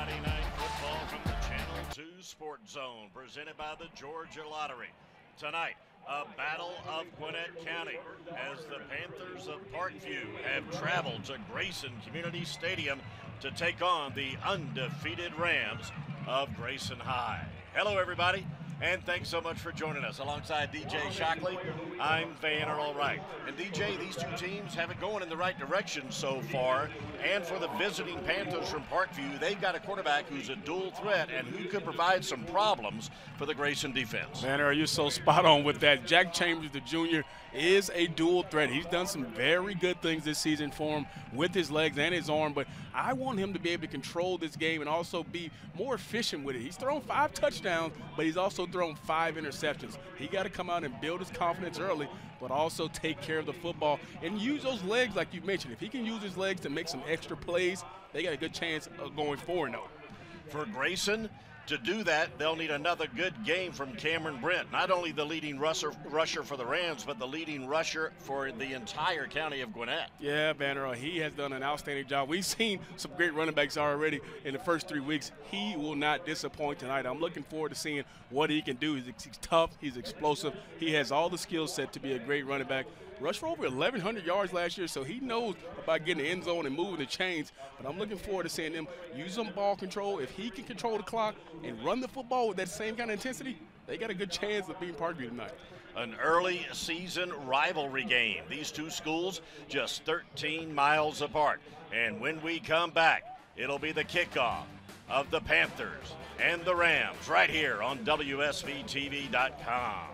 Friday night football from the Channel 2 Sports Zone, presented by the Georgia Lottery. Tonight, a battle of Gwinnett County as the Panthers of Parkview have traveled to Grayson Community Stadium to take on the undefeated Rams of Grayson High. Hello, everybody, and thanks so much for joining us. Alongside DJ Shockley, I'm Van Earl Wright. And DJ, these two teams have it going in the right direction so far. And for the visiting Panthers from Parkview, they've got a quarterback who's a dual threat and who could provide some problems for the Grayson defense. Van Earl, you're so spot on with that. Jack Chambers, the junior, is a dual threat. He's done some very good things this season for him with his legs and his arm, but I want him to be able to control this game and also be more efficient with it. He's thrown 5 touchdowns, but he's also thrown 5 interceptions. He got to come out and build his confidence early, but also take care of the football and use those legs like you mentioned. If he can use his legs to make some extra plays, they got a good chance of going 4-0. For Grayson to do that, they'll need another good game from Cameron Brent. Not only the leading rusher for the Rams, but the leading rusher for the entire county of Gwinnett. Yeah, Van Earl, he has done an outstanding job. We've seen some great running backs already in the first 3 weeks. He will not disappoint tonight. I'm looking forward to seeing what he can do. He's tough. He's explosive. He has all the skill set to be a great running back. Rushed for over 1,100 yards last year, so he knows about getting the end zone and moving the chains. But I'm looking forward to seeing him use some ball control. If he can control the clock and run the football with that same kind of intensity, they got a good chance of beating Parkview tonight. An early season rivalry game. These two schools just 13 miles apart. And when we come back, it'll be the kickoff of the Panthers and the Rams right here on WSVTV.com.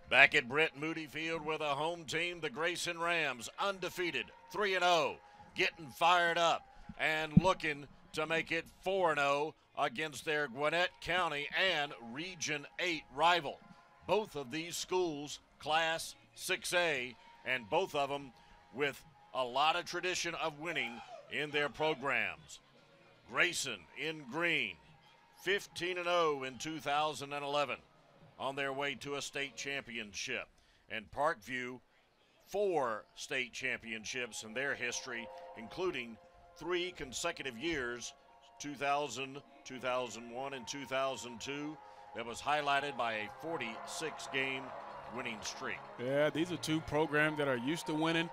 Back at Brent Moody Field with a home team, the Grayson Rams, undefeated, 3-0, getting fired up and looking to make it 4-0 against their Gwinnett County and Region 8 rival. Both of these schools, Class 6A, and both of them with a lot of tradition of winning in their programs. Grayson in green, 15-0 in 2011. On their way to a state championship. And Parkview, 4 state championships in their history, including 3 consecutive years, 2000, 2001, and 2002, that was highlighted by a 46-game winning streak. Yeah, these are 2 programs that are used to winning.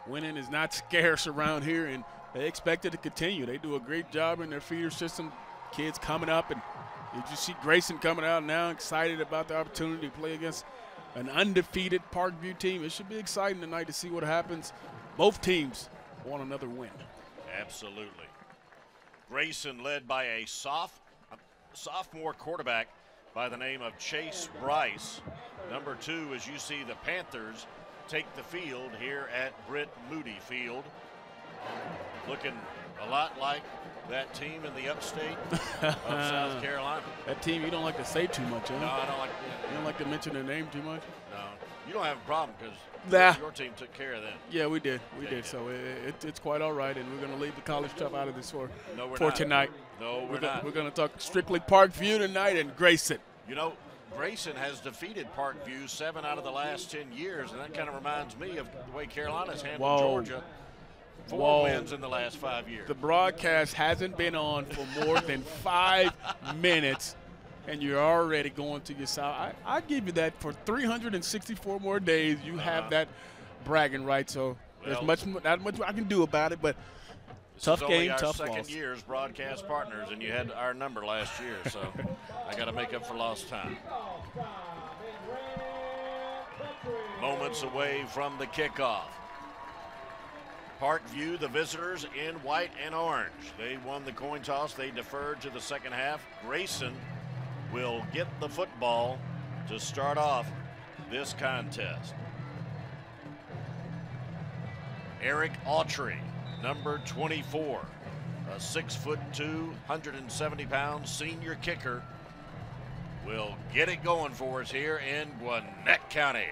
Winning is not scarce around here, and they expect it to continue. They do a great job in their feeder system. Kids coming up, and did you see Grayson coming out now, excited about the opportunity to play against an undefeated Parkview team? It should be exciting tonight to see what happens. Both teams want another win. Absolutely. Grayson led by a sophomore quarterback by the name of Chase Bryce. Number 2, as you see the Panthers take the field here at Brent Moody Field. Looking a lot like that team in the upstate of South Carolina. That team you don't like to say too much, huh? No, I don't like You don't like to mention their name too much? No. You don't have a problem because your team took care of them. Yeah, we did. We did. So it's quite all right, and we're going to leave the college stuff out of this for not. tonight. No, we're not. We're going to talk strictly Parkview tonight and Grayson. You know, Grayson has defeated Parkview 7 out of the last 10 years, and that kind of reminds me of the way Carolina's handled Georgia 4 wins in the last 5 years. The broadcast hasn't been on for more than 5 minutes, and you're already going to your side. I give you that for 364 more days. You have that bragging right. So there's not much I can do about it, but tough game, tough loss. Second year as broadcast partners, and you had our number last year, so I got to make up for lost time. Moments away from the kickoff. Parkview, the visitors, in white and orange. They won the coin toss. They deferred to the second half. Grayson will get the football to start off this contest. Eric Autry, number 24, a 6'2", 170 pound senior kicker, will get it going for us here in Gwinnett County.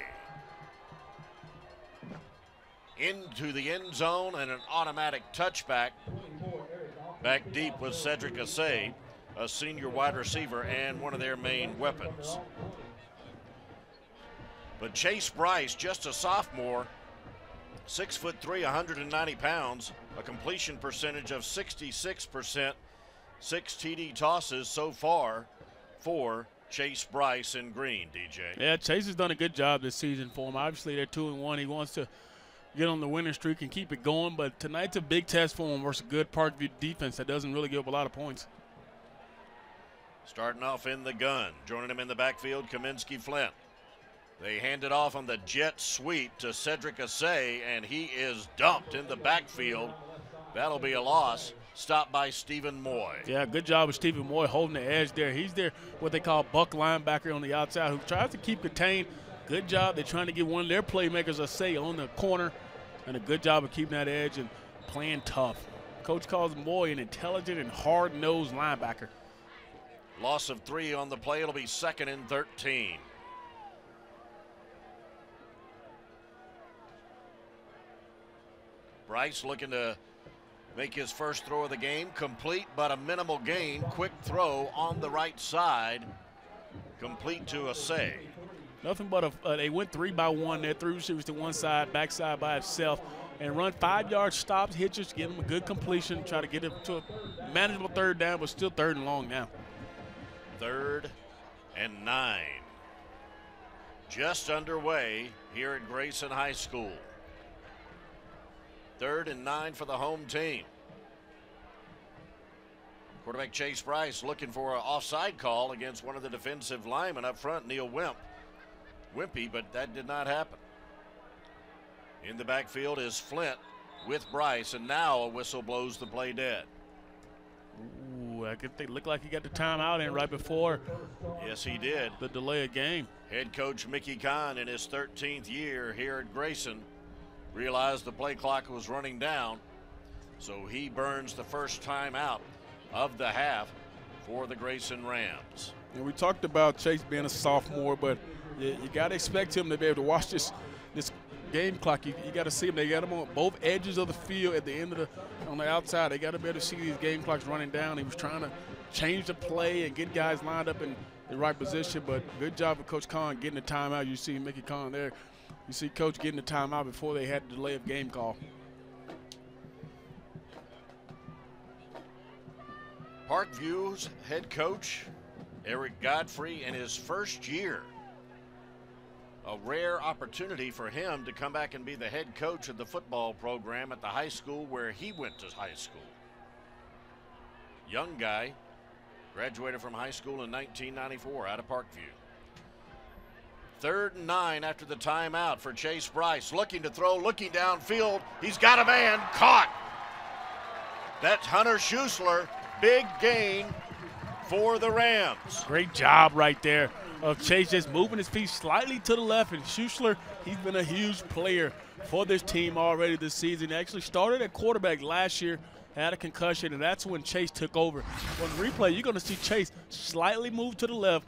Into the end zone and an automatic touchback. Back deep with Cedric Assay, a senior wide receiver and one of their main weapons. But Chase Bryce, just a sophomore, 6'3", 190 pounds, a completion percentage of 66%, 6 TD tosses so far for Chase Bryce in green, DJ. Yeah, Chase has done a good job this season for him. Obviously, they're 2-1. He wants to get on the winning streak and keep it going, but tonight's a big test for him versus a good Parkview defense that doesn't really give up a lot of points. Starting off in the gun, joining him in the backfield, Kaminsky Flint. They hand it off on the jet sweep to Cedric Assay, and he is dumped in the backfield. That'll be a loss. Stopped by Stephen Moy. Yeah, good job with Stephen Moy holding the edge there. He's their what they call buck linebacker on the outside who tries to keep contained. Good job. They're trying to get one of their playmakers, Assay, on the corner, and a good job of keeping that edge and playing tough. Coach calls Moy an intelligent and hard-nosed linebacker. Loss of 3 on the play. It'll be 2nd and 13. Bryce looking to make his first throw of the game. Complete, but a minimal gain. Quick throw on the right side. Complete to Assay. Nothing but they went 3 by 1 there, 3 receivers to one side, backside by itself, and run 5-yard stops, hitches, give him a good completion, try to get him to a manageable 3rd down, but still 3rd and long now. 3rd and 9. Just underway here at Grayson High School. 3rd and 9 for the home team. Quarterback Chase Bryce looking for an offside call against one of the defensive linemen up front, Neil Wimpy, but that did not happen. In the backfield is Flint with Bryce, and now a whistle blows the play dead. Ooh, I think they look like he got the timeout in right before. Yes, he did. The delay of game. Head coach Mickey Kahn in his 13th year here at Grayson realized the play clock was running down, so he burns the first timeout of the half for the Grayson Rams. And we talked about Chase being a sophomore, but you got to expect him to be able to watch this game clock. You got to see him. They got him on both edges of the field at the end of on the outside. They got to be able to see these game clocks running down. He was trying to change the play and get guys lined up in the right position, but good job with Coach Kahn getting the timeout. You see Mickey Kahn there. You see Coach getting the timeout before they had the delay of game call. Parkview's head coach, Eric Godfrey, in his first year. A rare opportunity for him to come back and be the head coach of the football program at the high school where he went to high school. Young guy, graduated from high school in 1994 out of Parkview. 3rd and 9 after the timeout for Chase Bryce. Looking to throw, looking downfield. He's got a man, caught. That's Hunter Schuessler. Big gain for the Rams. Great job right there of Chase just moving his feet slightly to the left. And Schuessler, he's been a huge player for this team already this season. He actually started at quarterback last year, had a concussion, and that's when Chase took over. On the replay, you're going to see Chase slightly move to the left,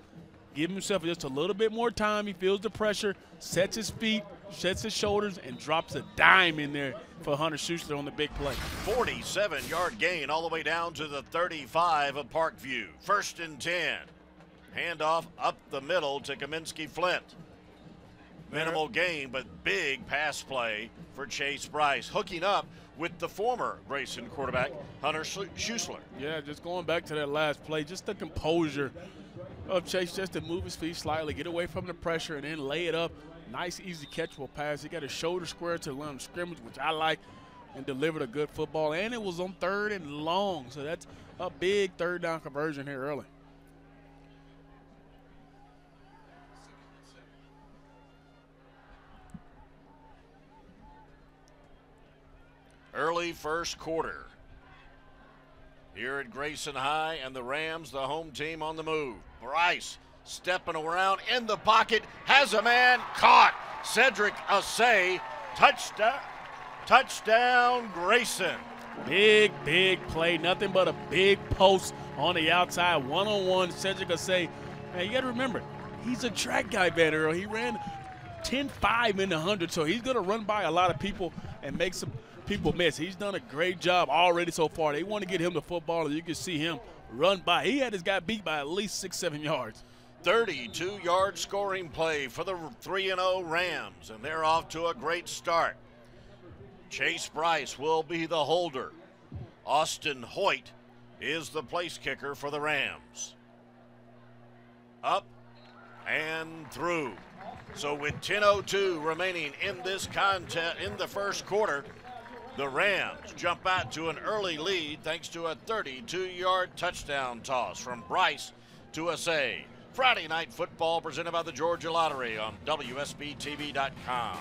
give himself just a little bit more time. He feels the pressure, sets his feet, sets his shoulders, and drops a dime in there for Hunter Schuessler on the big play. 47-yard gain all the way down to the 35 of Parkview. 1st and 10. Handoff up the middle to Kaminsky Flint. Minimal gain, but big pass play for Chase Bryce. Hooking up with the former Grayson quarterback, Hunter Schuessler. Yeah, just going back to that last play, just the composure of Chase, just to move his feet slightly, get away from the pressure, and then lay it up. Nice, easy catchable pass. He got his shoulder square to the line of scrimmage, which I like, and delivered a good football. And it was on 3rd and long, so that's a big 3rd down conversion here early. Early first quarter here at Grayson High, and the Rams, the home team, on the move. Bryce stepping around in the pocket, has a man, caught. Cedric Assay, touchdown Grayson. Big play, nothing but a big post on the outside, one-on-one. Cedric Assay, man, you got to remember, he's a track guy, Van Earl. He ran 10.5 in the 100, so he's going to run by a lot of people and make some people miss. He's done a great job already so far. They want to get him the football, and you can see him run by. He had his guy beat by at least 6-7 yards. 32-yard scoring play for the 3-0 Rams, and they're off to a great start. Chase Bryce will be the holder. Austin Hoyt is the place kicker for the Rams. Up and through. So with 10:02 remaining in this contest, in the first quarter, the Rams jump out to an early lead thanks to a 32-yard touchdown toss from Bryce to Assay. Friday Night Football presented by the Georgia Lottery on WSBTV.com.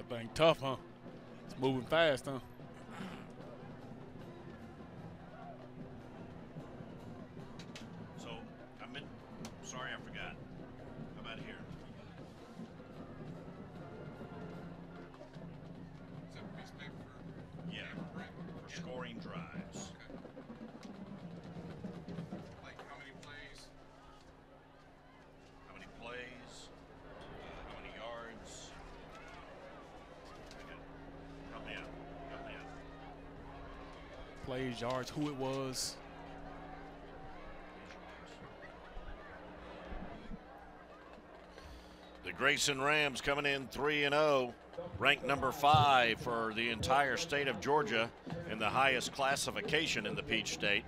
Thing tough, huh? It's moving fast, huh? So, sorry, I forgot. How about here? Is that a piece of paper for? Yeah, for scoring drives. Like how many plays? How many plays? How many yards? Help me out. Plays, yards, who it was. The Grayson Rams coming in 3-0, ranked number 5 for the entire state of Georgia in the highest classification in the Peach State.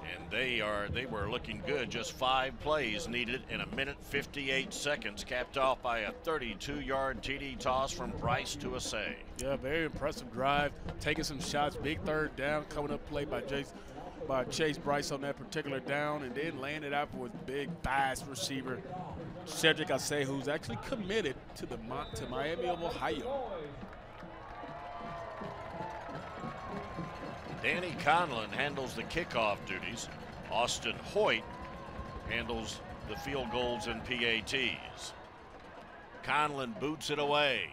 And they were looking good. Just 5 plays needed in 1:58 seconds, capped off by a 32-yard TD toss from Bryce to Assay. Yeah, very impressive drive, taking some shots, big 3rd down, coming up play by Chase Bryce on that particular down, and then laying it out with big, fast receiver Cedric Assay, who's actually committed to Miami of Ohio. Danny Conlon handles the kickoff duties. Austin Hoyt handles the field goals and PATs. Conlon boots it away.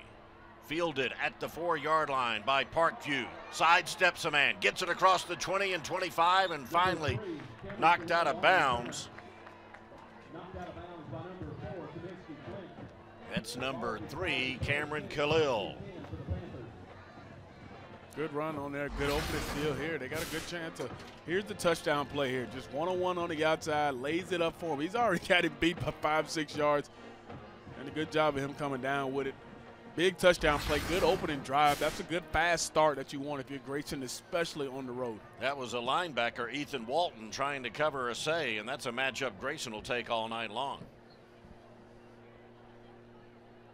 Fielded at the 4-yard line by Parkview. Sidesteps a man, gets it across the 20 and 25, and finally knocked out of bounds. That's number 3, Cameron Khalil. Good run on there, good opening field here. They got a good chance to, here's the touchdown play here. Just one-on-one on the outside, lays it up for him. He's already got it beat by 5-6 yards. And a good job of him coming down with it. Big touchdown play, good opening drive. That's a good fast start that you want if you're Grayson, especially on the road. That was a linebacker, Ethan Walton, trying to cover Assay, and that's a matchup Grayson will take all night long.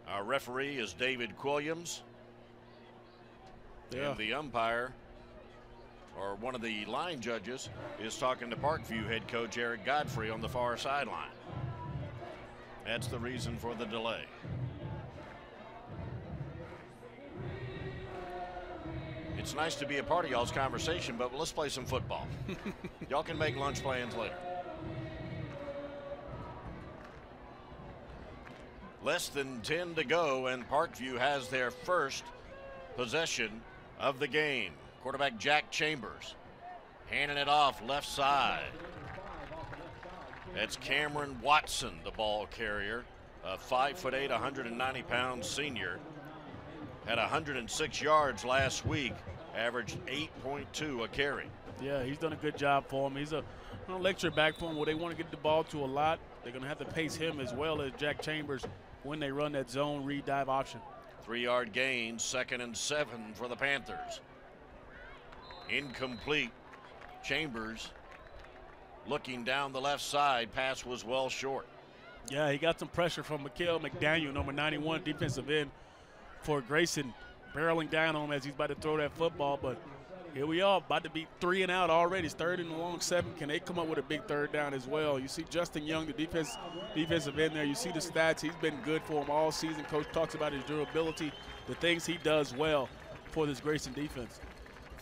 Our referee is David Quilliams. Yeah. And the umpire, or one of the line judges, is talking to Parkview head coach Eric Godfrey on the far sideline. That's the reason for the delay. It's nice to be a part of y'all's conversation, but let's play some football. Y'all can make lunch plans later. Less than 10 to go, and Parkview has their first possession of the game. Quarterback Jack Chambers Handing it off left side. That's Cameron Watson, the ball carrier. A 5'8", 190-pound senior. Had 106 yards last week, averaged 8.2 a carry. Yeah, he's done a good job for him. He's a lecture back for him where they want to get the ball to a lot. They're going to have to pace him as well as Jack Chambers when they run that zone read dive option. 3-yard gain, 2nd and 7 for the Panthers. Incomplete. Chambers looking down the left side. Pass was well short. Yeah, he got some pressure from Mikael McDaniel, number 91, defensive end for Grayson, barreling down on him as he's about to throw that football. But here we are, about to be 3 and out already. It's 3rd and long 7. Can they come up with a big 3rd down as well? You see Justin Young, the defensive end there. You see the stats. He's been good for him all season. Coach talks about his durability, the things he does well for this Grayson defense.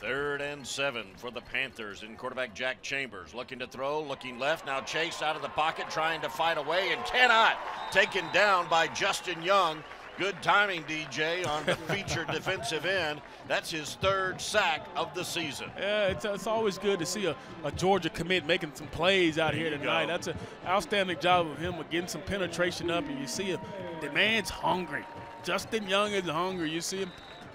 3rd and 7 for the Panthers, and quarterback Jack Chambers looking to throw, looking left, now chased out of the pocket, trying to fight away and cannot. Taken down by Justin Young. Good timing, DJ, on the featured defensive end. That's his 3rd sack of the season. Yeah, it's always good to see a Georgia commit making some plays out here tonight. That's an outstanding job of him of getting some penetration up, and you see the man's hungry. Justin Young is hungry. You see him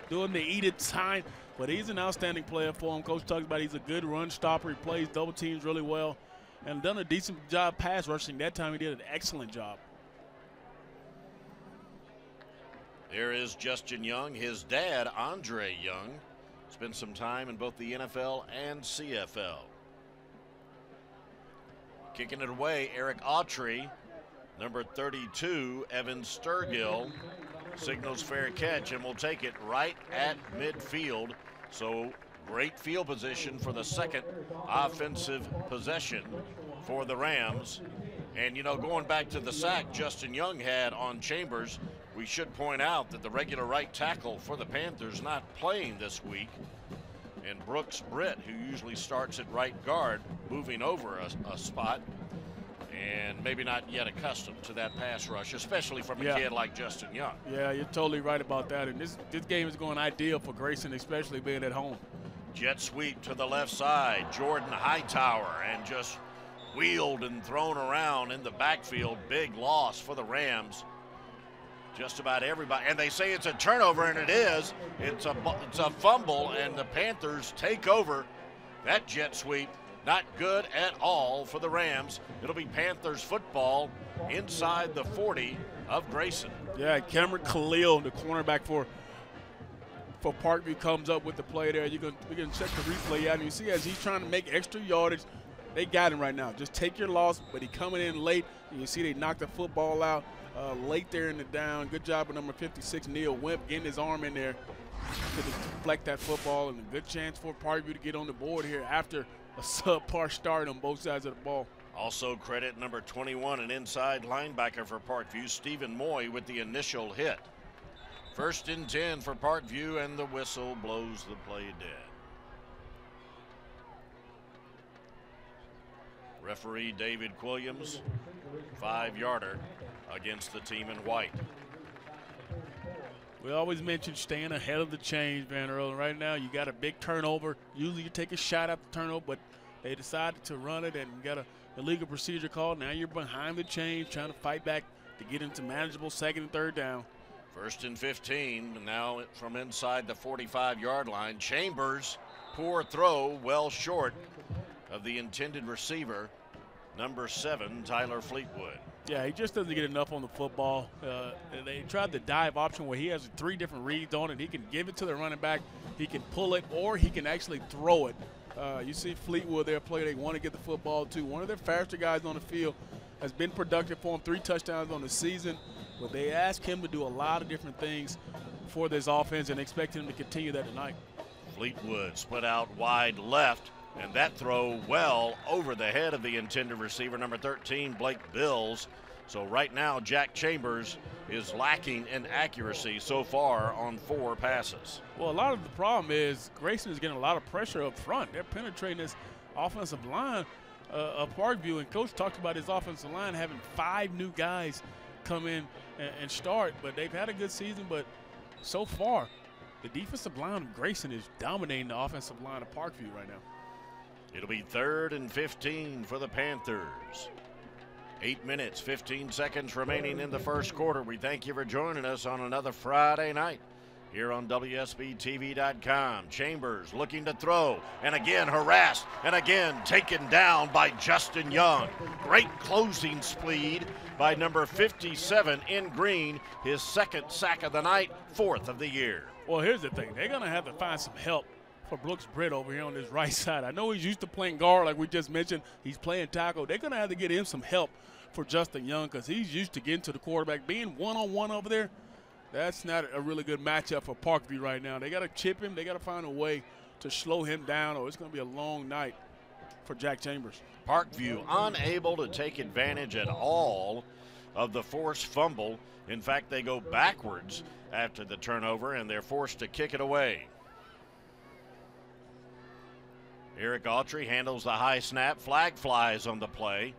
doing the eat it sign. But he's an outstanding player for him. Coach talks about he's a good run stopper. He plays double teams really well and done a decent job pass rushing. That time he did an excellent job. There is Justin Young. His dad, Andre Young, spent some time in both the NFL and CFL. Kicking it away, Eric Autry. Number 32, Evan Sturgill, signals fair catch and will take it right at midfield. So great field position for the 2nd offensive possession for the Rams. And, you know, going back to the sack Justin Young had on Chambers, we should point out that the regular right tackle for the Panthers not playing this week. And Brooks Britt, who usually starts at right guard, moving over a spot. And maybe not yet accustomed to that pass rush, especially from a kid like Justin Young. Yeah, you're totally right about that. And this game is going ideal for Grayson, especially being at home. Jet sweep to the left side. Jordan Hightower, and just wheeled and thrown around in the backfield. Big loss for the Rams. Just about everybody. And they say it's a turnover, and it is. It's a fumble, and the Panthers take over that jet sweep. Not good at all for the Rams. It'll be Panthers football inside the 40 of Grayson. Yeah, Cameron Khalil, the cornerback for Parkview, comes up with the play there. We can check the replay out, and you see as he's trying to make extra yardage, they got him right now. Just take your loss, but he coming in late, and you see they knocked the football out late there in the down. Good job of number 56, Neil Wimp, getting his arm in there to deflect that football, and a good chance for Parkview to get on the board here after a subpar start on both sides of the ball. Also credit number 21, an inside linebacker for Parkview, Stephen Moy, with the initial hit. 1st and 10 for Parkview, and the whistle blows the play dead. Referee David Williams, 5-yarder against the team in white. We always mention staying ahead of the change, Van Earl. Right now, you got a big turnover. Usually you take a shot at the turnover, but they decided to run it, and you got a illegal procedure called. Now you're behind the chains, trying to fight back to get into manageable 2nd and 3rd down. 1st and 15, now from inside the 45-yard line. Chambers, poor throw, well short of the intended receiver, number 7, Tyler Fleetwood. Yeah, he just doesn't get enough on the football. They tried the dive option where he has 3 different reads on it. He can give it to the running back, he can pull it, or he can actually throw it. You see Fleetwood there play. They want to get the football to one of their faster guys on the field. Has been productive for him, 3 touchdowns on the season. But they ask him to do a lot of different things for this offense and expect him to continue that tonight. Fleetwood split out wide left, and that throw well over the head of the intended receiver, number 13, Blake Bills. So right now, Jack Chambers is lacking in accuracy so far on 4 passes. Well, a lot of the problem is Grayson is getting a lot of pressure up front. They're penetrating this offensive line of Parkview, and Coach talked about his offensive line having 5 new guys come in and start, but they've had a good season, but so far, the defensive line of Grayson is dominating the offensive line of Parkview right now. It'll be 3rd and 15 for the Panthers. 8 minutes, 15 seconds remaining in the first quarter. We thank you for joining us on another Friday night here on WSBTV.com. Chambers looking to throw, and again harassed, and again taken down by Justin Young. Great closing speed by number 57 in green, his 2nd sack of the night, 4th of the year. Well, here's the thing. They're going to have to find some help for Brooks Britt over here on this right side. I know he's used to playing guard like we just mentioned. He's playing tackle. They're going to have to get him some help for Justin Young because he's used to getting to the quarterback. Being one-on-one over there, that's not a really good matchup for Parkview right now. They got to chip him. They got to find a way to slow him down, or it's going to be a long night for Jack Chambers. Parkview unable to take advantage at all of the forced fumble. In fact, they go backwards after the turnover, and they're forced to kick it away. Eric Autry handles the high snap. Flag flies on the play.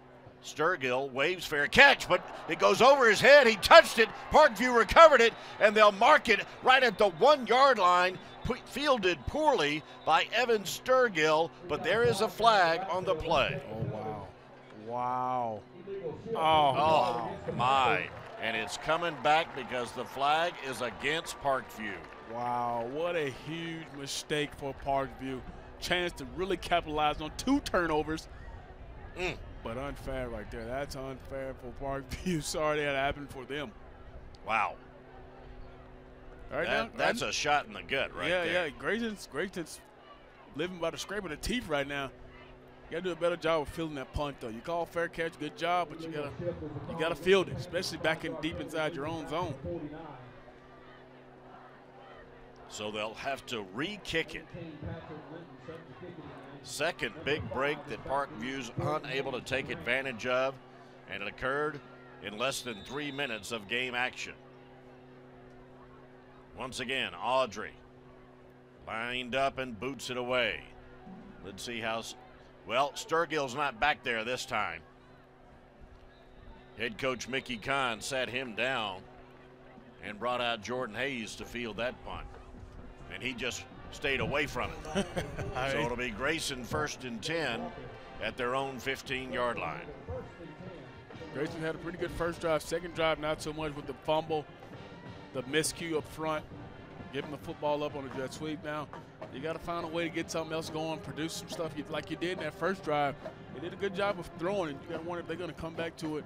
Sturgill waves fair catch, but it goes over his head. He touched it. Parkview recovered it, and they'll mark it right at the 1-yard line. Fielded poorly by Evan Sturgill, but there is a flag on the play. Oh, wow. Wow. Oh, my. And it's coming back because the flag is against Parkview. Wow, what a huge mistake for Parkview. Chance to really capitalize on 2 turnovers. But unfair right there. That's unfair for Parkview. Sorry that happened for them. Wow. All right, that's a shot in the gut right there. Yeah, Grayson's living by the scrape of the teeth right now. You got to do a better job of fielding that punt, though. You call fair catch, good job, but you gotta field it, especially back in deep inside your own zone. So they'll have to re-kick it. Second big break that Parkview's unable to take advantage of, and it occurred in less than 3 minutes of game action. Once again, Audrey lined up and boots it away. Let's see how, well, Sturgill's not back there this time. Head coach Mickey Kahn sat him down and brought out Jordan Hayes to field that punt. And he just stayed away from it. So it'll be Grayson 1st and 10 at their own 15-yard line. Grayson had a pretty good first drive. Second drive, not so much with the fumble, the miscue up front, giving the football up on a jet sweep. Now, you got to find a way to get something else going, produce some stuff like you did in that first drive. They did a good job of throwing it. You got to wonder if they're going to come back to it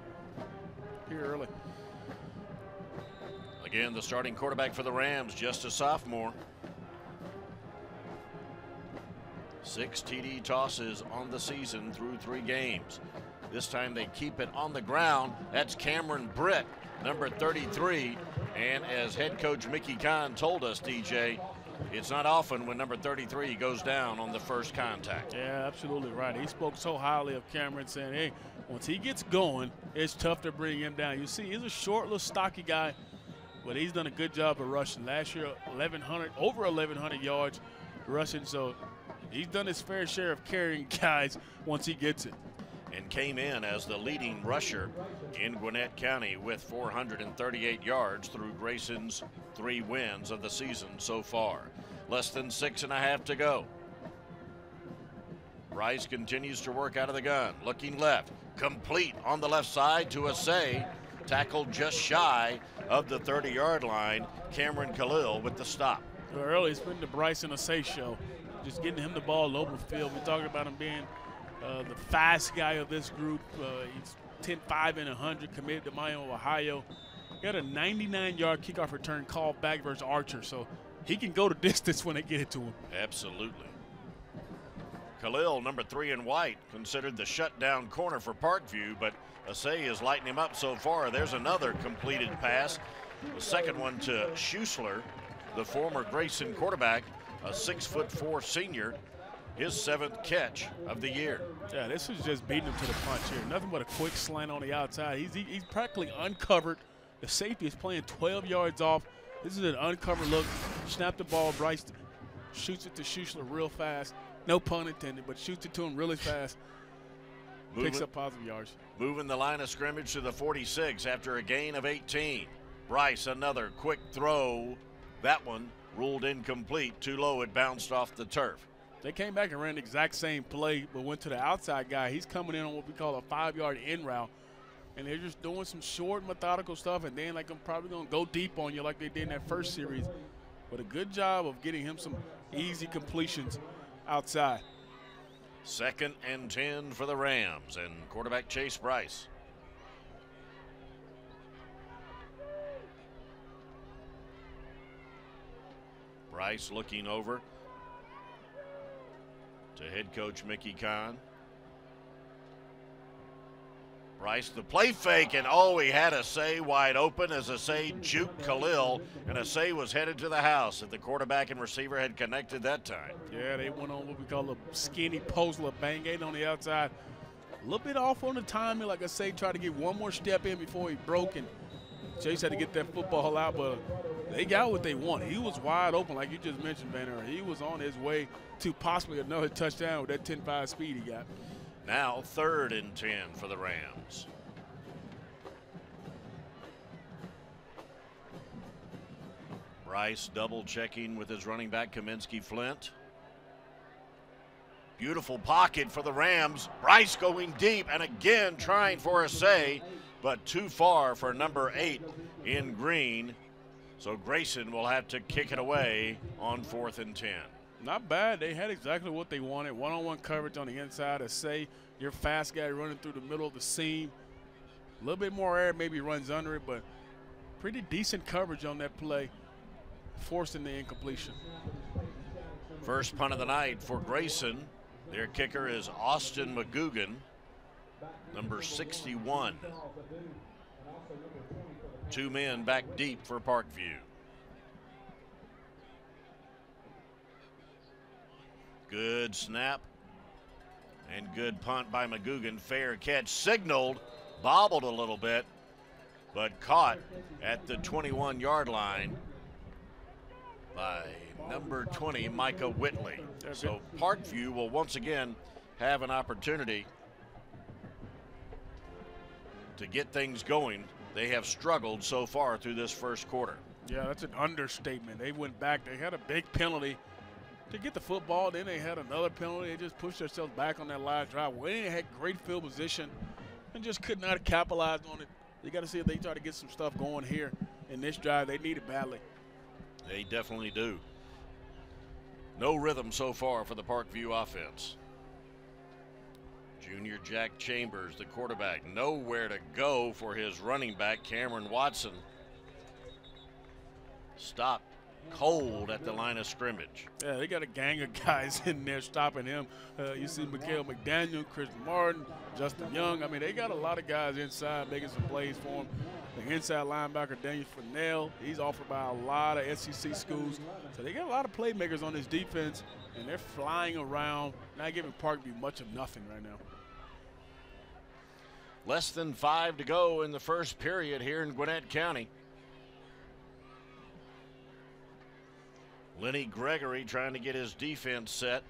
here early. Again, the starting quarterback for the Rams, just a sophomore. 6 TD tosses on the season through 3 games. This time they keep it on the ground. That's Cameron Britt, number 33. And as head coach Mickey Kahn told us, DJ, it's not often when number 33 goes down on the first contact. Yeah, absolutely right. He spoke so highly of Cameron, saying, hey, once he gets going, it's tough to bring him down. You see, he's a short, little stocky guy, but he's done a good job of rushing. Last year, over 1,100 yards rushing, so he's done his fair share of carrying guys once he gets it. And came in as the leading rusher in Gwinnett County with 438 yards through Grayson's 3 wins of the season so far. Less than 6.5 to go. Rice continues to work out of the gun, looking left, complete on the left side to Asay, tackled just shy of the 30-yard line. Cameron Khalil with the stop. Well, early it's been the Bryson Asay show, just getting him the ball over the field. We're talking about him being the fast guy of this group. He's 10-5 and 100, committed to Miami, Ohio. He got a 99-yard kickoff return called back versus Archer, so he can go the distance when they get it to him. Absolutely. Khalil, number 3 in white, considered the shutdown corner for Parkview, but Asay is lighting him up so far. There's another completed pass. The second one to Schuessler, the former Grayson quarterback, a 6'4" senior. His 7th catch of the year. Yeah, this is just beating him to the punch here. Nothing but a quick slant on the outside. He's practically uncovered. The safety is playing 12 yards off. This is an uncovered look. Snap the ball. Bryce shoots it to Schuessler real fast. No pun intended, but shoots it to him really fast. Picks up positive yards. Moving the line of scrimmage to the 46 after a gain of 18. Bryce, another quick throw. That one ruled incomplete. Too low, it bounced off the turf. They came back and ran the exact same play, but went to the outside guy. He's coming in on what we call a 5-yard in route. And they're just doing some short, methodical stuff, and then like I'm probably going to go deep on you like they did in that first series. But a good job of getting him some easy completions outside. 2nd and 10 for the Rams and quarterback Chase Bryce. Bryce looking over to head coach Mickey Kahn. Bryce, the play fake, and oh, he had Asay wide open as Asay juked Khalil, and Asay was headed to the house if the quarterback and receiver had connected that time. Yeah, they went on what we call a skinny post, a bang-aid on the outside. A little bit off on the timing, like Asay tried to get one more step in before he broke, and Chase had to get that football out, but they got what they wanted. He was wide open, like you just mentioned, Banner. He was on his way to possibly another touchdown with that 10-5 speed he got. Now 3rd and 10 for the Rams. Bryce double checking with his running back Kaminsky Flint. Beautiful pocket for the Rams. Bryce going deep and again trying for a say, but too far for number 8 in green. So Grayson will have to kick it away on 4th and 10. Not bad. They had exactly what they wanted. One-on-one coverage on the inside. Asay, your fast guy running through the middle of the seam. A little bit more air, maybe runs under it, but pretty decent coverage on that play, forcing the incompletion. First punt of the night for Grayson. Their kicker is Austin McGugan, number 61. 2 men back deep for Parkview. Good snap and good punt by McGugan. Fair catch, signaled, bobbled a little bit, but caught at the 21-yard line by number 20, Micah Whitley. So Parkview will once again have an opportunity to get things going. They have struggled so far through this first quarter. Yeah, that's an understatement. They went back. They had a big penalty to get the football. Then they had another penalty. They just pushed themselves back on that live drive. They had great field position and just could not capitalize on it. You got to see if they try to get some stuff going here in this drive. They need it badly. They definitely do. No rhythm so far for the Parkview offense. Junior Jack Chambers, the quarterback, nowhere to go for his running back, Cameron Watson. Stopped cold at the line of scrimmage. Yeah, they got a gang of guys in there stopping him. You see Mikael McDaniel, Chris Martin, Justin Young. I mean, they got a lot of guys inside making some plays for him. The inside linebacker, Daniel Fennell, he's offered by a lot of SEC schools. So they got a lot of playmakers on this defense, and they're flying around, not giving Parkview much of nothing right now. Less than 5 to go in the first period here in Gwinnett County. Lenny Gregory trying to get his defense set.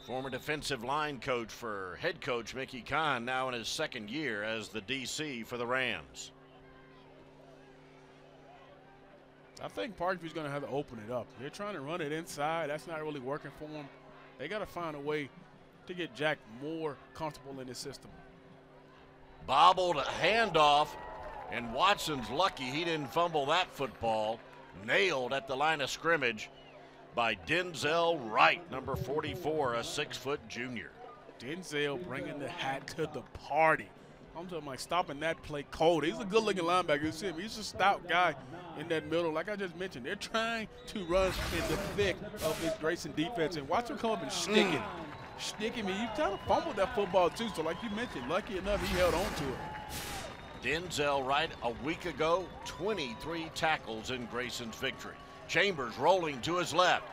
Former defensive line coach for head coach Mickey Kahn, now in his 2nd year as the DC for the Rams. I think Parkview's going to have to open it up. They're trying to run it inside. That's not really working for them. They got to find a way to get Jack more comfortable in his system. Bobbled a handoff, and Watson's lucky he didn't fumble that football. Nailed at the line of scrimmage by Denzel Wright, number 44, a 6-foot junior. Denzel bringing the hat to the party. I'm talking like stopping that play cold. He's a good-looking linebacker. You see him. He's a stout guy in that middle. Like I just mentioned, they're trying to run in the thick of this Grayson defense, and watch him come up and stick it. Stick him. You kind of fumbled that football, too. So like you mentioned, lucky enough he held on to it. Denzel Wright, a week ago, 23 tackles in Grayson's victory. Chambers rolling to his left,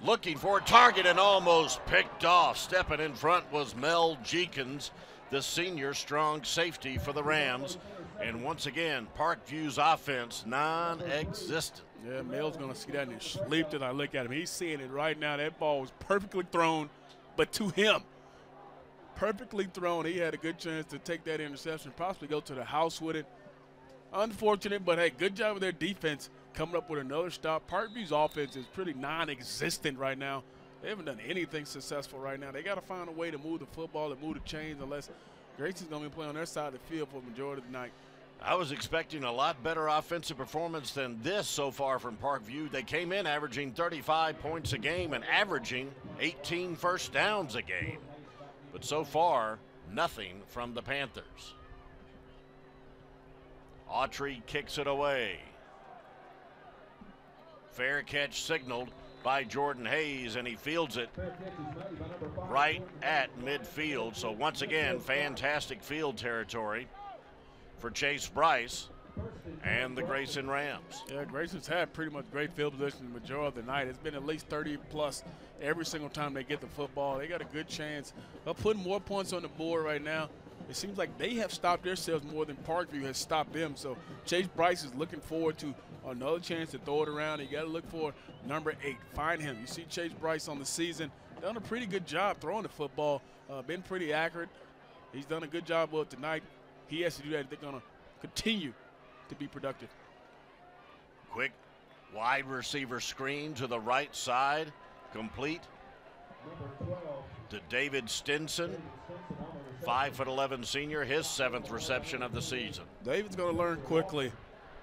looking for a target and almost picked off. Stepping in front was Mel Jenkins, the senior strong safety for the Rams. And once again, Parkview's offense non-existent. Yeah, Mel's going to see that in his sleep that I look at him. He's seeing it right now. That ball was perfectly thrown, but to him. Perfectly thrown. He had a good chance to take that interception, possibly go to the house with it. Unfortunate, but hey, good job with their defense coming up with another stop. Parkview's offense is pretty non-existent right now. They haven't done anything successful right now. They got to find a way to move the football, to move the chains, unless Grayson's going to be playing on their side of the field for the majority of the night. I was expecting a lot better offensive performance than this so far from Parkview. They came in averaging 35 points a game and averaging 18 first downs a game. But so far, nothing from the Panthers. Autry kicks it away. Fair catch signaled by Jordan Hayes, and he fields it right at midfield. So once again, fantastic field territory for Chase Bryce and the Grayson Rams. Yeah, Grayson's had pretty much great field position the majority of the night. It's been at least 30+ every single time they get the football. They got a good chance of putting more points on the board right now. It seems like they have stopped themselves more than Parkview has stopped them. So Chase Bryce is looking forward to another chance to throw it around. You got to look for number 8. Find him. You see Chase Bryce on the season. Done a pretty good job throwing the football. Been pretty accurate. He's done a good job with it tonight. He has to do that if they're going to continue to be productive. Quick wide receiver screen to the right side. Complete to David Stinson. 5'11" senior, his 7th reception of the season. David's going to learn quickly.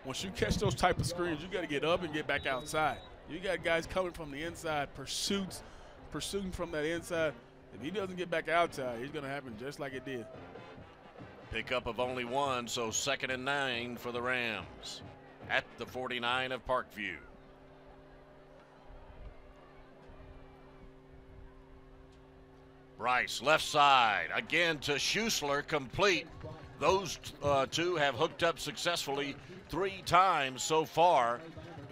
Once you catch those type of screens, you got to get up and get back outside. You got guys coming from the inside, pursuing from that inside. If he doesn't get back outside, it's going to happen just like it did. Pickup of only 1, so 2nd and 9 for the Rams at the 49 of Parkview. Bryce, left side, again to Schuessler, complete. Those two have hooked up successfully 3 times so far.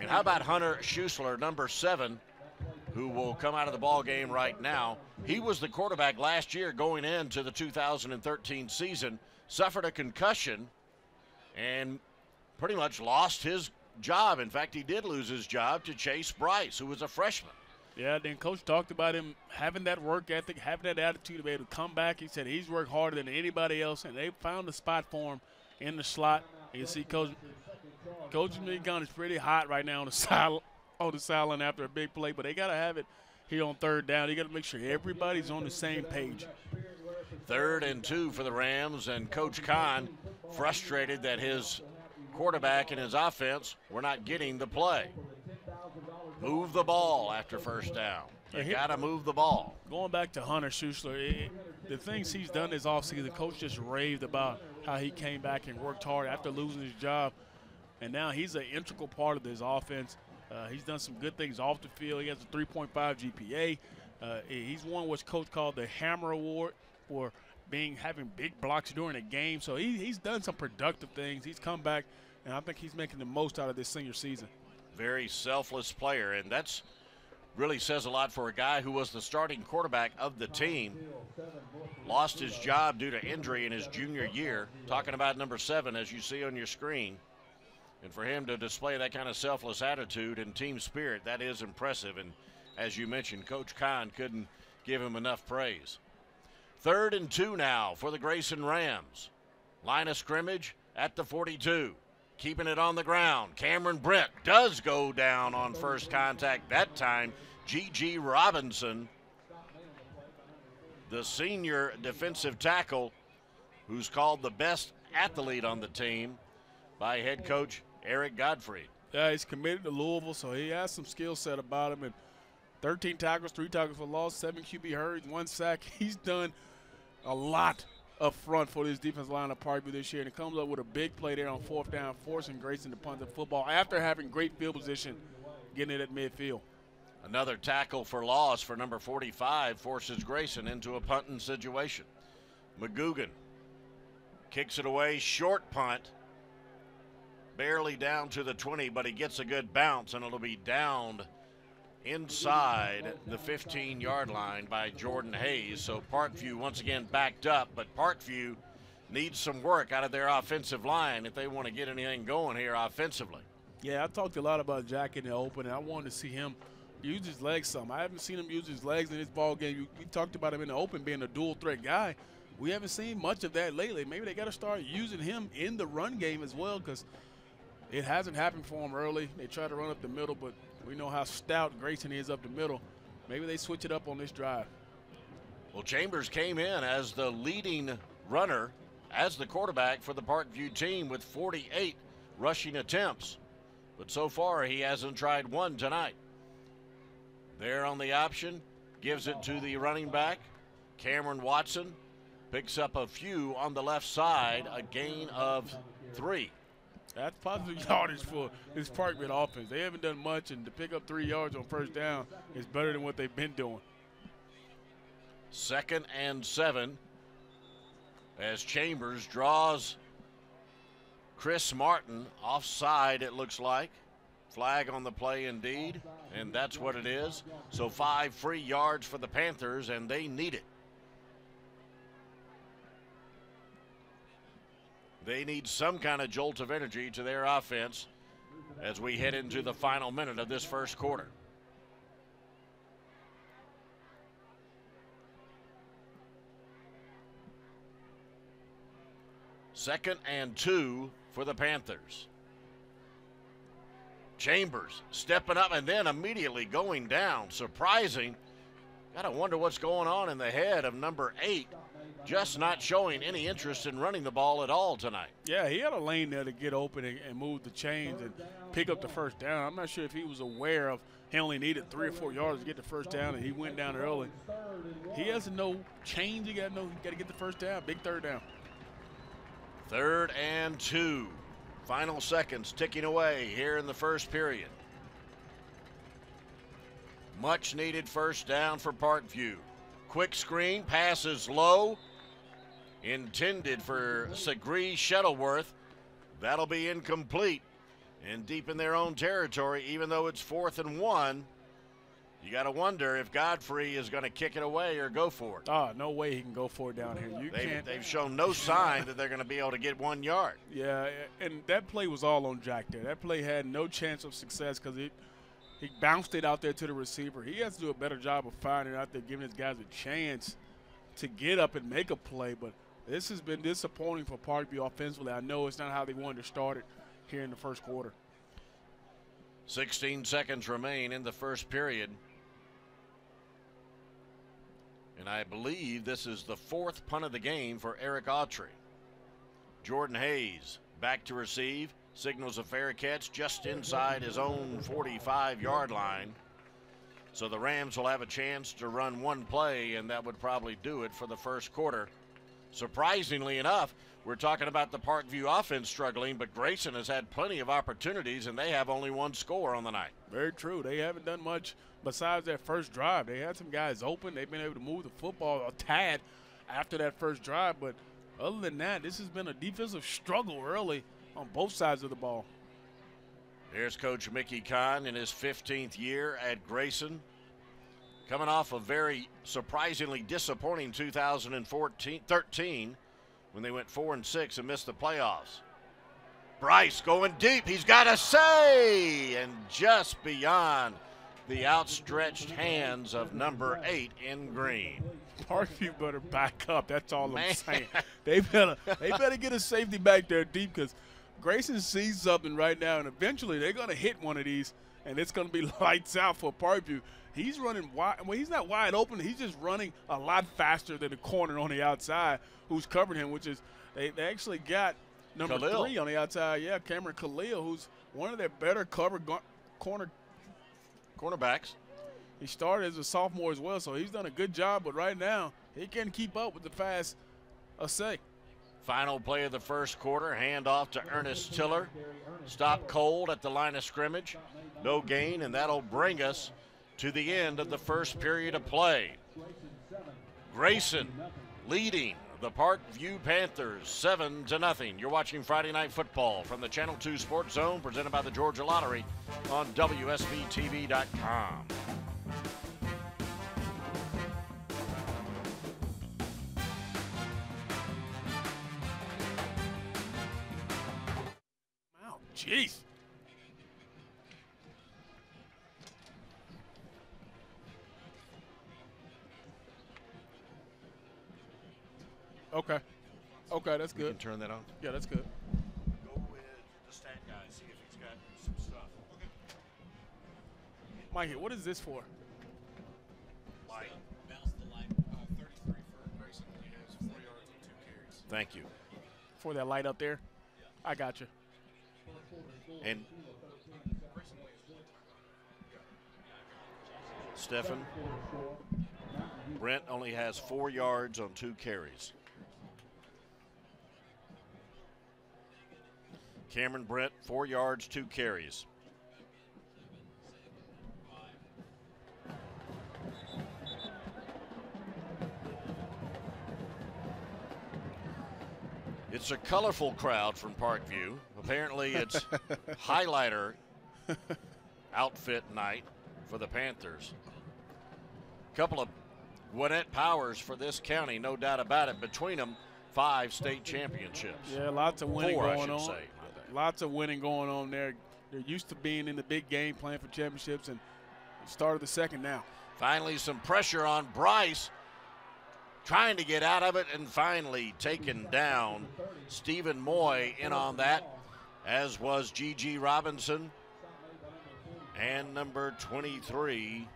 And how about Hunter Schuessler, number 7, who will come out of the ball game right now? He was the quarterback last year going into the 2013 season, suffered a concussion, and pretty much lost his job. In fact, he did lose his job to Chase Bryce, who was a freshman. Yeah, then Coach talked about him having that work ethic, having that attitude to be able to come back. He said he's worked harder than anybody else, and they found a spot for him in the slot. And you see Coach Megan is pretty hot right now on the sideline after a big play, but they got to have it here on 3rd down. You got to make sure everybody's on the same page. 3rd and 2 for the Rams, and Coach Kahn frustrated that his quarterback and his offense were not getting the play. Move the ball after 1st down. You got to move the ball. Going back to Hunter Schuessler, the things he's done this offseason, the coach just raved about how he came back and worked hard after losing his job, and now he's an integral part of this offense. He's done some good things off the field. He has a 3.5 GPA. He's won what's coach called the Hammer Award for having big blocks during a game. So he's done some productive things. He's come back, and I think he's making the most out of this senior season. Very selfless player, and that's really says a lot for a guy who was the starting quarterback of the team. Lost his job due to injury in his junior year. Talking about number 7, as you see on your screen. And for him to display that kind of selfless attitude and team spirit, that is impressive. And as you mentioned, Coach Kahn couldn't give him enough praise. 3rd and 2 now for the Grayson Rams. Line of scrimmage at the 42. Keeping it on the ground. Cameron Brent does go down on first contact that time. G.G. Robinson, the senior defensive tackle, who's called the best athlete on the team by head coach Eric Godfrey. Yeah, he's committed to Louisville, so he has some skill set about him. And 13 tackles, 3 tackles for loss, 7 QB hurries, 1 sack. He's done a lot up front for this defensive line of Parkview this year, and it comes up with a big play there on 4th down, forcing Grayson to punt the football after having great field position, getting it at midfield. Another tackle for loss for number 45 forces Grayson into a punting situation. McGugan kicks it away, short punt, barely down to the 20, but he gets a good bounce, and it'll be downed inside the 15-yard line by Jordan Hayes. So Parkview once again backed up, but Parkview needs some work out of their offensive line if they want to get anything going here offensively. Yeah, I talked a lot about Jack in the open, and I wanted to see him use his legs some. I haven't seen him use his legs in this ball game. We talked about him in the open being a dual threat guy. We haven't seen much of that lately. Maybe they got to start using him in the run game as well, because It hasn't happened for him early. They try to run up the middle, but we know how stout Grayson is up the middle. Maybe they switch it up on this drive. Well, Chambers came in as the leading runner, as the quarterback for the Parkview team with 48 rushing attempts. But so far, he hasn't tried one tonight. There on the option, gives it to the running back. Cameron Watson picks up a few on the left side, a gain of 3. That's positive yardage for this Parkview offense. They haven't done much, and to pick up 3 yards on first down is better than what they've been doing. 2nd and 7 as Chambers draws Chris Martin offside, it looks like. Flag on the play indeed, and that's what it is. So 5 free yards for the Panthers, and they need it. They need some kind of jolt of energy to their offense as we head into the final minute of this first quarter. Second and 2 for the Panthers. Chambers stepping up and then immediately going down. Surprising. Gotta wonder what's going on in the head of number 8. Just not showing any interest in running the ball at all tonight. Yeah, he had a lane there to get open and move the chains and pick up the first down. I'm not sure if he was aware of he only needed 3 or 4 yards to get the first down, and he went down early. He has no change. He got to get the first down. Big third down. 3rd and 2. Final seconds ticking away here in the first period. Much needed first down for Parkview. Quick screen, passes low. Intended for Segree Shuttleworth. That'll be incomplete. And deep in their own territory, even though it's 4th and 1, you got to wonder if Godfrey is going to kick it away or go for it. Oh, no way he can go for it down here. They've shown no sign that they're going to be able to get 1 yard. Yeah, and that play was all on Jack there. That play had no chance of success because he bounced it out there to the receiver. He has to do a better job of finding it out there, giving his guys a chance to get up and make a play. But this has been disappointing for Parkview offensively. I know it's not how they wanted to start it here in the first quarter. 16 seconds remain in the first period. And I believe this is the 4th punt of the game for Eric Autry. Jordan Hayes back to receive. Signals a fair catch just inside his own 45-yard line. So the Rams will have a chance to run one play, and that would probably do it for the first quarter. Surprisingly enough, we're talking about the Parkview offense struggling, but Grayson has had plenty of opportunities, and they have only 1 score on the night. Very true. They haven't done much besides that first drive. They had some guys open. They've been able to move the football a tad after that first drive, but other than that, this has been a defensive struggle early on both sides of the ball. There's Coach Mickey Kahn in his 15th year at Grayson, coming off a very surprisingly disappointing 2013 when they went 4-6 and missed the playoffs. Bryce going deep. He's got a say, and just beyond the outstretched hands of number 8 in green. Parkview better back up. That's all I'm saying. They better get a safety back there deep because Grayson sees something right now, and eventually they're going to hit one of these, and it's going to be lights out for Parkview. He's running wide. Well, he's not wide open. He's just running a lot faster than the corner on the outside who's covering him, which is they actually got number Khalil. 3 on the outside. Yeah, Cameron Khalil, who's one of their better cover cornerbacks. He started as a sophomore as well, so he's done a good job. But right now, he can't keep up with the fast Asay. Final play of the first quarter, handoff to Ernest Tiller. Stop cold at the line of scrimmage. No gain, and that'll bring us to the end of the first period of play. Grayson leading the Parkview Panthers 7-0. You're watching Friday Night Football from the Channel 2 Sports Zone, presented by the Georgia Lottery on WSBTV.com. Wow, jeez. Okay, that's You good. can turn that on. Yeah, that's good. Go with the stat guy, see if he's Mike, what is this for? Light. 33 for Grayson. He has 4 yards and 2 carries. Thank you. For that light up there? I got you. And Stephen, Brent only has 4 yards on 2 carries. Cameron Brent, 4 yards, 2 carries. It's a colorful crowd from Parkview. Apparently it's highlighter outfit night for the Panthers. A couple of Gwinnett Powers for this county, no doubt about it. Between them, 5 state championships. Yeah, lots of winning 4, going I on. should say. Lots of winning going on there. They're used to being in the big game, playing for championships, and started the second now. Finally, some pressure on Bryce, trying to get out of it, and finally taken down. Stephen Moy in on that, as was G.G. Robinson. And number 23,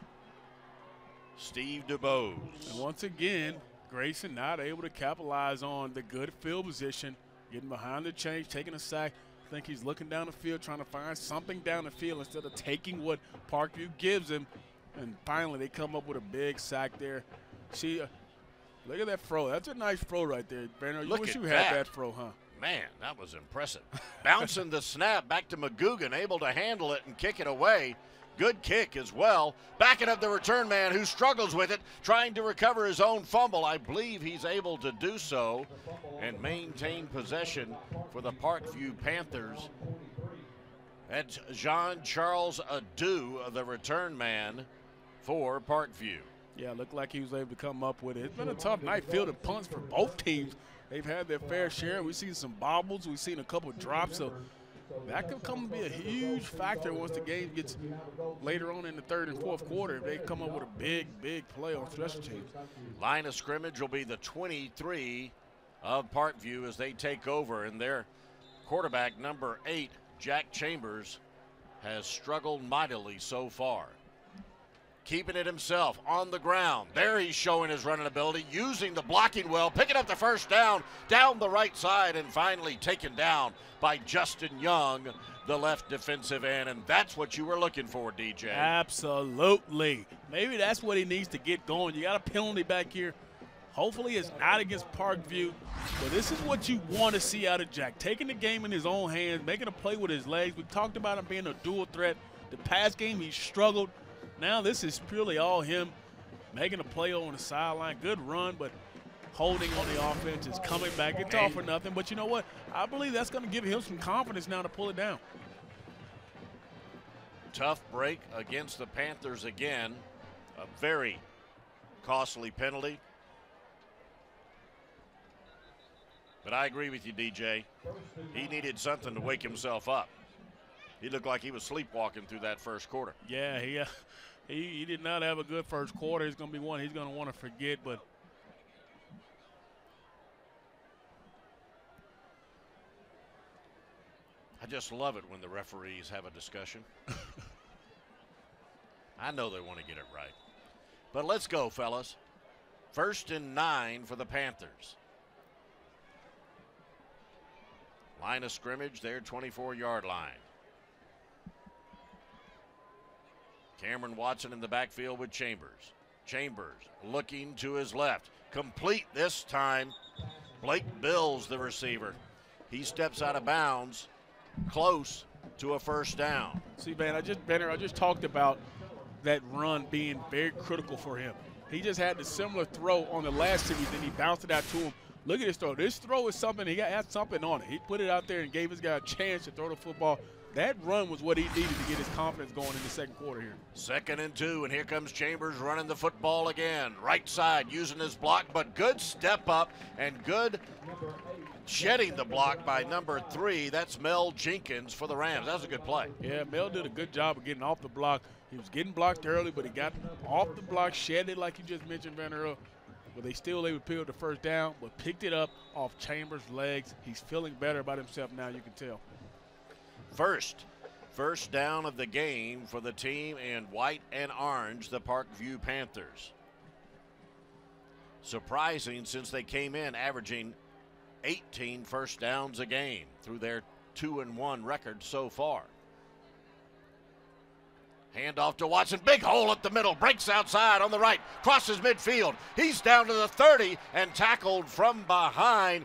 Steve DuBose. And once again, Grayson not able to capitalize on the good field position, getting behind the change, taking a sack. I think he's looking down the field, trying to find something down the field instead of taking what Parkview gives him. And finally, they come up with a big sack there. See, look at that throw. That's a nice throw right there, Banner. You wish you had that throw, huh? Man, that was impressive. Bouncing the snap back to McGugan, able to handle it and kick it away. Good kick as well. Backing up the return man who struggles with it, trying to recover his own fumble. I believe he's able to do so and maintain possession for the Parkview Panthers. That's Jean-Charles Adu, the return man for Parkview. Yeah, looked like he was able to come up with it. It's been a tough night fielding punts for both teams. They've had their fair share. We've seen some bobbles. We've seen a couple drops. So that could come to be a huge factor once the game gets later on in the third and fourth quarter. If they come up with a big, big play on special teams. Line of scrimmage will be the 23 of Parkview as they take over. And their quarterback, number 8, Jack Chambers, has struggled mightily so far. Keeping it himself on the ground. There he's showing his running ability, using the blocking well, picking up the first down the right side, and finally taken down by Justin Young, the left defensive end. And that's what you were looking for, DJ. Absolutely. Maybe that's what he needs to get going. You got a penalty back here. Hopefully it's not against Parkview, but this is what you want to see out of Jack. Taking the game in his own hands, making a play with his legs. We talked about him being a dual threat. The pass game, he struggled. Now this is purely all him making a play on the sideline. Good run, but holding on the offense is coming back. It's all for nothing. But you know what? I believe that's going to give him some confidence now to pull it down. Tough break against the Panthers again. A very costly penalty. But I agree with you, DJ. He needed something to wake himself up. He looked like he was sleepwalking through that first quarter. Yeah, he did not have a good first quarter. It's going to be one he's going to want to forget, but I just love it when the referees have a discussion. I know they want to get it right. But let's go, fellas. 1st and 9 for the Panthers. Line of scrimmage, their 24-yard line. Cameron Watson in the backfield with Chambers. Chambers looking to his left. Complete this time. Blake Bills, the receiver. He steps out of bounds, close to a first down. See, man, I just talked about that run being very critical for him. He just had the similar throw on the last series, and he bounced it out to him. Look at this throw. This throw is something, had something on it. He put it out there and gave his guy a chance to throw the football. That run was what he needed to get his confidence going in the second quarter here. 2nd and 2, and here comes Chambers running the football again. Right side using his block, but good step up and good shedding the block by number 3. That's Mel Jenkins for the Rams. That was a good play. Yeah, Mel did a good job of getting off the block. He was getting blocked early, but he got off the block, shed it like you just mentioned, Van Earl. But they still able to pick up the first down, but picked it up off Chambers' legs. He's feeling better about himself now, you can tell. 1st First down of the game for the team in white and orange, the Parkview Panthers. Surprising since they came in averaging 18 first downs a game through their 2-1 record so far. Handoff to Watson, big hole up the middle, breaks outside on the right, crosses midfield. He's down to the 30 and tackled from behind.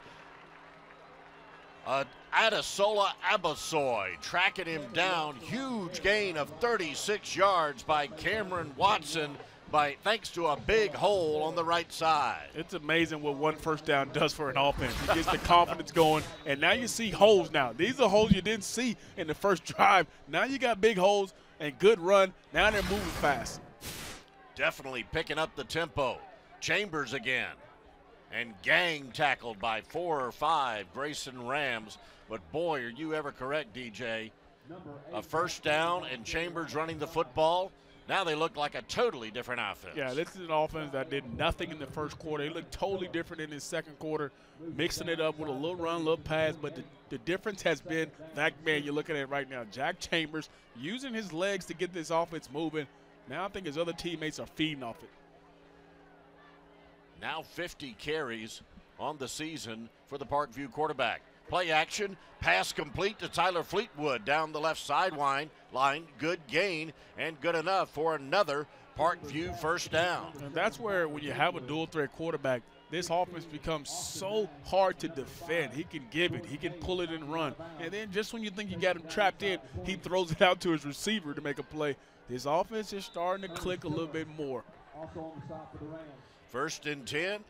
Adesola Abasoy tracking him down. Huge gain of 36 yards by Cameron Watson thanks to a big hole on the right side. It's amazing what one first down does for an offense. It gets the confidence going, and now you see holes now. These are holes you didn't see in the first drive. Now you got big holes and good run. Now they're moving fast. Definitely picking up the tempo. Chambers again. And gang tackled by 4 or 5 Grayson Rams. But boy, are you ever correct, DJ. A first down and Chambers running the football. Now they look like a totally different offense. Yeah, this is an offense that did nothing in the first quarter. They looked totally different in the second quarter, mixing it up with a little run, little pass. But the difference has been that man you're looking at right now, Jack Chambers, using his legs to get this offense moving. Now I think his other teammates are feeding off it. Now 50 carries on the season for the Parkview quarterback. Play action, pass complete to Tyler Fleetwood down the left sideline line. Good gain and good enough for another Parkview first down. And that's where when you have a dual threat quarterback, this offense becomes so hard to defend. He can give it, he can pull it and run. And then just when you think you got him trapped in, he throws it out to his receiver to make a play. This offense is starting to click a little bit more. First and 10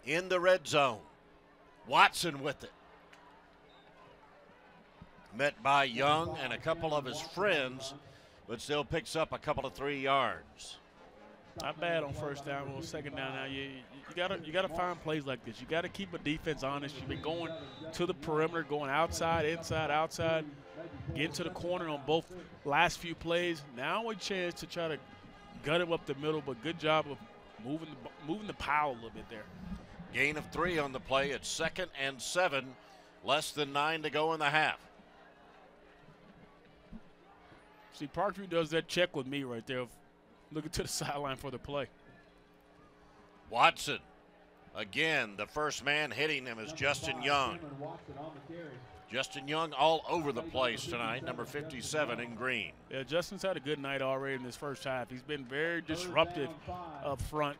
in the red zone. Watson with it. Met by Young and a couple of his friends, but still picks up a couple of 3 yards. Not bad on first down or second down. Now you gotta find plays like this. You gotta keep a defense honest. You've been going to the perimeter, going outside, inside, outside, getting to the corner on both last few plays. Now a chance to try to gut him up the middle, but good job of moving the pile a little bit there. Gain of 3 on the play. It's 2nd and 7. Less than 9 to go in the half. See, Parkview does that check with me right there, of looking to the sideline for the play. Watson. Again, the first man hitting him is Justin Young. Justin Young all over the place tonight, number 57 in green. Yeah, Justin's had a good night already in this first half. He's been very disruptive up front.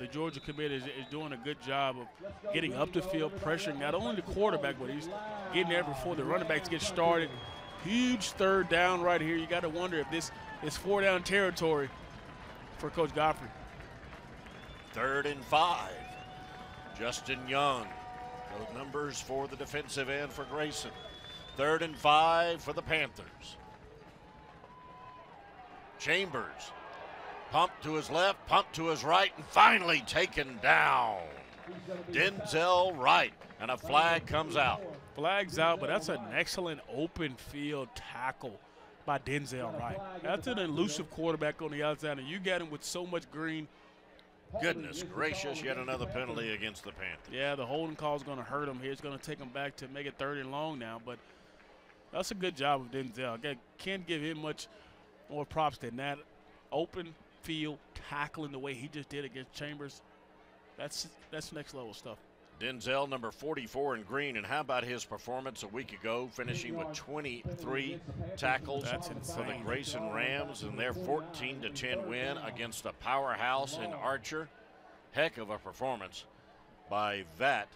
The Georgia commit is doing a good job of getting up the field, pressuring not only the quarterback, but he's getting there before the running backs get started. Huge third down right here. You got to wonder if this is 4-down territory for Coach Godfrey. 3rd and 5. Justin Young. Those numbers for the defensive end for Grayson. 3rd and 5 for the Panthers. Chambers. Pump to his left, pump to his right, and finally taken down. Denzel Wright, and a flag comes out. Flag's out, but that's an excellent open field tackle by Denzel Wright. That's an elusive quarterback on the outside, and you got him with so much green. Goodness gracious, yet another penalty against the Panthers. Yeah, the holding call is going to hurt him here. It's going to take him back to make it 3rd and long now, but that's a good job of Denzel. I can't give him much more props than that. Open field tackling the way he just did against Chambers. That's next level stuff. Denzel, number 44 in green, and how about his performance a week ago, finishing with 23 tackles for the Grayson Rams in their 14-10 win against the powerhouse in Archer. Heck of a performance by that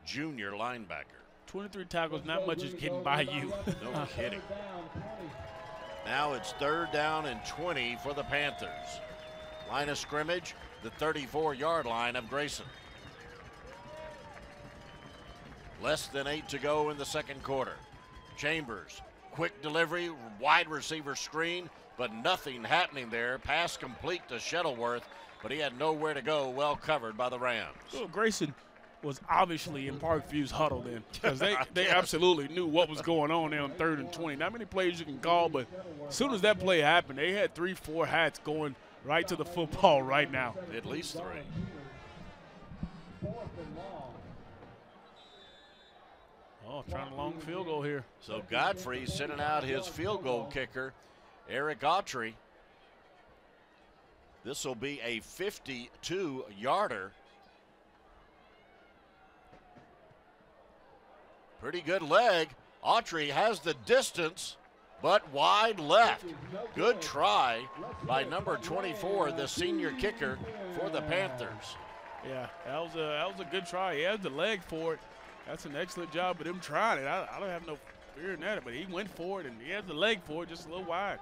junior linebacker. 23 tackles, not much is getting by you. No kidding. Now it's 3rd down and 20 for the Panthers. Line of scrimmage, the 34-yard line of Grayson. Less than 8 to go in the second quarter. Chambers, quick delivery, wide receiver screen, but nothing happening there. Pass complete to Shuttleworth, but he had nowhere to go, well covered by the Rams. Well, Grayson was obviously in Parkview's huddle then, because they absolutely knew what was going on there on 3rd and 20. Not many plays you can call, but as soon as that play happened, they had 3-4 hats going right to the football right now. At least 3. Oh, trying a long field goal here. So Godfrey sending out his field goal kicker, Eric Autry. This will be a 52-yarder. Pretty good leg. Autry has the distance, but wide left. Good try by number 24, the senior kicker for the Panthers. Yeah, that was a good try. He has the leg for it. That's an excellent job of him trying it. I don't have no fear in that, but he went for it, and he has the leg for it, just a little wide.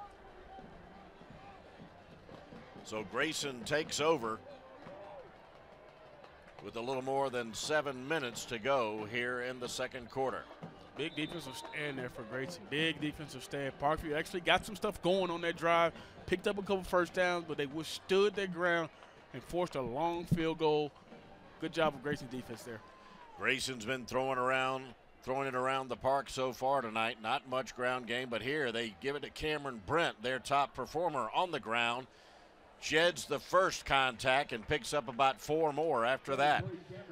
So Grayson takes over with a little more than 7 minutes to go here in the second quarter. Big defensive stand there for Grayson. Big defensive stand. Parkview actually got some stuff going on that drive, picked up a couple first downs, but they withstood their ground and forced a long field goal. Good job of Grayson's defense there. Grayson's been throwing it around the park so far tonight. Not much ground game, but here they give it to Cameron Brent, their top performer on the ground. Sheds the first contact and picks up about 4 more after that.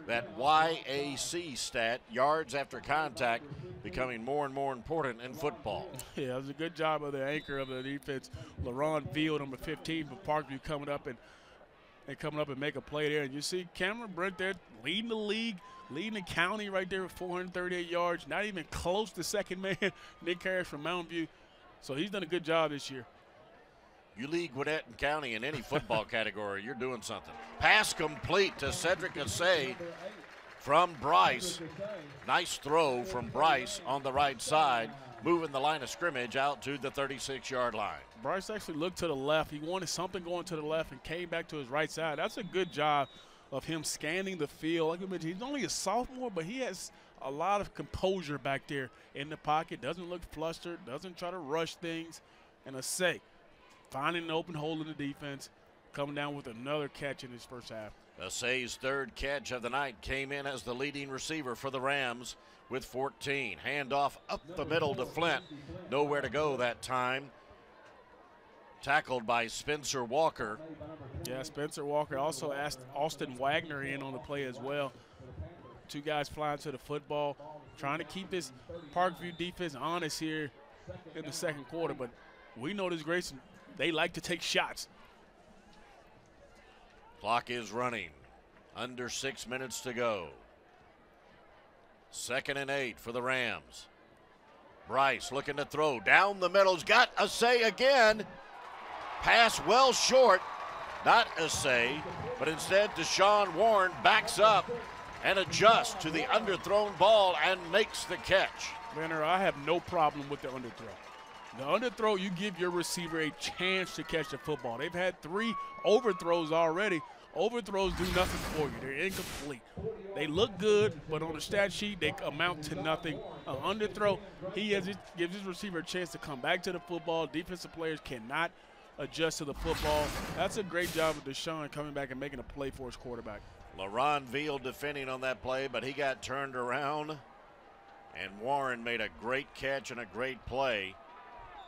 That YAC stat, yards after contact, becoming more and more important in football. Yeah, it was a good job of the anchor of the defense, LaRon Veal, number 15, for Parkview coming up and make a play there. And you see Cameron Brent there leading the league, leading the county right there with 438 yards, not even close to second man, Nick Harris from Mountain View. So he's done a good job this year. You lead Gwinnett County in any football category, you're doing something. Pass complete to Cedric Assay from Bryce. Nice throw from Bryce on the right side, moving the line of scrimmage out to the 36-yard line. Bryce actually looked to the left. He wanted something going to the left and came back to his right side. That's a good job of him scanning the field. Like I mentioned, he's only a sophomore, but he has a lot of composure back there in the pocket. Doesn't look flustered, doesn't try to rush things. And Assay finding an open hole in the defense, coming down with another catch in his first half. Assay's third catch of the night came in as the leading receiver for the Rams with 14. Handoff up the middle to Flint. Nowhere to go that time. Tackled by Spencer Walker. Yeah, Spencer Walker also asked Austin Wagner in on the play as well. 2 guys flying to the football, trying to keep this Parkview defense honest here in the second quarter. But we know this Grayson, they like to take shots. Clock is running. Under 6 minutes to go. 2nd and 8 for the Rams. Bryce looking to throw. Down the middle. He's got Assay again. Pass well short. Not Assay, but instead Deshaun Warren backs up and adjusts to the underthrown ball and makes the catch. Banner, I have no problem with the underthrow. The underthrow, you give your receiver a chance to catch the football. They've had 3 overthrows already. Overthrows do nothing for you. They're incomplete. They look good, but on the stat sheet, they amount to nothing. An underthrow, gives his receiver a chance to come back to the football. Defensive players cannot adjust to the football. That's a great job of Deshaun coming back and making a play for his quarterback. LaRon Veal defending on that play, but he got turned around, and Warren made a great catch and a great play.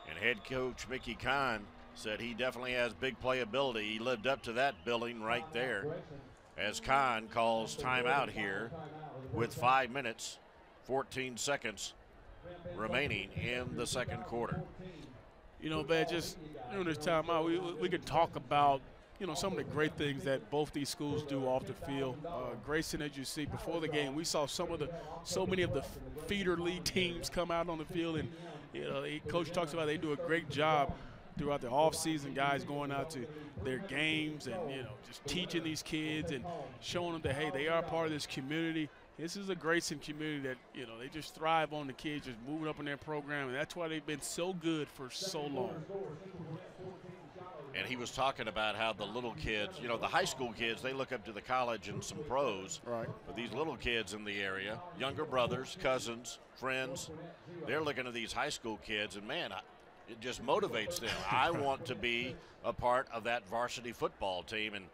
And head coach Mickey Kahn said he definitely has big playability. He lived up to that billing right there as Kahn calls timeout here with 5 minutes, 14 seconds remaining in the second quarter. You know, man, just during this timeout, we can talk about, you know, some of the great things that both these schools do off the field. Grayson, as you see, before the game, we saw so many of the feeder league teams come out on the field, and you know, coach talks about they do a great job throughout the offseason, guys going out to their games and, you know, just teaching these kids and showing them that, hey, they are part of this community. This is a Grayson community that, you know, they just thrive on the kids just moving up in their program, and that's why they've been so good for so long. And he was talking about how the little kids, you know, the high school kids, they look up to the college and some pros. Right. But these little kids in the area, younger brothers, cousins, friends, they're looking at these high school kids, and, man, it just motivates them. I want to be a part of that varsity football team, and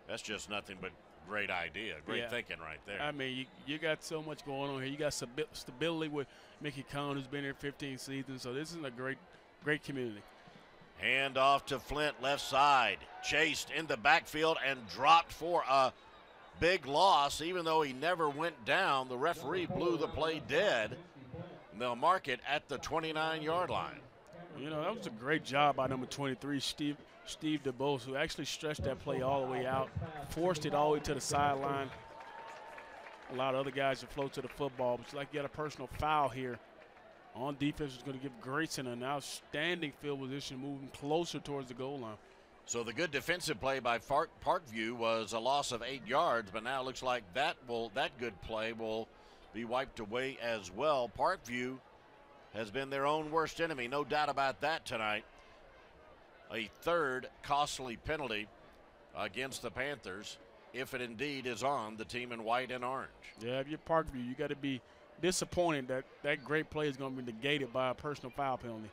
that's just nothing but great idea, great thinking right there. I mean, you got so much going on here. You got stability with Mickey Kahn, who's been here 15 seasons, so this is a great community. Hand off to Flint, left side. Chased in the backfield and dropped for a big loss. Even though he never went down, the referee blew the play dead. They'll mark it at the 29-yard line. You know, that was a great job by number 23, Steve DeBose, who actually stretched that play all the way out, forced it all the way to the sideline. Allowed other guys to float to the football. But it's like you got a personal foul here. On defense is going to give Grayson an outstanding field position, moving closer towards the goal line. So the good defensive play by Parkview was a loss of 8 yards, but now it looks like that good play will be wiped away as well. Parkview has been their own worst enemy, no doubt about that tonight. A third costly penalty against the Panthers, if it indeed is on the team in white and orange. Yeah, if you're Parkview, you got to be disappointed that that great play is going to be negated by a personal foul penalty.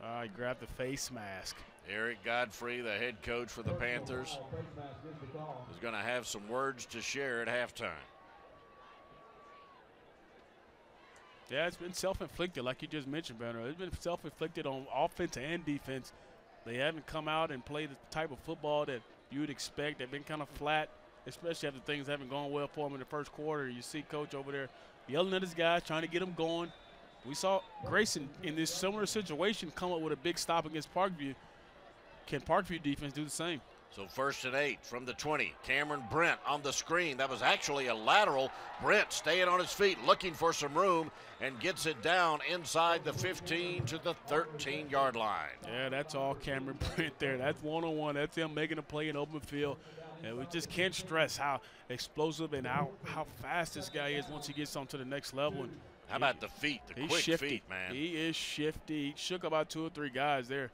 All right, grab the face mask. Eric Godfrey, the head coach for the Panthers, is going to have some words to share at halftime. Yeah, it's been self-inflicted, like you just mentioned, Banner. It's been self-inflicted on offense and defense. They haven't come out and played the type of football that you would expect. They've been kind of flat, especially after things haven't gone well for them in the first quarter. You see Coach over there yelling at his guys, trying to get them going. We saw Grayson in this similar situation come up with a big stop against Parkview. Can Parkview defense do the same? So 1st and 8 from the 20. Cameron Brent on the screen. That was actually a lateral. Brent staying on his feet, looking for some room, and gets it down inside the 15 to the 13-yard line. Yeah, that's all Cameron Brent there. That's one-on-one. That's him making a play in open field. And we just can't stress how explosive and how fast this guy is once he gets on to the next level. And how about the feet, the quick shifty feet, man? He is shifty. He shook about 2 or 3 guys there.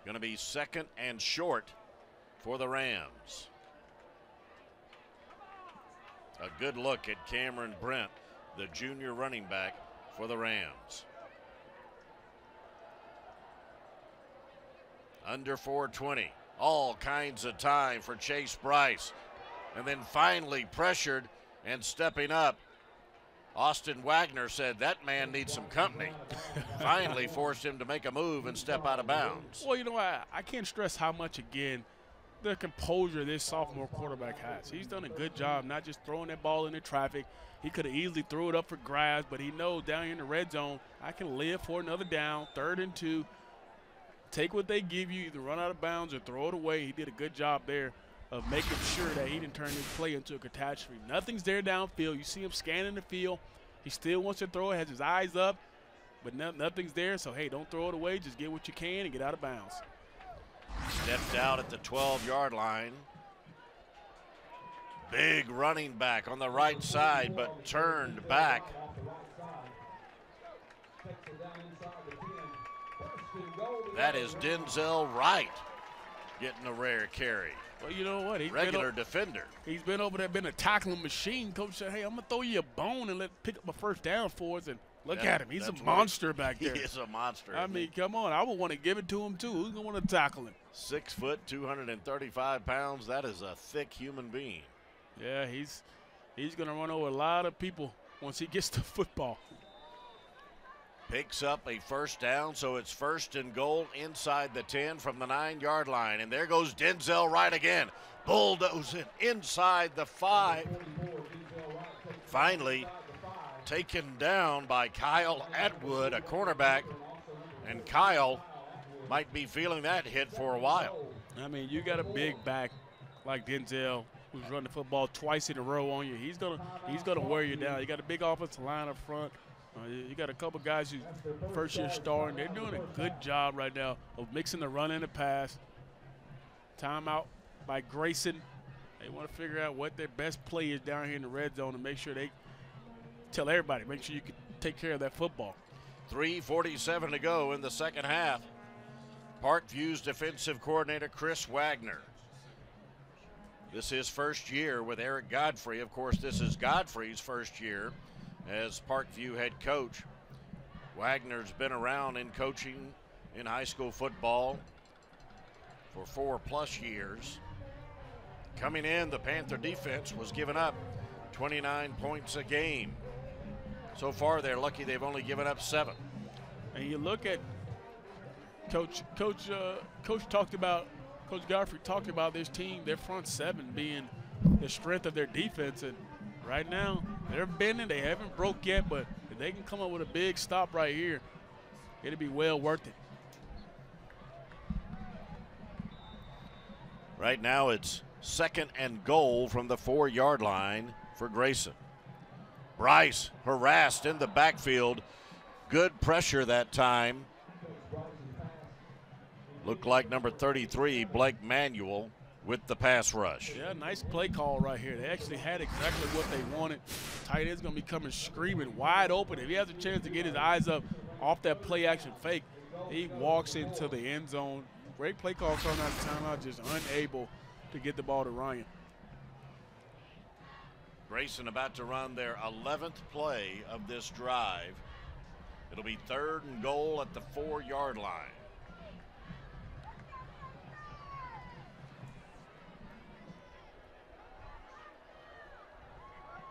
Going to be 2nd and short for the Rams. A good look at Cameron Brent, the junior running back for the Rams. Under 4:20. All kinds of time for Chase Bryce. And then finally pressured and stepping up. Austin Wagner said that man needs some company. Finally forced him to make a move and step out of bounds. Well, you know, I can't stress how much, again, the composure this sophomore quarterback has. He's done a good job not just throwing that ball into traffic. He could have easily threw it up for grabs, but he knows down here in the red zone, I can live for another down, 3rd and 2. Take what they give you, either run out of bounds or throw it away. He did a good job there of making sure that he didn't turn his play into a catastrophe. Nothing's there downfield. You see him scanning the field. He still wants to throw it, has his eyes up, but nothing's there. So, hey, don't throw it away. Just get what you can and get out of bounds. Stepped out at the 12-yard line. Big running back on the right side, but turned back. That is Denzel Wright getting a rare carry. Well, you know what? Regular defender. He's been over there, been a tackling machine. Coach said, hey, I'm going to throw you a bone and pick up a first down for us. And look at him. He's a monster back there. He is a monster. I mean, come on. I would want to give it to him, too. Who's going to want to tackle him? 6 foot, 235 pounds. That is a thick human being. Yeah, he's going to run over a lot of people once he gets to football. Picks up a first down, so it's 1st and goal inside the 10 from the 9-yard line. And there goes Denzel Wright again. Bulldozing inside the 5. Finally taken down by Kyle Atwood, a cornerback. And Kyle might be feeling that hit for a while. I mean, you got a big back like Denzel who's running the football twice in a row on you. He's gonna wear you down. You got a big offensive line up front. You got a couple guys who first-year starting. They're doing a good job right now of mixing the run and the pass. Timeout by Grayson. They want to figure out what their best play is down here in the red zone and make sure they tell everybody, make sure you can take care of that football. 3:47 to go in the second half. Parkview's defensive coordinator, Chris Wagner. This is his first year with Eric Godfrey. Of course, this is Godfrey's first year as Parkview head coach. Wagner's been around in coaching in high school football for 4+ years. Coming in, the Panther defense was giving up 29 points a game. So far, they're lucky they've only given up 7. And you look at Coach talked about, Coach Godfrey talked about this team, their front seven being the strength of their defense, and right now they're bending. They haven't broke yet, but if they can come up with a big stop right here, it'll be well worth it. Right now it's 2nd and goal from the 4-yard line for Grayson. Bryce harassed in the backfield. Good pressure that time. Looked like number 33, Blake Manuel, with the pass rush. Yeah, nice play call right here. They actually had exactly what they wanted. Tight end's going to be coming screaming wide open. If he has a chance to get his eyes up off that play action fake, he walks into the end zone. Great play call coming out of timeout, just unable to get the ball to Ryan. Grayson about to run their 11th play of this drive. It'll be 3rd and goal at the 4-yard line.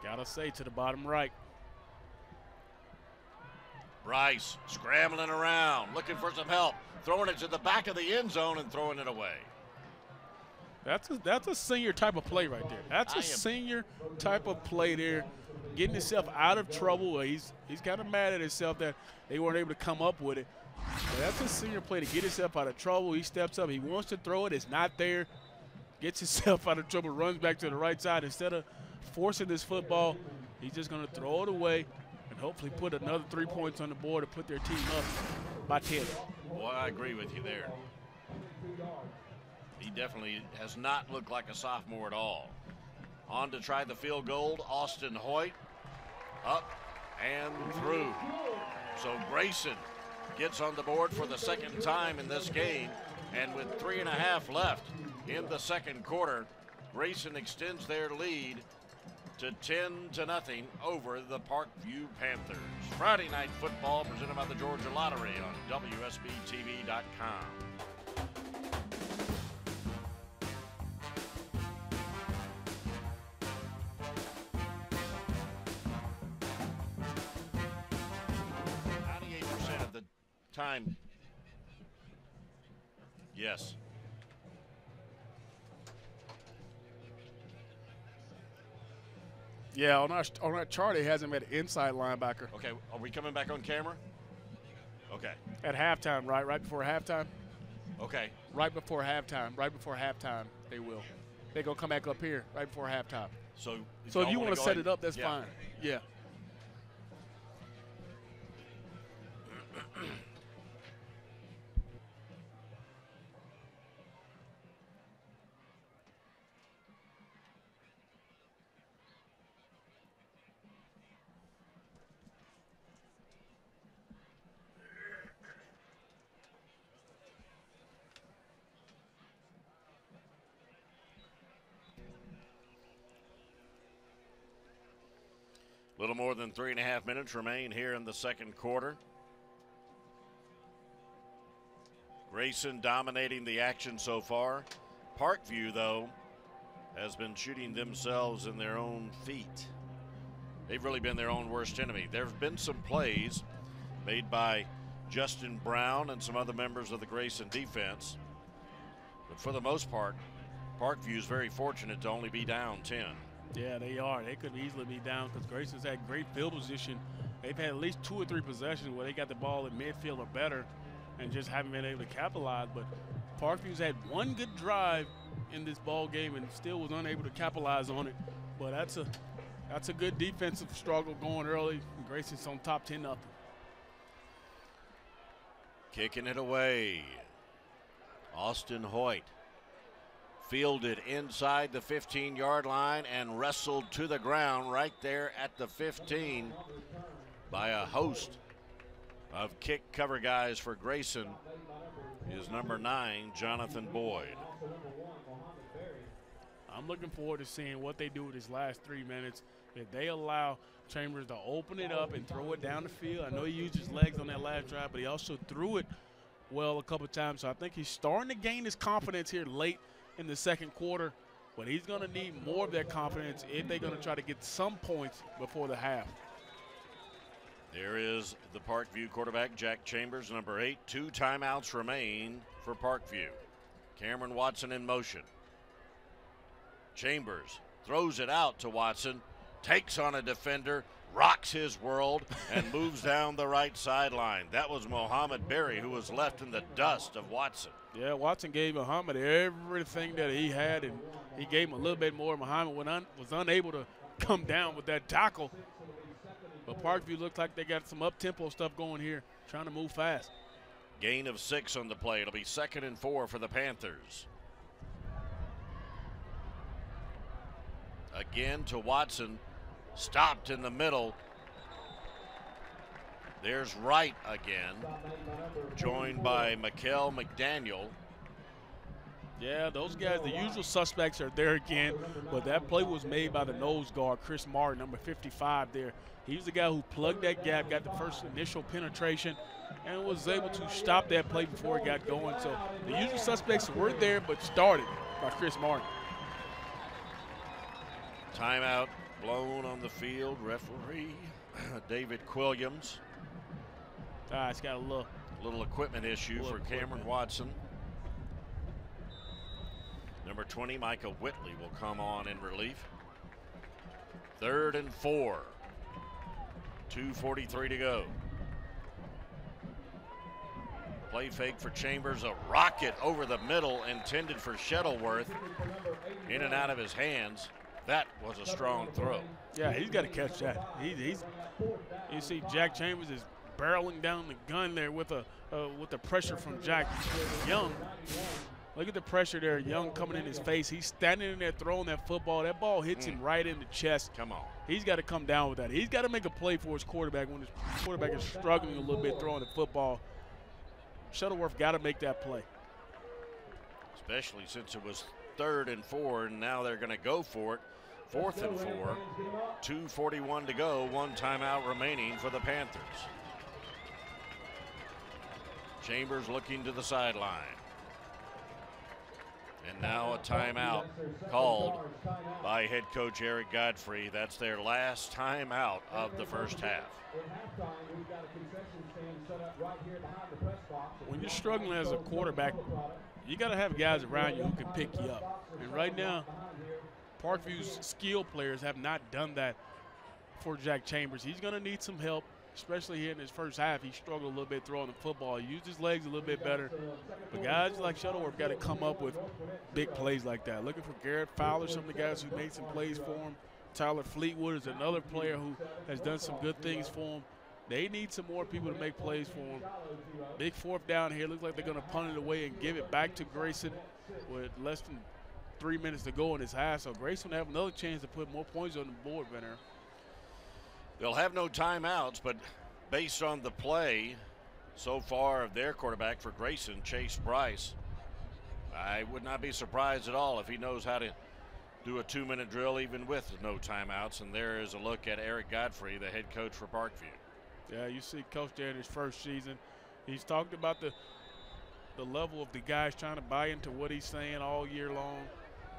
Gotta say, to the bottom right. Bryce scrambling around, looking for some help, throwing it to the back of the end zone and throwing it away. That's a senior type of play right there. That's a senior type of play there, getting himself out of trouble. He's kind of mad at himself that they weren't able to come up with it. But that's a senior play to get himself out of trouble. He steps up. He wants to throw it. It's not there. Gets himself out of trouble, runs back to the right side. Instead of forcing this football, he's just going to throw it away and hopefully put another 3 points on the board to put their team up by 10. Well, I agree with you there. He definitely has not looked like a sophomore at all. On to try the field goal, Austin Hoyt. Up and through. So Grayson gets on the board for the 2nd time in this game. And with 3.5 left in the 2nd quarter, Grayson extends their lead to 10-0 over the Parkview Panthers. Friday Night Football presented by the Georgia Lottery on WSBTV.com. Time. Yes. Yeah, on our chart, it hasn't met an inside linebacker. Okay, are we coming back on camera? Okay. At halftime, right? Right before halftime? Okay. Right before halftime. Right before halftime, they will. They're going to come back up here right before halftime. So if you want to set it up, that's fine. Yeah. Little more than 3.5 minutes remain here in the 2nd quarter. Grayson dominating the action so far. Parkview, though, has been shooting themselves in their own feet. They've really been their own worst enemy. There have been some plays made by Justin Brown and some other members of the Grayson defense. But for the most part, Parkview is very fortunate to only be down 10. Yeah, they are. They could easily be down because Grayson's had great field position. They've had at least 2 or 3 possessions where they got the ball in midfield or better and just haven't been able to capitalize. But Parkview's had one good drive in this ball game and still was unable to capitalize on it. But that's a good defensive struggle going early. Grayson's on top 10-0. Kicking it away. Austin Hoyt fielded inside the 15-yard line and wrestled to the ground right there at the 15 by a host of kick cover guys for Grayson is number 9, Jonathan Boyd. I'm looking forward to seeing what they do with his last 3 minutes. If they allow Chambers to open it up and throw it down the field. I know he used his legs on that last drive, but he also threw it well a couple of times. So I think he's starting to gain his confidence here late in the 2nd quarter, but he's going to need more of that confidence if they're going to try to get some points before the half. There is the Parkview quarterback, Jack Chambers, number 8. 2 timeouts remain for Parkview. Cameron Watson in motion. Chambers throws it out to Watson, takes on a defender, rocks his world, and moves down the right sideline. That was Mohamed Berry, who was left in the dust of Watson. Yeah, Watson gave Muhammad everything that he had, and he gave him a little bit more. Muhammad was unable to come down with that tackle. But Parkview looked like they got some up-tempo stuff going here, trying to move fast. Gain of 6 on the play. It'll be 2nd and 4 for the Panthers. Again to Watson, stopped in the middle. There's Wright again, joined by Mikel McDaniel. Yeah, those guys, the usual suspects are there again, but that play was made by the nose guard, Chris Martin, number 55 there. He's the guy who plugged that gap, got the first initial penetration, and was able to stop that play before it got going. So the usual suspects were there, but started by Chris Martin. Timeout blown on the field. Referee David Quilliams. It's got a little equipment issue for Cameron Watson. Number 20, Micah Whitley, will come on in relief. 3rd and 4. 2:43 to go. Play fake for Chambers. A rocket over the middle intended for Shuttleworth. In and out of his hands. That was a strong throw. Yeah, he's got to catch that. You see Jack Chambers is barreling down the gun there with the pressure from Jack Young. Look at the pressure there. Young coming in his face. He's standing in there throwing that football. That ball hits him right in the chest. Come on. He's got to come down with that. He's got to make a play for his quarterback when his quarterback is struggling a little bit throwing the football. Shuttleworth got to make that play. Especially since it was 3rd and 4, and now they're going to go for it. 4th and 4. 2:41 to go. 1 timeout remaining for the Panthers. Chambers looking to the sideline. And now a timeout called by head coach Eric Godfrey. That's their last timeout of the first half. When you're struggling as a quarterback, you got to have guys around you who can pick you up. And right now, Parkview's skill players have not done that for Jack Chambers. He's going to need some help, especially here in his first half. He struggled a little bit throwing the football. He used his legs a little bit better. But guys like Shuttleworth got to come up with big plays like that. Looking for Garrett Fowler, some of the guys who made some plays for him. Tyler Fleetwood is another player who has done some good things for him. They need some more people to make plays for him. Big 4th down here. Looks like they're going to punt it away and give it back to Grayson with less than 3 minutes to go in his half. So Grayson will have another chance to put more points on the board, Venner. They'll have no timeouts, but based on the play so far of their quarterback for Grayson, Chase Bryce, I would not be surprised at all if he knows how to do a 2-minute drill even with no timeouts. And there is a look at Eric Godfrey, the head coach for Parkview. Yeah, you see Coach there in his first season. He's talked about the level of the guys trying to buy into what he's saying all year long.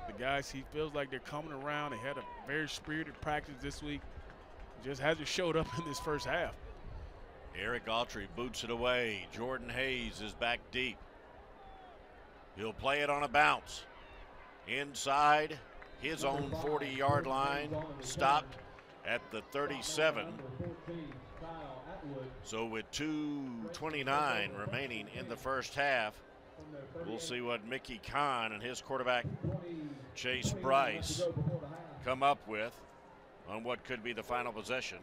The guys, he feels like they're coming around. They had a very spirited practice this week. Just hasn't showed up in this first half. Eric Autry boots it away. Jordan Hayes is back deep. He'll play it on a bounce. Inside his own 40-yard line, stopped at the 37. So with 2:29 remaining in the first half, we'll see what Mickey Kahn and his quarterback Chase Bryce come up with on what could be the final possession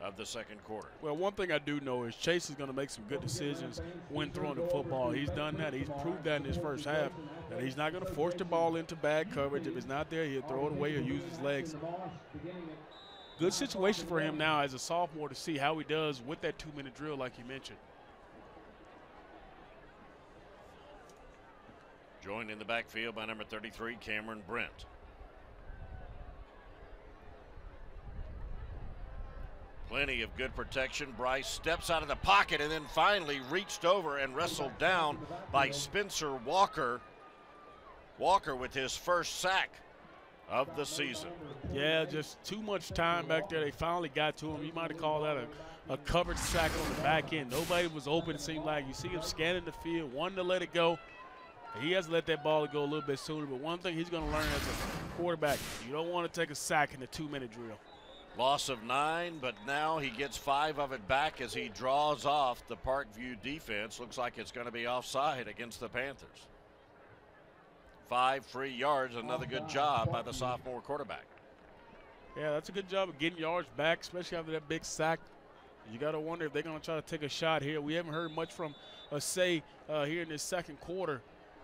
of the second quarter. Well, one thing I do know is Chase is going to make some good decisions when throwing the football. He's done that. He's proved that in his first half. And he's not going to force the ball into bad coverage. If it's not there, he'll throw it away or use his legs. Good situation for him now as a sophomore to see how he does with that 2-minute drill like you mentioned. Joined in the backfield by number 33, Cameron Brent. Plenty of good protection. Bryce steps out of the pocket and then finally reached over and wrestled down by Spencer Walker. Walker with his first sack of the season. Yeah, just too much time back there. They finally got to him. You might have called that a covered sack on the back end. Nobody was open, it seemed like. You see him scanning the field, wanting to let it go. He has to let that ball go a little bit sooner, but one thing he's going to learn as a quarterback, you don't want to take a sack in the 2-minute drill. Loss of 9, but now he gets 5 of it back as he draws off the Parkview defense. Looks like it's going to be offside against the Panthers. 5 free yards, another good job by the sophomore quarterback. Yeah, that's a good job of getting yards back, especially after that big sack. You got to wonder if they're going to try to take a shot here. We haven't heard much from Asay here in this second quarter.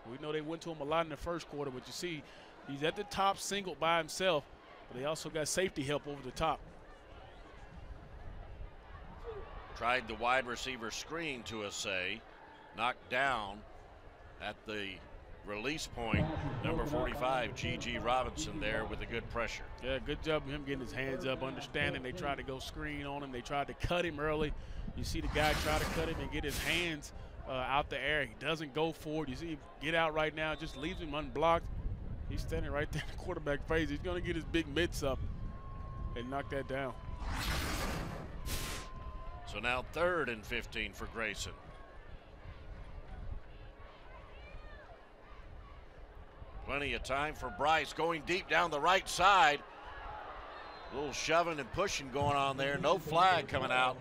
We know they went to him a lot in the first quarter, but you see he's at the top singled by himself, but they also got safety help over the top. Tried the wide receiver screen to Asay, knocked down at the release point. Number 45, G.G. Robinson there with a good pressure. Yeah, good job of him getting his hands up, understanding they tried to go screen on him. They tried to cut him early. You see the guy try to cut him and get his hands out the air. He doesn't go forward. You see him get out right now, just leaves him unblocked. He's standing right there in the quarterback face. He's going to get his big mitts up and knock that down. So now 3rd and 15 for Grayson. Plenty of time for Bryce going deep down the right side. A little shoving and pushing going on there. No flag coming out.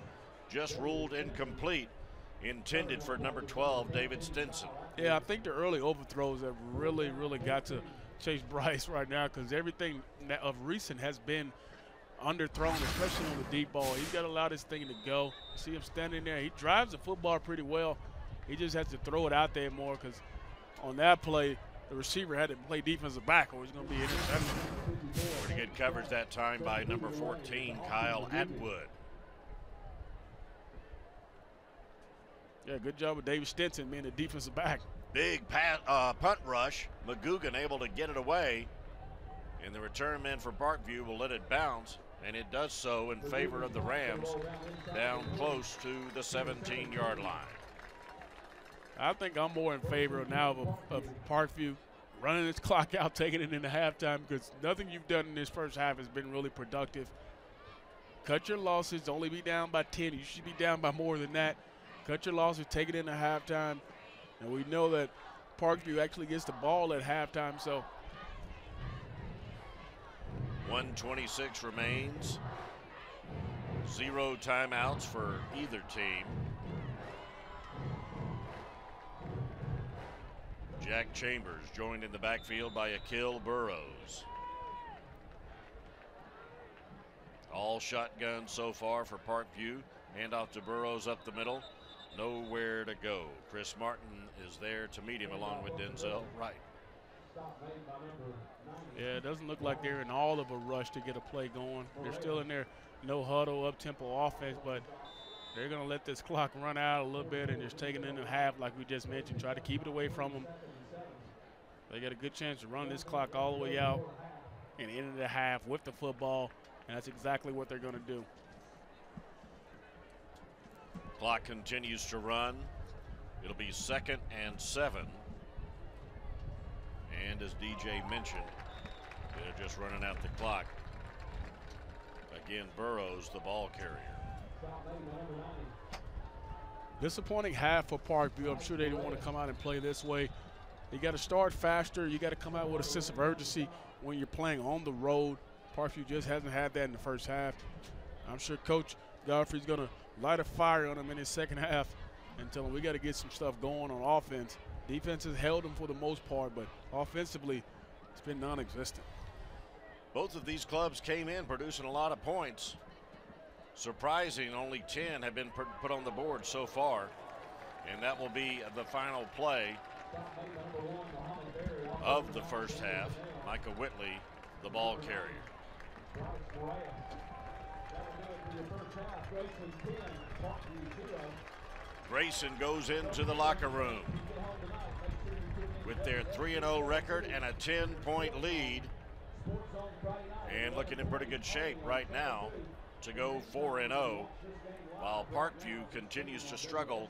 Just ruled incomplete. Intended for number 12, David Stinson. Yeah, I think the early overthrows have really got to Chase Bryce right now, because everything of recent has been underthrown, especially on the deep ball. He's got to allow this thing to go. You see him standing there. He drives the football pretty well. He just has to throw it out there more, because on that play, the receiver had to play defensive back or it's going to be an interception. Pretty good coverage that time by number 14, Kyle Atwood. Yeah, good job with David Stinson being the defensive back. Big punt rush. McGugan able to get it away. And the return man for Parkview will let it bounce. And it does so in favor of the Rams down close to the 17-yard line. I think I'm more in favor now of Parkview running this clock out, taking it into halftime, because nothing you've done in this first half has been really productive. Cut your losses. Only be down by 10. You should be down by more than that. Cut your losses, take it into halftime. And we know that Parkview actually gets the ball at halftime, so. 1:26 remains. 0 timeouts for either team. Jack Chambers joined in the backfield by Akil Burrows. All shotgun so far for Parkview. Handoff to Burrows up the middle. Nowhere to go. Chris Martin is there to meet him along with Denzel Wright. Yeah, it doesn't look like they're in all of a rush to get a play going. They're still in their no huddle, up-tempo offense, but they're going to let this clock run out a little bit and just take it into half like we just mentioned. Try to keep it away from them. They got a good chance to run this clock all the way out and into the half with the football, and that's exactly what they're going to do. Clock continues to run. It'll be 2nd and 7. And as DJ mentioned, they're just running out the clock. Again, Burrows, the ball carrier. Disappointing half for Parkview. I'm sure they didn't want to come out and play this way. You got to start faster. You got to come out with a sense of urgency when you're playing on the road. Parkview just hasn't had that in the first half. I'm sure Coach Godfrey's going to light a fire on him in his second half and tell him we got to get some stuff going on offense. Defense has held him for the most part, but offensively, it's been non-existent. Both of these clubs came in producing a lot of points. Surprising, only 10 have been put on the board so far, and that will be the final play of the first half. Micah Whitley, the ball carrier. Grayson goes into the locker room with their 3-0 record and a 10-point lead, and looking in pretty good shape right now to go 4-0, while Parkview continues to struggle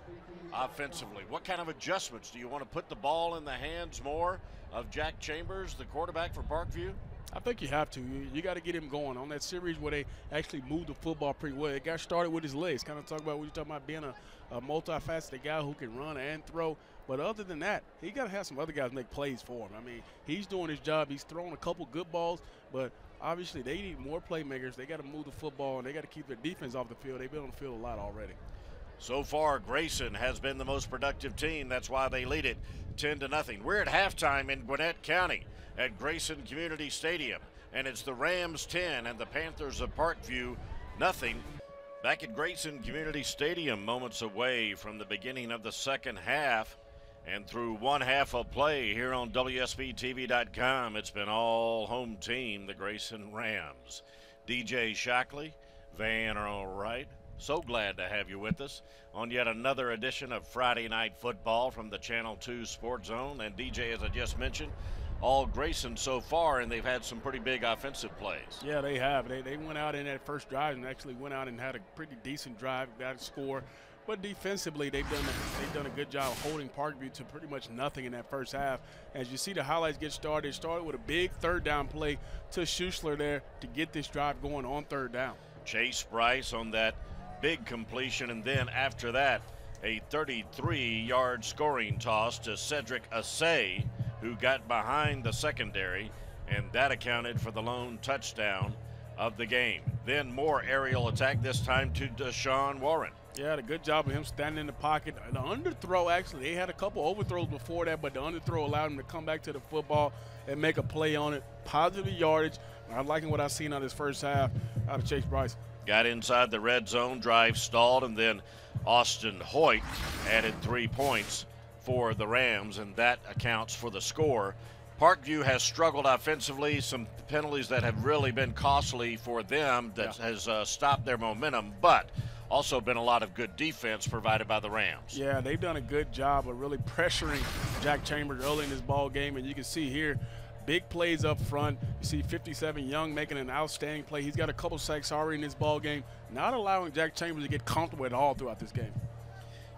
offensively. What kind of adjustments do you want to put the ball in the hands more of Jack Chambers, the quarterback for Parkview? I think you have to. You got to get him going on that series where they actually moved the football pretty well. It got started with his legs. Kind of talk about what you're talking about being a multifaceted guy who can run and throw. But other than that, he got to have some other guys make plays for him. I mean, he's doing his job. He's throwing a couple good balls, but obviously they need more playmakers. They got to move the football, and they got to keep their defense off the field. They've been on the field a lot already. So far, Grayson has been the most productive team. That's why they lead it 10-0. We're at halftime in Gwinnett County at Grayson Community Stadium, and it's the Rams 10 and the Panthers of Parkview nothing. Back at Grayson Community Stadium, moments away from the beginning of the second half, and through one half of play here on WSBTV.com, it's been all home team, the Grayson Rams. DJ Shockley, Van Earl Wright, so glad to have you with us on yet another edition of Friday Night Football from the Channel 2 Sports Zone. And DJ, as I just mentioned, all Grayson so far, and they've had some pretty big offensive plays. Yeah, they have. They went out in that first drive and actually went out and had a pretty decent drive, got a score. But defensively, they've done a good job holding Parkview to pretty much nothing in that first half. As you see the highlights get started, it started with a big third down play to Schuessler there to get this drive going on third down. Chase Bryce on that big completion, and then after that, a 33-yard scoring toss to Cedric Assay, who got behind the secondary, and that accounted for the lone touchdown of the game. Then more aerial attack, this time to Deshaun Warren. Yeah, a good job of him standing in the pocket. The underthrow, actually, they had a couple overthrows before that, but the underthrow allowed him to come back to the football and make a play on it. Positive yardage. I'm liking what I've seen out of this first half out of Chase Bryce. Got inside the red zone, drive stalled, and then Austin Hoyt added 3 points for the Rams, and that accounts for the score. Parkview has struggled offensively, some penalties that have really been costly for them that has stopped their momentum, but also been a lot of good defense provided by the Rams. Yeah, they've done a good job of really pressuring Jack Chambers early in this ball game, and you can see here, big plays up front. You see 57 Young making an outstanding play. He's got a couple sacks already in this ball game, not allowing Jack Chambers to get comfortable at all throughout this game.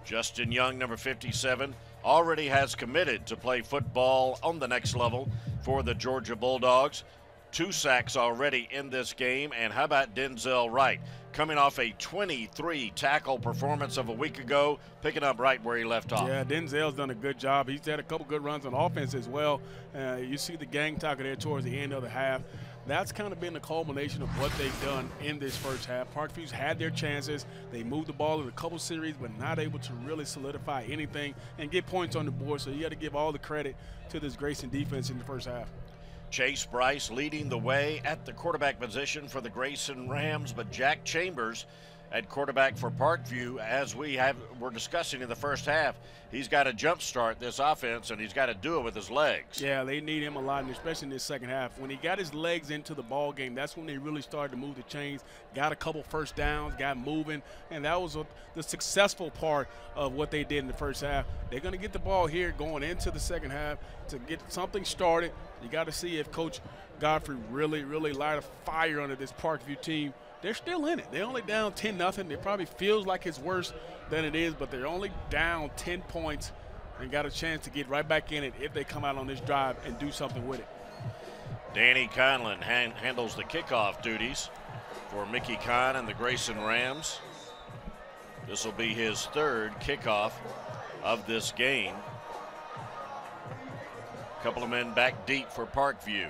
Justin Young, number 57, already has committed to play football on the next level for the Georgia Bulldogs. 2 sacks already in this game. And how about Denzel Wright, coming off a 23-tackle performance of a week ago, picking up right where he left off. Yeah, Denzel's done a good job. He's had a couple good runs on offense as well. You see the gang tackle there towards the end of the half. That's kind of been the culmination of what they've done in this first half. Parkview's had their chances. They moved the ball in a couple series, but not able to really solidify anything and get points on the board. So you got to give all the credit to this Grayson defense in the first half. Chase Bryce leading the way at the quarterback position for the Grayson Rams, but Jack Chambers at quarterback for Parkview, as we're discussing in the first half, he's got to jumpstart this offense, and he's got to do it with his legs. Yeah, they need him a lot, and especially in this second half. When he got his legs into the ball game, that's when they really started to move the chains, got a couple first downs, got moving, and that was the successful part of what they did in the first half. They're going to get the ball here going into the second half to get something started. You got to see if Coach Godfrey really light a fire under this Parkview team. They're still in it. They're only down 10-0. It probably feels like it's worse than it is, but they're only down 10 points and got a chance to get right back in it if they come out on this drive and do something with it. Danny Conlon handles the kickoff duties for Mickey Kahn and the Grayson Rams. This will be his 3rd kickoff of this game. A couple of men back deep for Parkview.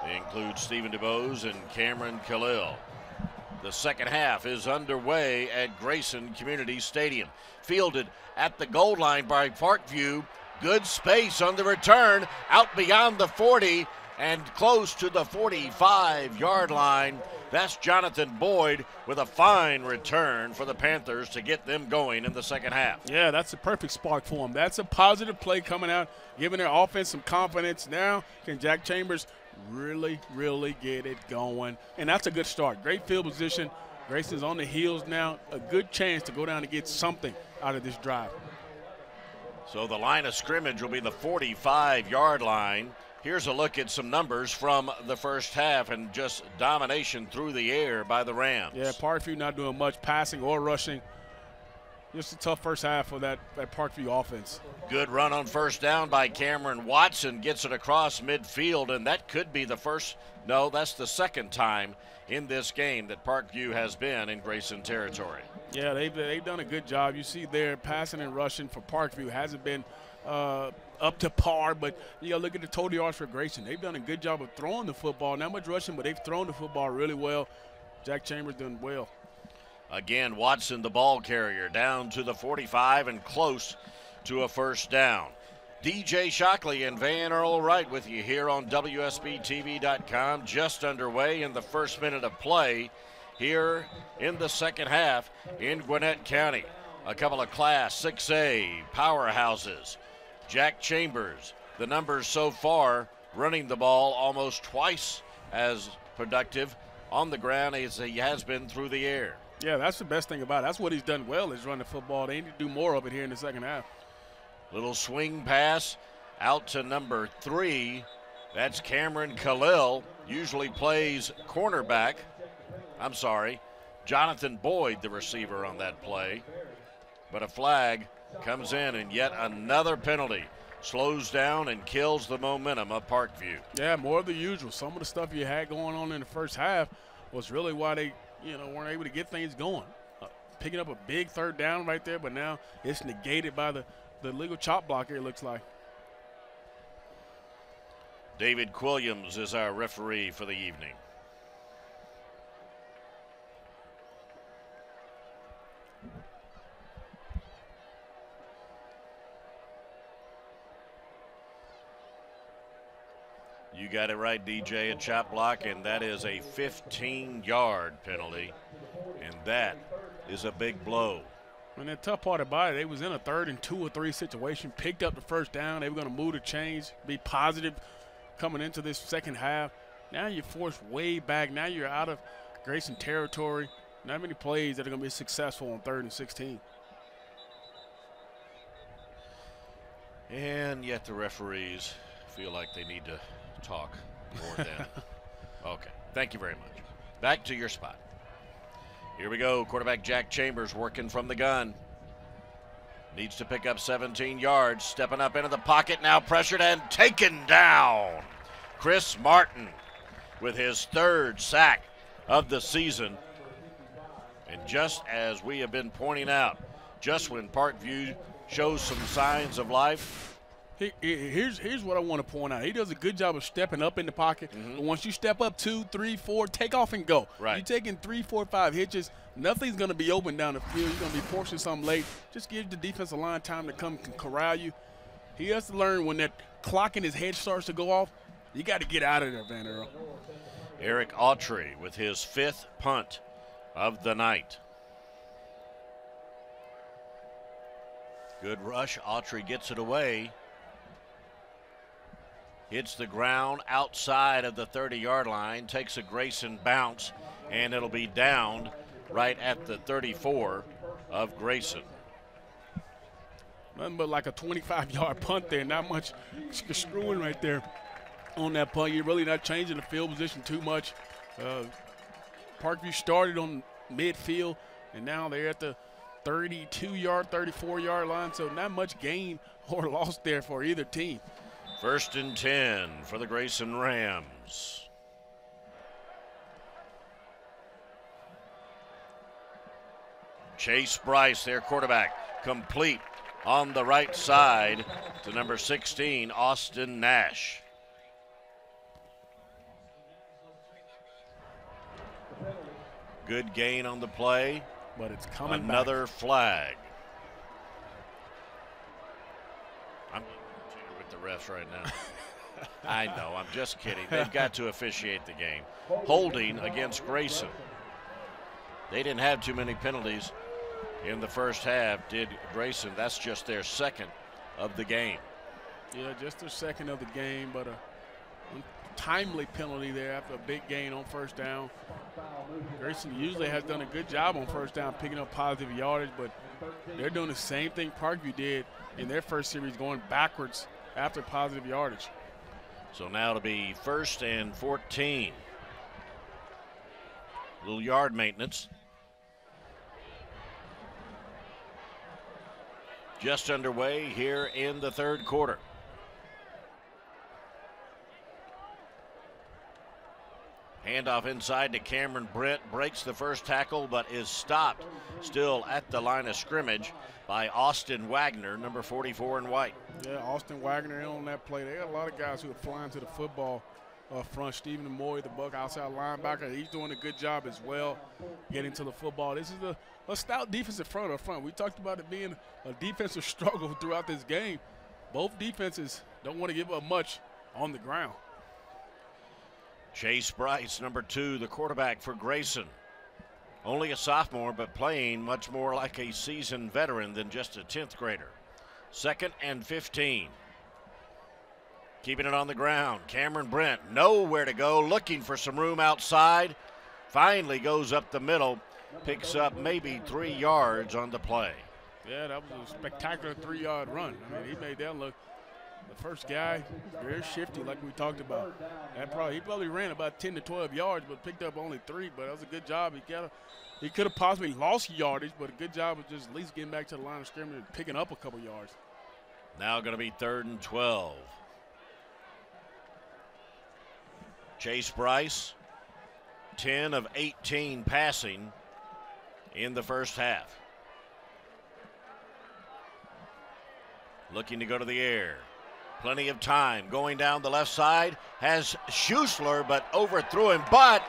They include Stephen DeBose and Cameron Khalil. The second half is underway at Grayson Community Stadium. Fielded at the goal line by Parkview. Good space on the return, out beyond the 40 and close to the 45-yard line. That's Jonathan Boyd with a fine return for the Panthers to get them going in the second half. Yeah, that's a perfect spark for them. That's a positive play coming out, giving their offense some confidence. Now can Jack Chambers really get it going, and that's a good start. Great field position. Grayson's on the heels now. A good chance to go down and get something out of this drive. So the line of scrimmage will be the 45-yard line. Here's a look at some numbers from the first half and just domination through the air by the Rams. Yeah, Parkview not doing much passing or rushing. Just a tough first half for that Parkview offense. Good run on first down by Cameron Watson. Gets it across midfield, and that could be the first. No, that's the second time in this game that Parkview has been in Grayson territory. Yeah, they've done a good job. You see their passing and rushing for Parkview hasn't been up to par, but you got to look at the total yards for Grayson. They've done a good job of throwing the football. Not much rushing, but they've thrown the football really well. Jack Chambers done well. Again, Watson, the ball carrier, down to the 45 and close to a first down. DJ Shockley and Van Earl Wright with you here on WSBTV.com. Just underway in the first minute of play here in the second half in Gwinnett County. A couple of Class 6A powerhouses. Jack Chambers, the numbers so far, running the ball almost twice as productive on the ground as he has been through the air. Yeah, that's the best thing about it. That's what he's done well is run the football. They need to do more of it here in the second half. Little swing pass out to number 3. That's Cameron Khalil. Usually plays cornerback. I'm sorry, Jonathan Boyd, the receiver on that play. But a flag comes in, and yet another penalty slows down and kills the momentum of Parkview. Yeah, more of the usual. Some of the stuff you had going on in the first half was really why they weren't able to get things going. Picking up a big third down right there, but now it's negated by the legal chop block here, it looks like. David Quilliams is our referee for the evening. You got it right, DJ, a chop block, and that is a 15-yard penalty, and that is a big blow. And the tough part about it, they was in a 3rd and 2 or 3 situation, picked up the first down. They were going to move the chains, be positive coming into this second half. Now you're forced way back. Now you're out of Grayson territory. Not many plays that are going to be successful on 3rd and 16. And yet the referees feel like they need to talk more than. Okay, thank you very much. Back to your spot. Here we go. Quarterback Jack Chambers working from the gun. Needs to pick up 17 yards. Stepping up into the pocket. Now pressured and taken down. Chris Martin with his 3rd sack of the season. And just as we have been pointing out, just when Parkview shows some signs of life, Here's what I want to point out. He does a good job of stepping up in the pocket. Mm-hmm. But once you step up 2, 3, 4, take off and go. Right. You're taking 3, 4, 5 hitches. Nothing's going to be open down the field. You're going to be forcing something late. Just give the defensive line time to come corral you. He has to learn when that clock in his head starts to go off, you got to get out of there, Van Earl. Eric Autry with his 5th punt of the night. Good rush. Autry gets it away. Hits the ground outside of the 30-yard line, takes a Grayson bounce, and it'll be downed right at the 34 of Grayson. Nothing but like a 25-yard punt there. Not much screwing right there on that punt. You're really not changing the field position too much. Parkview started on midfield, and now they're at the 32-yard, 34-yard line, so not much gain or loss there for either team. 1st and 10 for the Grayson Rams. Chase Bryce, their quarterback, complete on the right side to number 16, Austin Nash. Good gain on the play, but it's coming another back. Flag. I'm with the refs right now. I know, I'm just kidding. They've got to officiate the game. Holding against Grayson. They didn't have too many penalties in the first half, did Grayson. That's just their 2nd of the game. Yeah, just their 2nd of the game, but a timely penalty there after a big gain on first down. Grayson usually has done a good job on first down, picking up positive yardage, but they're doing the same thing Parkview did in their first series, going backwards after positive yardage. So now it'll be 1st and 14. Little yard maintenance. just underway here in the third quarter. Handoff inside to Cameron Brent, breaks the first tackle but is stopped still at the line of scrimmage by Austin Wagner, number 44 in white. Yeah, Austin Wagner in on that play. They got a lot of guys who are flying to the football front. Stephen Moy, the Buck outside linebacker, he's doing a good job as well getting to the football. This is a stout defensive front up front. We talked about it being a defensive struggle throughout this game. Both defenses don't want to give up much on the ground. Chase Bryce, number 2, the quarterback for Grayson. Only a sophomore, but playing much more like a seasoned veteran than just a 10th grader. 2nd and 15. Keeping it on the ground. Cameron Brent, nowhere to go, looking for some room outside. Finally goes up the middle, picks up maybe 3 yards on the play. Yeah, that was a spectacular 3-yard run. I mean, he made that look. The first guy, very shifty, like we talked about. He probably ran about 10 to 12 yards, but picked up only 3. But that was a good job. He could have possibly lost yardage, but a good job of just at least getting back to the line of scrimmage and picking up a couple yards. Now going to be 3rd and 12. Chase Bryce, 10 of 18 passing in the first half. Looking to go to the air. Plenty of time going down the left side. Has Schussler, but overthrew him. But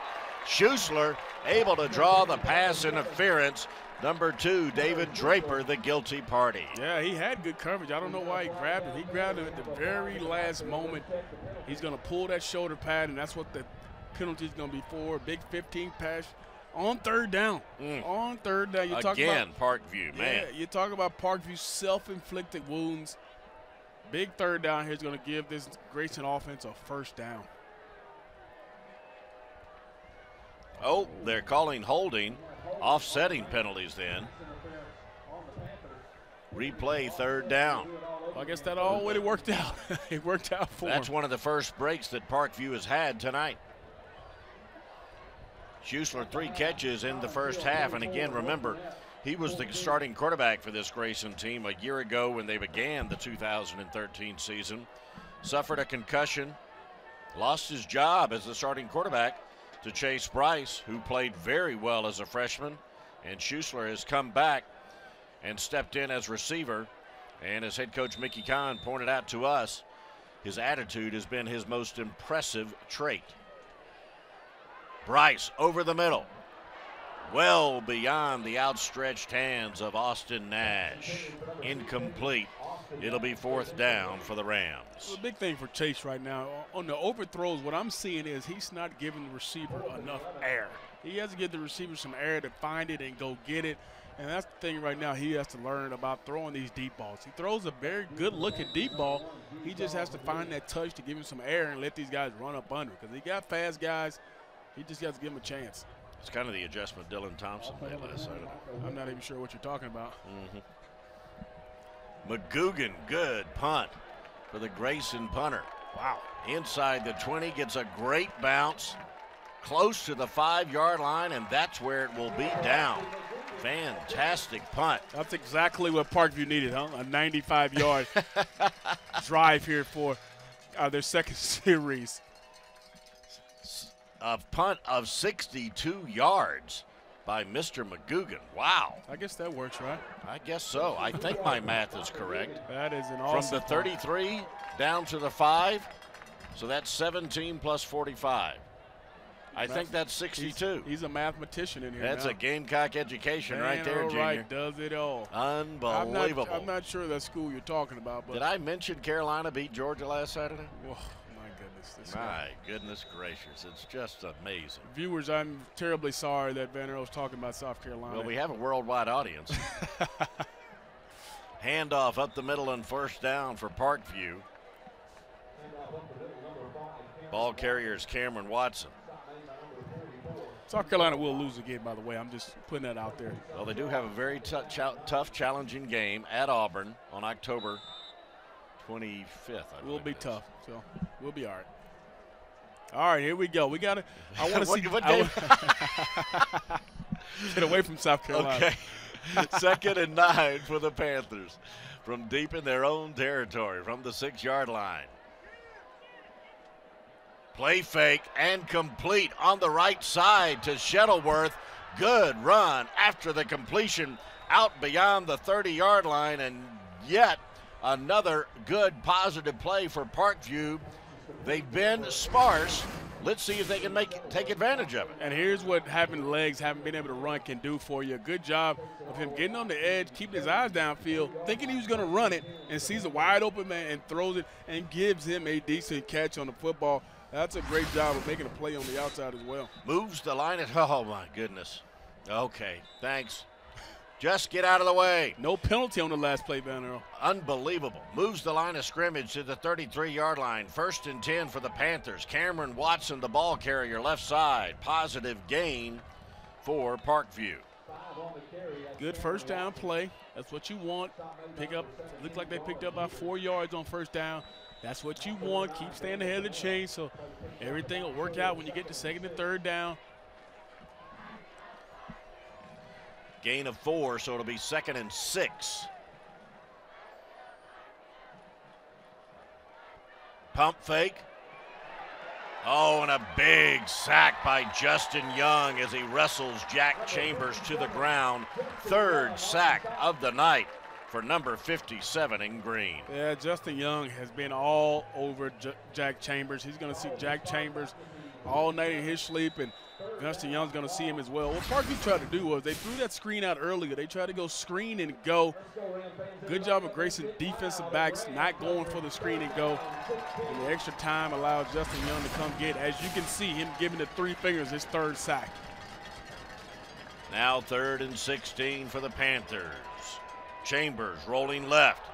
Schussler able to draw the pass interference. Number 2, David Draper, the guilty party. Yeah, he had good coverage. I don't know why he grabbed him. He grabbed him at the very last moment. He's going to pull that shoulder pad, and that's what the penalty is going to be for. Big 15 pass on 3rd down. On 3rd down. You talk Again, about Parkview, man. Yeah, you talk about Parkview's self-inflicted wounds. Big 3rd down here is going to give this Grayson offense a 1st down. Oh, they're calling holding, offsetting penalties then. Replay 3rd down. Well, I guess that already worked out. It worked out for That's him. one of the first breaks that Parkview has had tonight. Schussler 3 catches in the first half, and again, remember, he was the starting quarterback for this Grayson team a year ago when they began the 2013 season. Suffered a concussion, lost his job as the starting quarterback to Chase Bryce, who played very well as a freshman. And Schussler has come back and stepped in as receiver. And as head coach Mickey Kahn pointed out to us, his attitude has been his most impressive trait. Bryce over the middle. Well beyond the outstretched hands of Austin Nash. Incomplete. It'll be 4th down for the Rams. The big thing for Chase right now, on the overthrows, what I'm seeing is he's not giving the receiver enough air. He has to give the receiver some air to find it and go get it. And that's the thing right now he has to learn about throwing these deep balls. He throws a very good-looking deep ball. He just has to find that touch to give him some air and let these guys run up under. Because he got fast guys. He just got to give him a chance. It's kind of the adjustment Dylan Thompson made last Saturday. I'm not even sure what you're talking about. McGugan, good punt for the Grayson punter. Wow. Inside the 20, gets a great bounce, close to the 5-yard line, and that's where it will be down. Fantastic punt. That's exactly what Parkview needed, huh? A 95-yard drive here for their second series. A punt of 62 yards by Mr. McGugan. Wow. I guess that works, right? I guess so. I think my math is correct. That is an awesome From the 33 down to the 5, so that's 17 plus 45. I think that's 62. He's a mathematician in here. That's now. A Gamecock education right there, Junior. Right, does it all. Unbelievable. I'm not sure that school you're talking about. But did I mention Carolina beat Georgia last Saturday? Oh, my goodness. My goodness gracious. It's just amazing. Viewers, I'm terribly sorry that Van Earl's talking about South Carolina. Well, we have a worldwide audience. Handoff up the middle and 1st down for Parkview. Ball carriers Cameron Watson. South Carolina will lose again, by the way. I'm just putting that out there. Well, they do have a very tough, challenging game at Auburn on October 25th. We'll be tough, so we'll be all right. All right, here we go. We got to – I want to see – what game? Get away from South Carolina. Okay. Second and 9 for the Panthers from deep in their own territory from the 6-yard line. Play fake and complete on the right side to Shuttleworth. Good run after the completion out beyond the 30-yard line, and yet another good positive play for Parkview. They've been sparse. Let's see if they can take advantage of it. And here's what having legs, having been able to run can do for you. Good job of him getting on the edge, keeping his eyes downfield, thinking he was going to run it, and sees a wide open man and throws it and gives him a decent catch on the football. That's a great job of making a play on the outside as well. Moves the line at, oh my goodness. Okay, thanks. Just get out of the way. No penalty on the last play, Van Earl. Unbelievable. Moves the line of scrimmage to the 33-yard line. 1st and 10 for the Panthers. Cameron Watson, the ball carrier, left side. Positive gain for Parkview. Good first down play. That's what you want. Pick up. Looked like they picked up about 4 yards on first down. That's what you want. Keep staying ahead of the chain so everything will work out when you get to 2nd and 3rd down. Gain of 4, so it'll be 2nd and 6. Pump fake. Oh, and a big sack by Justin Young as he wrestles Jack Chambers to the ground. 3rd sack of the night for number 57 in green. Yeah, Justin Young has been all over Jack Chambers. He's going to see Jack Chambers all night in his sleep, and Justin Young's going to see him as well. What Parkview tried to do was they threw that screen out earlier. They tried to go screen and go. Good job of Grayson defensive backs not going for the screen and go. And the extra time allowed Justin Young to come get, as you can see, him giving the 3 fingers his 3rd sack. Now 3rd and 16 for the Panthers. Chambers rolling left.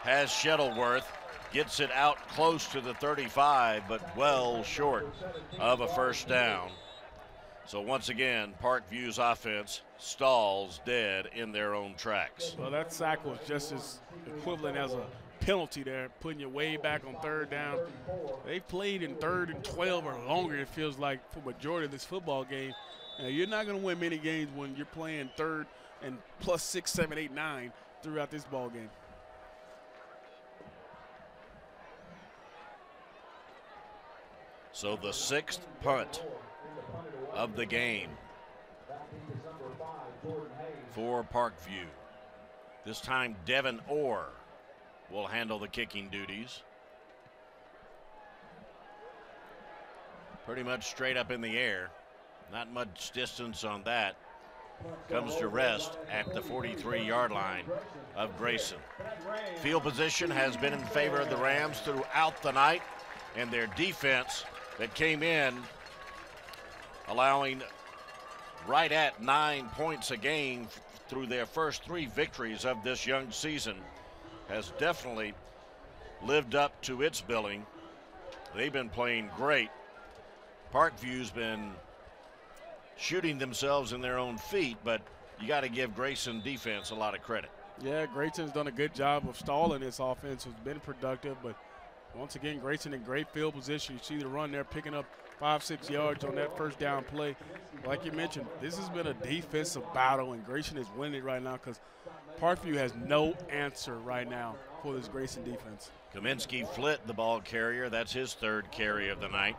Has Shuttleworth. Gets it out close to the 35, but well short of a first down. So once again, Parkview's offense stalls dead in their own tracks. Well, that sack was just as equivalent as a penalty there, putting you way back on 3rd down. They played in 3rd and 12 or longer, it feels like, for majority of this football game. Now, you're not going to win many games when you're playing 3rd and plus 6, 7, 8, 9 throughout this ball game. So the 6th punt of the game for Parkview. This time Devin Orr will handle the kicking duties. Pretty much straight up in the air. Not much distance on that. Comes to rest at the 43-yard line of Grayson. Field position has been in favor of the Rams throughout the night, and their defense that came in allowing right at 9 points a game through their first 3 victories of this young season has definitely lived up to its billing. They've been playing great. Parkview's been shooting themselves in their own feet, but you got to give Grayson defense a lot of credit. Yeah, Grayson's done a good job of stalling this offense. It's been productive, but once again, Grayson in great field position. You see the run there, picking up 5-6 yards on that first down play. Like you mentioned, this has been a defensive battle, and Grayson is winning it right now because Parkview has no answer right now for this Grayson defense. Kaminsky Flitt, the ball carrier. That's his 3rd carry of the night.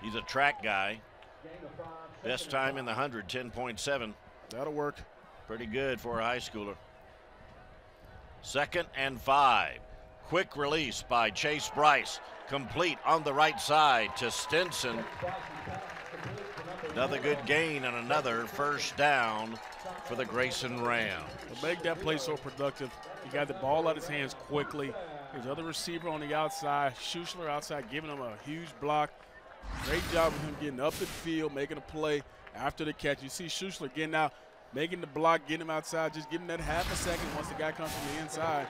He's a track guy. Best time in the 100, 10.7. That'll work. Pretty good for a high schooler. 2nd and 5. Quick release by Chase Bryce. Complete on the right side to Stinson. Another good gain and another first down for the Grayson Rams. To make that play so productive, he got the ball out of his hands quickly. His other receiver on the outside, Schuessler outside, giving him a huge block. Great job of him getting up the field, making a play after the catch. You see Schuessler getting out, making the block, getting him outside, just giving that half a second once the guy comes from the inside.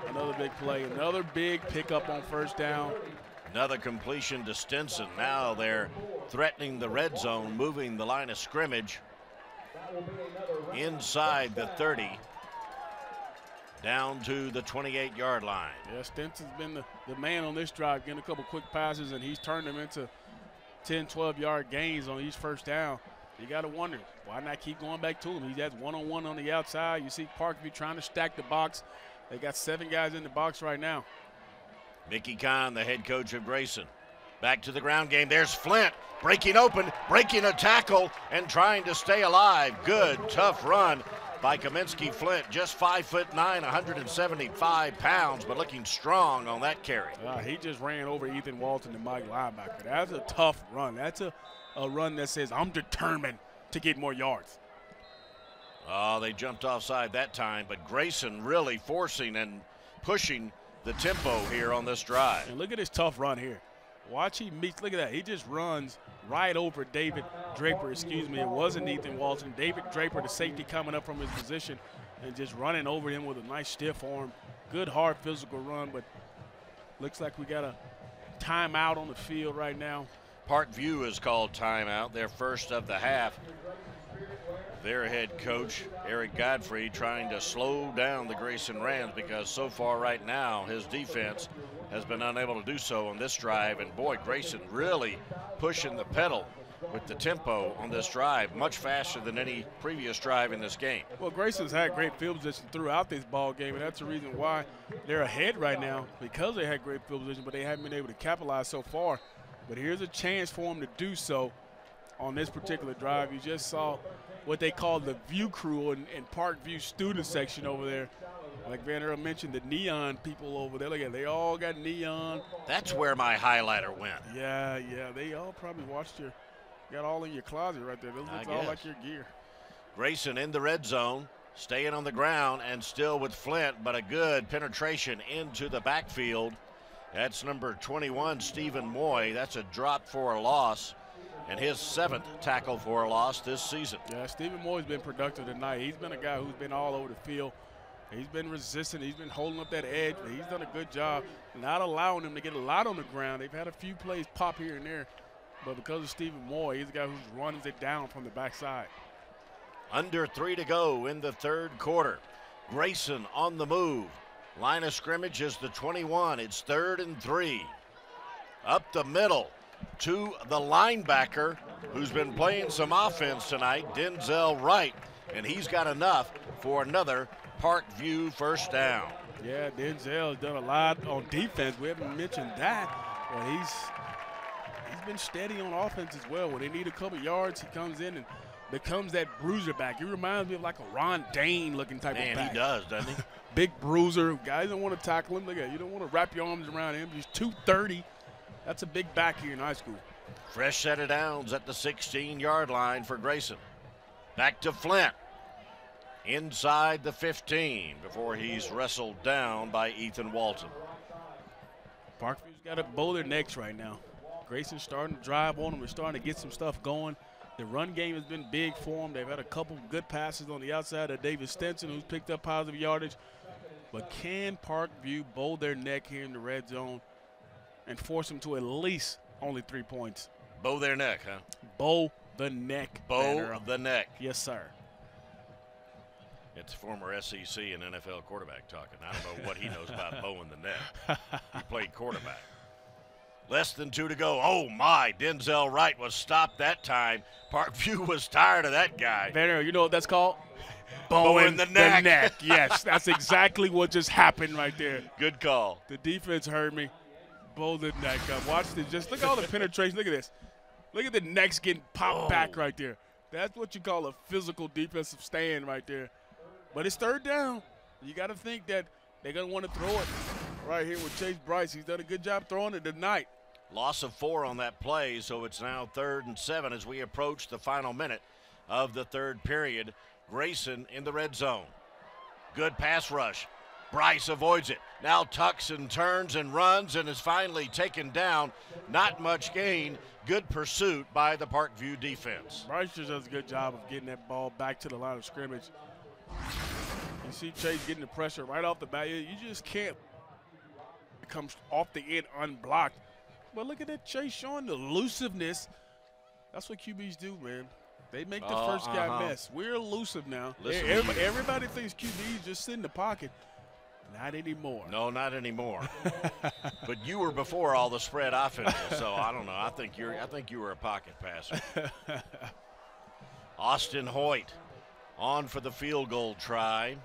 Another big play, another big pickup on first down. Another completion to Stinson. Now they're threatening the red zone, moving the line of scrimmage inside the 30, down to the 28-yard line. Yeah, Stinson's been the man on this drive, getting a couple quick passes, and he's turned them into 10, 12-yard gains on each first down. you got to wonder, why not keep going back to him? He has one-on-one on the outside. You see Parkview trying to stack the box. They got 7 guys in the box right now. Mickey Kahn, the head coach of Grayson. Back to the ground game. There's Flint breaking open, breaking a tackle, and trying to stay alive. Good, tough run by Kaminsky Flint. Just 5'9", 175 pounds, but looking strong on that carry. He just ran over Ethan Walton, the Mike linebacker. That's a tough run. That's a run that says, I'm determined to get more yards. Oh, they jumped offside that time, but Grayson really forcing and pushing the tempo here on this drive. And look at this tough run here. Watch he meets, look at that. He just runs right over David Draper, It wasn't Ethan Walton. David Draper, the safety coming up from his position and just running over him with a nice stiff arm. Good, hard physical run, but looks like we got a timeout on the field right now. Parkview is called timeout, their first of the half. Their head coach, Eric Godfrey, trying to slow down the Grayson Rams because so far right now his defense has been unable to do so on this drive. And boy, Grayson really pushing the pedal with the tempo on this drive, much faster than any previous drive in this game. Well, Grayson's had great field position throughout this ball game, and that's the reason why they're ahead right now, because they had great field position, but they haven't been able to capitalize so far. But here's a chance for them to do so on this particular drive. You just saw what they call the view crew in Parkview student section over there. Like Van Earl mentioned, the neon people over there. Look at, they all got neon. That's where my highlighter went. Yeah, they all probably watched your, got all in your closet right there. Those look all like your gear. Grayson in the red zone, staying on the ground and still with Flint, but a good penetration into the backfield. That's number 21, Stephen Moy. That's a drop for a loss, and his 7th tackle for a loss this season. Yeah, Stephen Moy's been productive tonight. He's been a guy who's been all over the field. He's been resistant. He's been holding up that edge, but he's done a good job not allowing him to get a lot on the ground. They've had a few plays pop here and there, but because of Stephen Moy, he's the guy who runs it down from the backside. Under 3 to go in the third quarter. Grayson on the move. Line of scrimmage is the 21. It's 3rd and 3. Up the middle to the linebacker who's been playing some offense tonight, Denzel Wright, and he's got enough for another Parkview first down. Yeah, Denzel has done a lot on defense. We haven't mentioned that, but he's been steady on offense as well. When they need a couple yards, he comes in and becomes that bruiser back. He reminds me of like a Ron Dane looking type of back. Man, he does, doesn't he? Big bruiser. Guys don't want to tackle him. Look at, you don't want to wrap your arms around him. He's 230. That's a big back here in high school. Fresh set of downs at the 16-yard line for Grayson. Back to Flint. Inside the 15 before he's wrestled down by Ethan Walton. Parkview's got to bow their necks right now. Grayson's starting to drive on them. We're starting to get some stuff going. The run game has been big for them. They've had a couple good passes on the outside of David Stenson, who's picked up positive yardage. But can Parkview bow their neck here in the red zone and force them to at least only 3 points? Bow their neck, huh? Bow the neck. Bow the neck. Yes, sir. It's former SEC and NFL quarterback talking. I don't know what he knows about bowing the neck. He played quarterback. Less than 2 to go. Oh, my. Denzel Wright was stopped that time. Parkview was tired of that guy. Vanner, you know what that's called? Bowing the neck. Yes, that's exactly what just happened right there. Good call. The defense heard me. Bow the neck up. Watch this. Just look at all the penetration. Look at this. Look at the necks getting popped back right there. That's what you call a physical defensive stand right there. But it's 3rd down. You got to think that they're going to want to throw it right here with Chase Bryce. He's done a good job throwing it tonight. Loss of 4 on that play, so it's now 3rd and 7 as we approach the final minute of the third period. Grayson in the red zone. Good pass rush. Bryce avoids it. Now tucks and turns and runs and is finally taken down. Not much gain. Good pursuit by the Parkview defense. Bryce just does a good job of getting that ball back to the line of scrimmage. You see Chase getting the pressure right off the bat. You just can't come off the end unblocked. But look at that Chase showing the elusiveness. That's what QBs do, man. They make the first guy miss. We're elusive now. Everybody thinks QBs just sit in the pocket. Not anymore. No, not anymore. But you were before all the spread offenses, so I don't know. I think you were a pocket passer. Austin Hoyt on for the field goal try.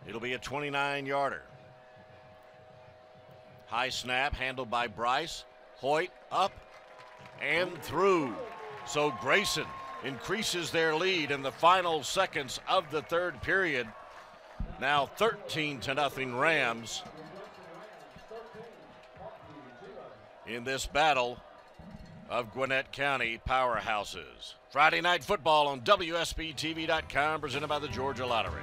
It'll be a 29-yarder. High snap handled by Bryce. Hoyt up and through. So Grayson increases their lead in the final seconds of the third period. Now 13-0 Rams in this battle of Gwinnett County powerhouses. Friday Night Football on WSBTV.com, presented by the Georgia Lottery.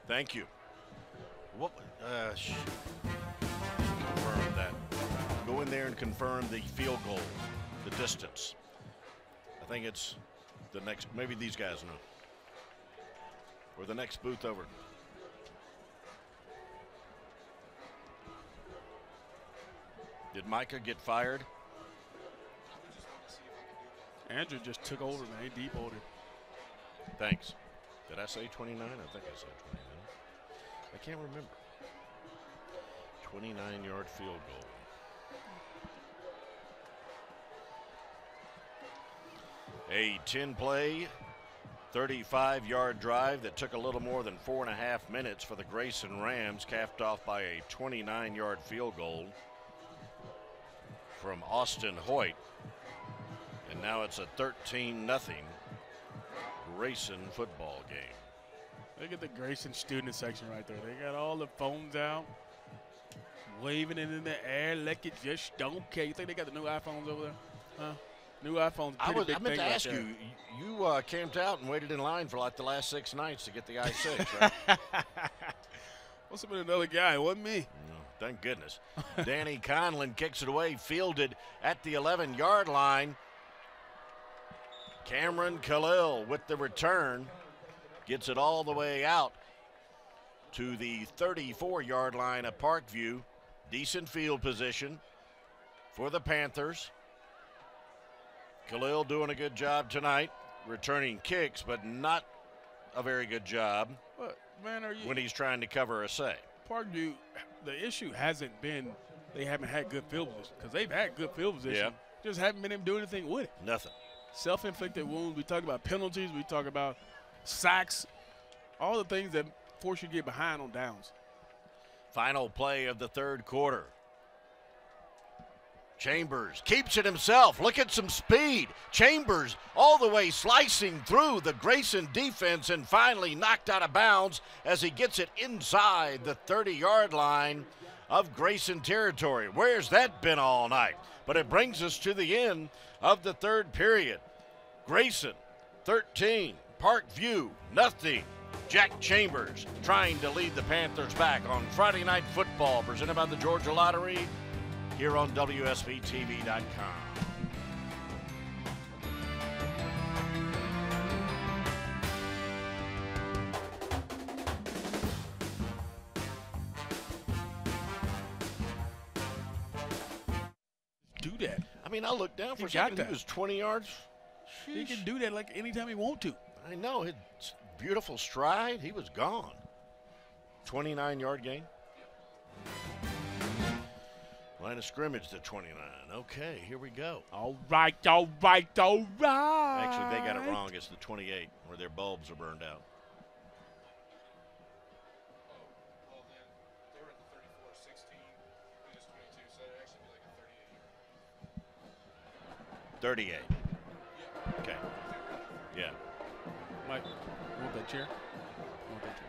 Thank you. What? Confirm that. Go in there and confirm the field goal, the distance. I think it's the next. Maybe these guys know. Or the next booth over. Did Micah get fired? Andrew just took over, man. He deep-ordered. Thanks. Did I say 29? I think I said 29. I can't remember. 29-yard field goal. A 10-play, 35-yard drive that took a little more than 4.5 minutes for the Grayson Rams, capped off by a 29-yard field goal from Austin Hoyt. And now it's a 13-0 Grayson football game. Look at the Grayson student section right there. They got all the phones out, waving it in the air like it just don't care. You think they got the new iPhones over there? Huh? New iPhones, pretty big I meant thing to right ask there. you camped out and waited in line for like the last 6 nights to get the i6, right? Must have been another guy. It wasn't me. No, thank goodness. Danny Conlon kicks it away, fielded at the 11-yard line. Cameron Khalil with the return. Gets it all the way out to the 34-yard line of Parkview. Decent field position for the Panthers. Khalil doing a good job tonight, returning kicks, but not a very good job What, man, are you? when he's trying to cover a say. Parkview, the issue hasn't been they haven't had good field position, because they've had good field position. Yeah. Just haven't been able to do anything with it. Nothing. Self-inflicted wounds. We talk about penalties. We talk about sacks. All the things that force you to get behind on downs. Final play of the third quarter. Chambers keeps it himself. Look at some speed. Chambers all the way slicing through the Grayson defense and finally knocked out of bounds as he gets it inside the 30-yard line of Grayson territory. Where's that been all night? But it brings us to the end of the third period. Grayson 13, Parkview nothing. Jack Chambers trying to lead the Panthers back on Friday Night Football, presented by the Georgia Lottery here on WSBTV.com. Do that. I mean, I looked down for a He got second. that. He was 20 yards. He Sheesh. can do that like anytime he want to. I know. His beautiful stride. He was gone. 29-yard gain. Line of scrimmage to 29. Okay, here we go. All right, all right, all right. Actually, they got it wrong. It's the 28 where their bulbs are burned out. Well, then they were at the 34-16. It is 22, so it'd actually be like a 38. 38. Okay. Yeah. Mike, you want that chair? You want that chair?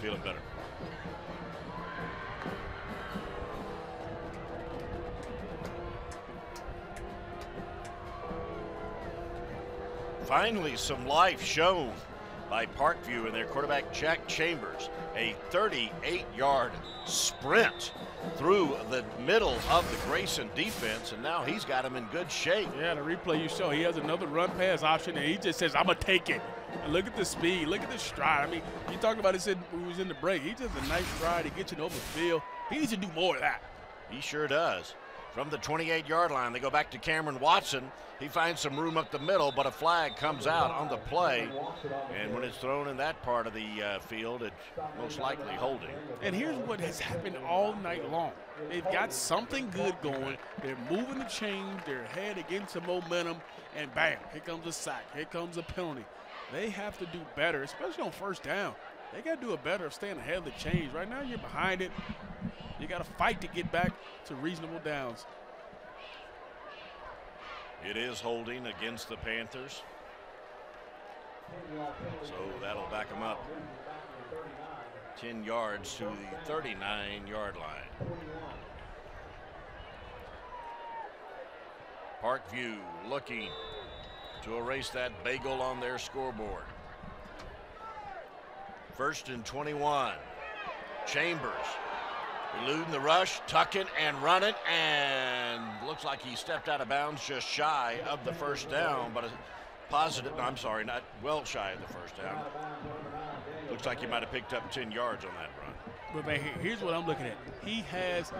Feeling better. Finally, some life shown by Parkview and their quarterback, Jack Chambers. A 38-yard sprint through the middle of the Grayson defense, and now he's got him in good shape. Yeah, the replay you show, he has another run pass option, and he just says, I'm going to take it. And look at the speed. Look at the stride. I mean, you talked about it when we was in the break. He just a nice stride. He gets you over the field. He needs to do more of that. He sure does. From the 28-yard line, they go back to Cameron Watson. He finds some room up the middle, but a flag comes out on the play. And when it's thrown in that part of the field, it's most likely holding. And here's what has happened all night long. They've got something good going. They're moving the chains. They're ahead against some momentum. And bam, here comes a sack. Here comes a penalty. They have to do better, especially on first down. They got to do a better of staying ahead of the chains. Right now, you're behind it. You got to fight to get back to reasonable downs. It is holding against the Panthers. So that'll back them up 10 yards to the 39-yard line. Parkview looking to erase that bagel on their scoreboard. 1st and 21. Chambers eluding the rush, tucking and running, and looks like he stepped out of bounds just shy of the first down, but a positive, no, I'm sorry, not well shy of the first down. Looks like he might have picked up 10 yards on that run. But man, here's what I'm looking at. He has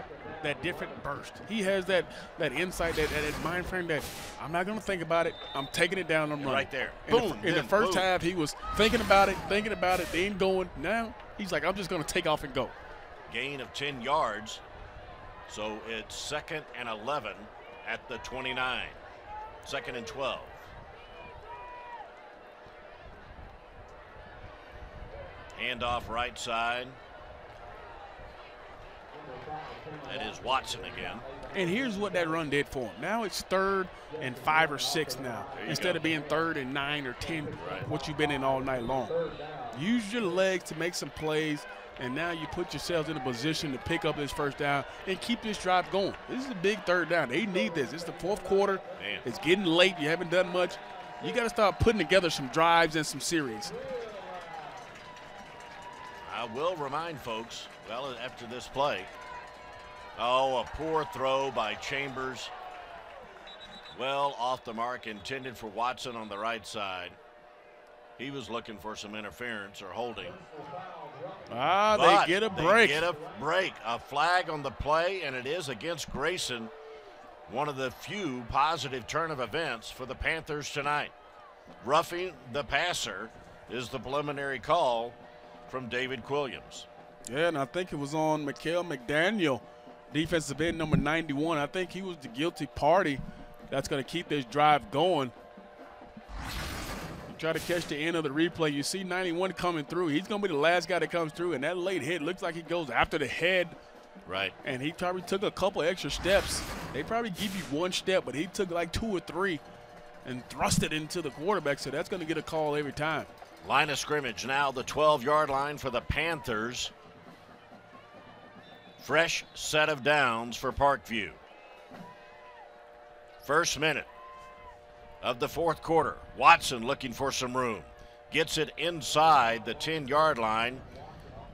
that different burst. He has that insight, that mind frame that I'm not going to think about it. I'm taking it down. I'm running. Right there. Boom. In the first half, he was thinking about it, then going. Now he's like, I'm just going to take off and go. Gain of 10 yards. So it's 2nd and 11 at the 29. 2nd and 12. Handoff right side. That is Watson again. And here's what that run did for him. Now it's 3rd and 5 or 6 now, instead of being 3rd and 9 or 10, right, what you've been in all night long. Use your legs to make some plays, and now you put yourselves in a position to pick up this first down and keep this drive going. This is a big 3rd down. They need this. It's the 4th quarter. Man. It's getting late. You haven't done much. You got to start putting together some drives and some series. I will remind folks, well, after this play, a poor throw by Chambers. Well off the mark, intended for Watson on the right side. He was looking for some interference or holding. They get a break. They get a break. A flag on the play, and it is against Grayson. One of the few positive turn of events for the Panthers tonight. Roughing the passer is the preliminary call from David Quilliams. Yeah, and I think it was on Mikael McDaniel, defensive end number 91. I think he was the guilty party that's going to keep this drive going. You try to catch the end of the replay. You see 91 coming through. He's going to be the last guy that comes through, and that late hit looks like he goes after the head. Right. And he probably took a couple extra steps. They probably give you 1 step, but he took like 2 or 3 and thrust it into the quarterback, so that's going to get a call every time. Line of scrimmage now, the 12-yard line for the Panthers. Fresh set of downs for Parkview. First minute of the 4th quarter. Watson looking for some room. Gets it inside the 10-yard line.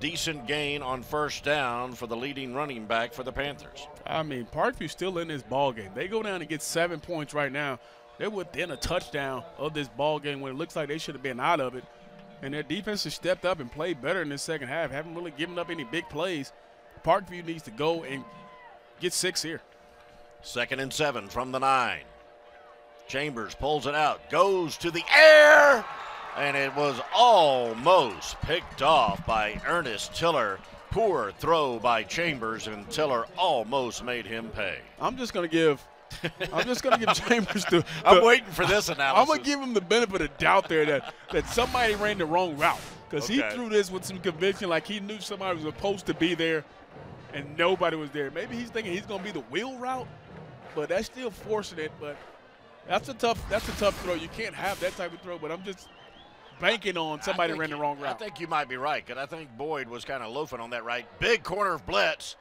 Decent gain on first down for the leading running back for the Panthers. I mean, Parkview's still in this ball game. They go down and get 7 points right now. They're within a touchdown of this ball game when it looks like they should have been out of it. And their defense has stepped up and played better in this second half. Haven't really given up any big plays. Parkview needs to go and get 6 here. 2nd and 7 from the 9. Chambers pulls it out, goes to the air, and it was almost picked off by Ernest Tiller. Poor throw by Chambers, and Tiller almost made him pay. I'm just going to give Chambers the I'm waiting for this analysis. I'm going to give him the benefit of doubt there that somebody ran the wrong route, because he threw this with some conviction, like he knew somebody was supposed to be there and nobody was there. Maybe he's thinking he's going to be the wheel route, but that's still forcing it. But that's a tough throw. You can't have that type of throw, but I'm just banking on somebody ran the wrong route. I think you might be right, because I think Boyd was kind of loafing on that right. Big corner blitz.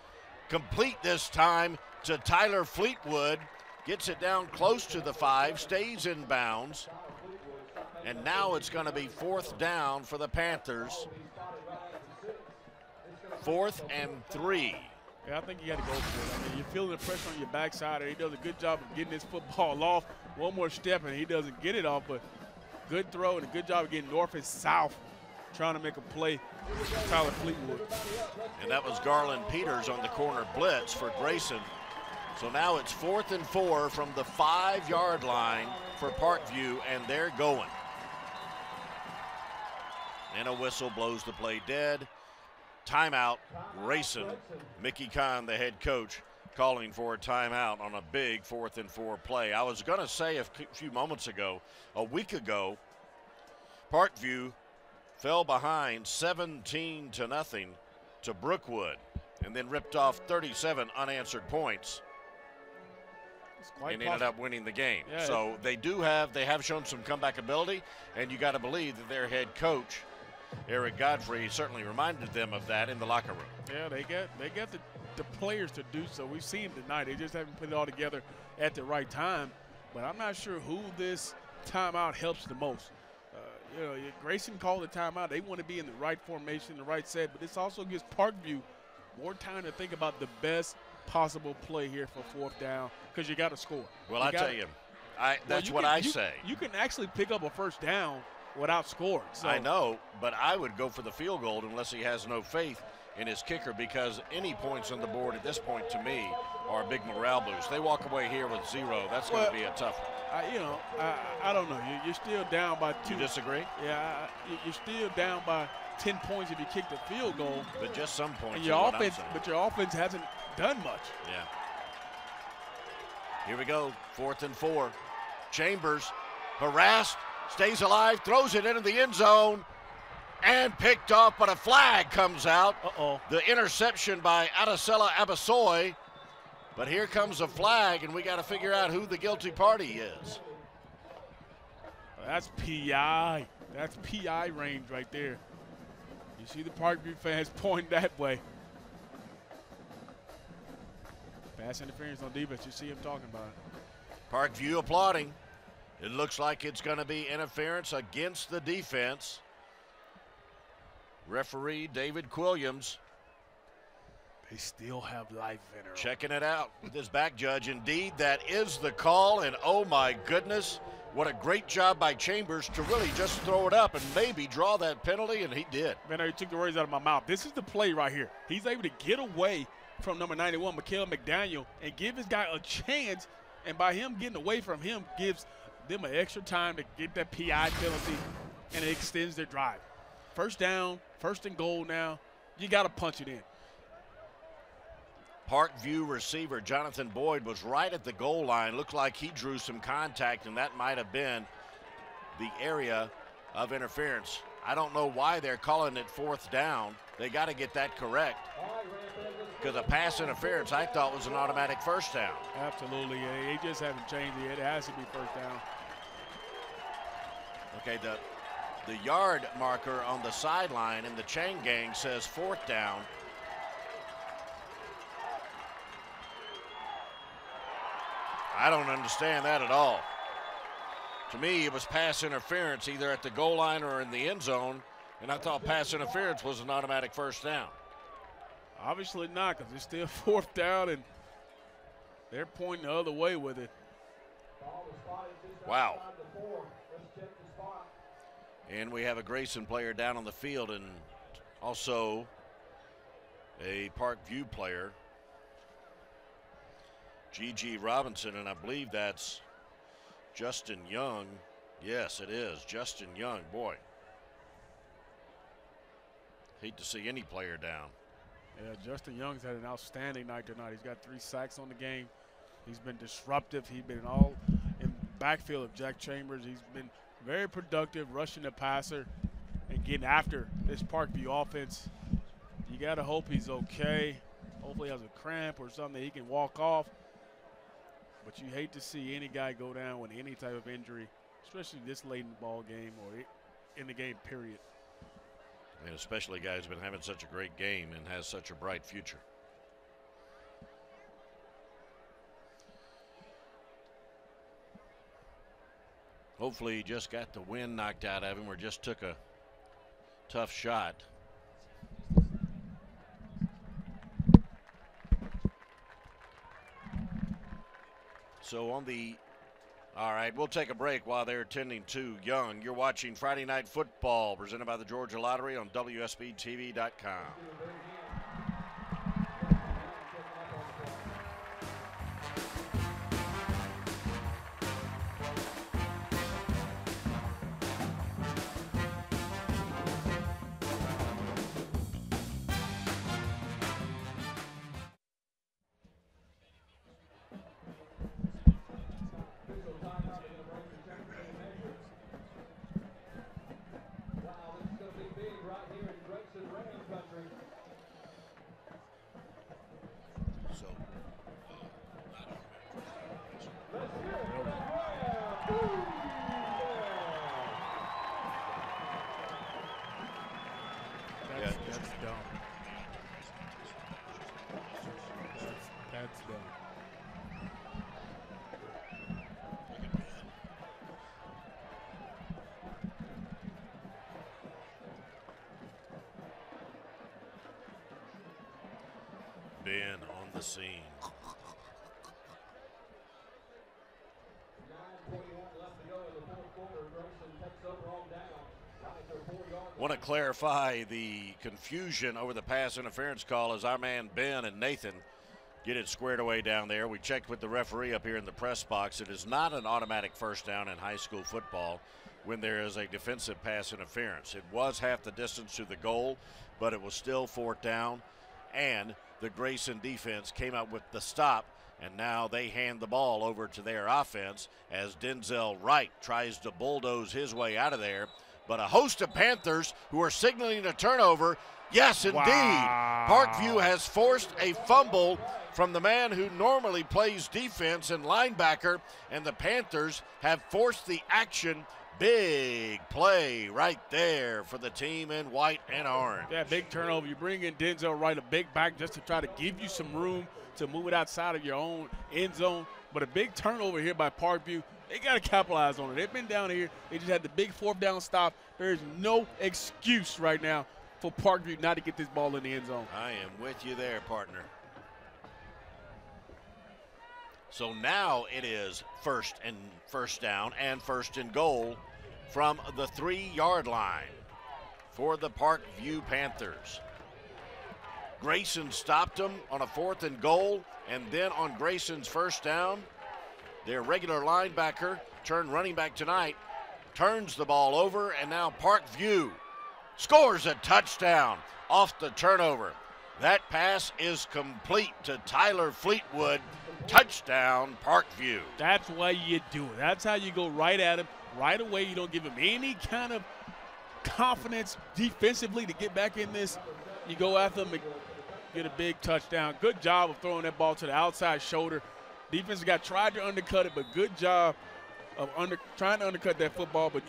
Complete this time to Tyler Fleetwood. Gets it down close to the 5, stays in bounds. And now it's going to be 4th down for the Panthers. 4th and 3. Yeah, I think you got to go for it. I mean, you're feeling the pressure on your backside, and he does a good job of getting this football off. One more step, and he doesn't get it off, but good throw and a good job of getting north and south, trying to make a play. Tyler Fleetwood. And that was Garland Peters on the corner blitz for Grayson. So now it's 4th and 4 from the 5-yard line for Parkview, and they're going. And a whistle blows the play dead. Timeout, Grayson. Mickey Kahn, the head coach, calling for a timeout on a big 4th and 4 play. I was going to say a few moments ago, a week ago, Parkview fell behind 17-0 to Brookwood and then ripped off 37 unanswered points and ended up winning the game. Yeah, so they have shown some comeback ability, and you got to believe that their head coach, Eric Godfrey, certainly reminded them of that in the locker room. Yeah, they got the players to do so. We've seen them tonight. They just haven't put it all together at the right time. But I'm not sure who this timeout helps the most. You know, Grayson called the timeout. They want to be in the right formation, the right set, but this also gives Parkview more time to think about the best possible play here for 4th down, because you got to score. Well, I tell you, that's what I say. You can actually pick up a 1st down without scoring. So. I know, but I would go for the field goal unless he has no faith in his kicker, because any points on the board at this point to me are a big morale boost. They walk away here with 0. That's going to be a tough one. I don't know. You're still down by 2. You disagree? Yeah, you're still down by 10 points if you kick the field goal. But just some points. And your offense hasn't done much. Yeah. Here we go, 4th and 4. Chambers harassed, stays alive, throws it into the end zone, and picked off, but a flag comes out. The interception by Adesela Abasoy. But here comes a flag, and we got to figure out who the guilty party is. That's PI. That's PI range right there. You see the Parkview fans pointing that way. Pass interference on defense. You see him talking about it. Parkview applauding. It looks like it's going to be interference against the defense. Referee David Quilliams. They still have life in her. Checking it out with his back judge. Indeed, that is the call, and oh my goodness, what a great job by Chambers to really just throw it up and maybe draw that penalty, and he did. Man, he took the words out of my mouth. This is the play right here. He's able to get away from number 91, Mikael McDaniel, and give his guy a chance, and by him getting away from him gives them an extra time to get that PI penalty, and it extends their drive. 1st down, 1st and goal now. You got to punch it in. Parkview receiver Jonathan Boyd was right at the goal line. Looked like he drew some contact, and that might have been the area of interference. I don't know why they're calling it 4th down. They got to get that correct, because a pass interference I thought was an automatic 1st down. Absolutely. They just haven't changed it. It has to be 1st down. Okay, the yard marker on the sideline in the chain gang says 4th down. I don't understand that at all. To me, it was pass interference either at the goal line or in the end zone, and I thought pass interference was an automatic 1st down. Obviously not, because it's still 4th down, and they're pointing the other way with it. Wow. And we have a Grayson player down on the field, and also a Parkview player, G.G. Robinson, and I believe that's Justin Young. Yes, it is Justin Young. Boy, hate to see any player down. Yeah, Justin Young's had an outstanding night tonight. He's got 3 sacks on the game. He's been disruptive. He's been all in backfield of Jack Chambers. He's been very productive, rushing the passer and getting after this Parkview offense. You got to hope he's okay. Hopefully he has a cramp or something that he can walk off. But you hate to see any guy go down with any type of injury, especially this late in the ball game or in the game, period. And especially a guy who's been having such a great game and has such a bright future. Hopefully he just got the wind knocked out of him or just took a tough shot. So all right, we'll take a break while they're tending to Young. You're watching Friday Night Football presented by the Georgia Lottery on WSBTV.com. That's dumb. That's dumb. Ben on the scene. Want to clarify the confusion over the pass interference call as our man Ben and Nathan get it squared away down there. We checked with the referee up here in the press box. It is not an automatic first down in high school football when there is a defensive pass interference. It was half the distance to the goal, but it was still fourth down, and the Grayson defense came out with the stop, and now they hand the ball over to their offense as Denzel Wright tries to bulldoze his way out of there. But a host of Panthers who are signaling a turnover. Yes, indeed. Wow. Parkview has forced a fumble from the man who normally plays defense and linebacker, and the Panthers have forced the action. Big play right there for the team in white and orange. Yeah, big turnover. You bring in Denzel Wright, a big back, just to try to give you some room to move it outside of your own end zone. But a big turnover here by Parkview. They got to capitalize on it. They've been down here. They just had the big fourth down stop. There is no excuse right now for Parkview not to get this ball in the end zone. I am with you there, partner. So now it is first down and first and goal from the 3-yard line for the Parkview Panthers. Grayson stopped them on a 4th and goal, and then on Grayson's first down, their regular linebacker, turned running back tonight, turns the ball over, and now Parkview scores a touchdown off the turnover. That pass is complete to Tyler Fleetwood. Touchdown, Parkview. That's why you do it. That's how you go right at him right away. You don't give him any kind of confidence defensively to get back in this. You go after him and get a big touchdown. Good job of throwing that ball to the outside shoulder. Defense tried to undercut it, but good job of trying to undercut that football. But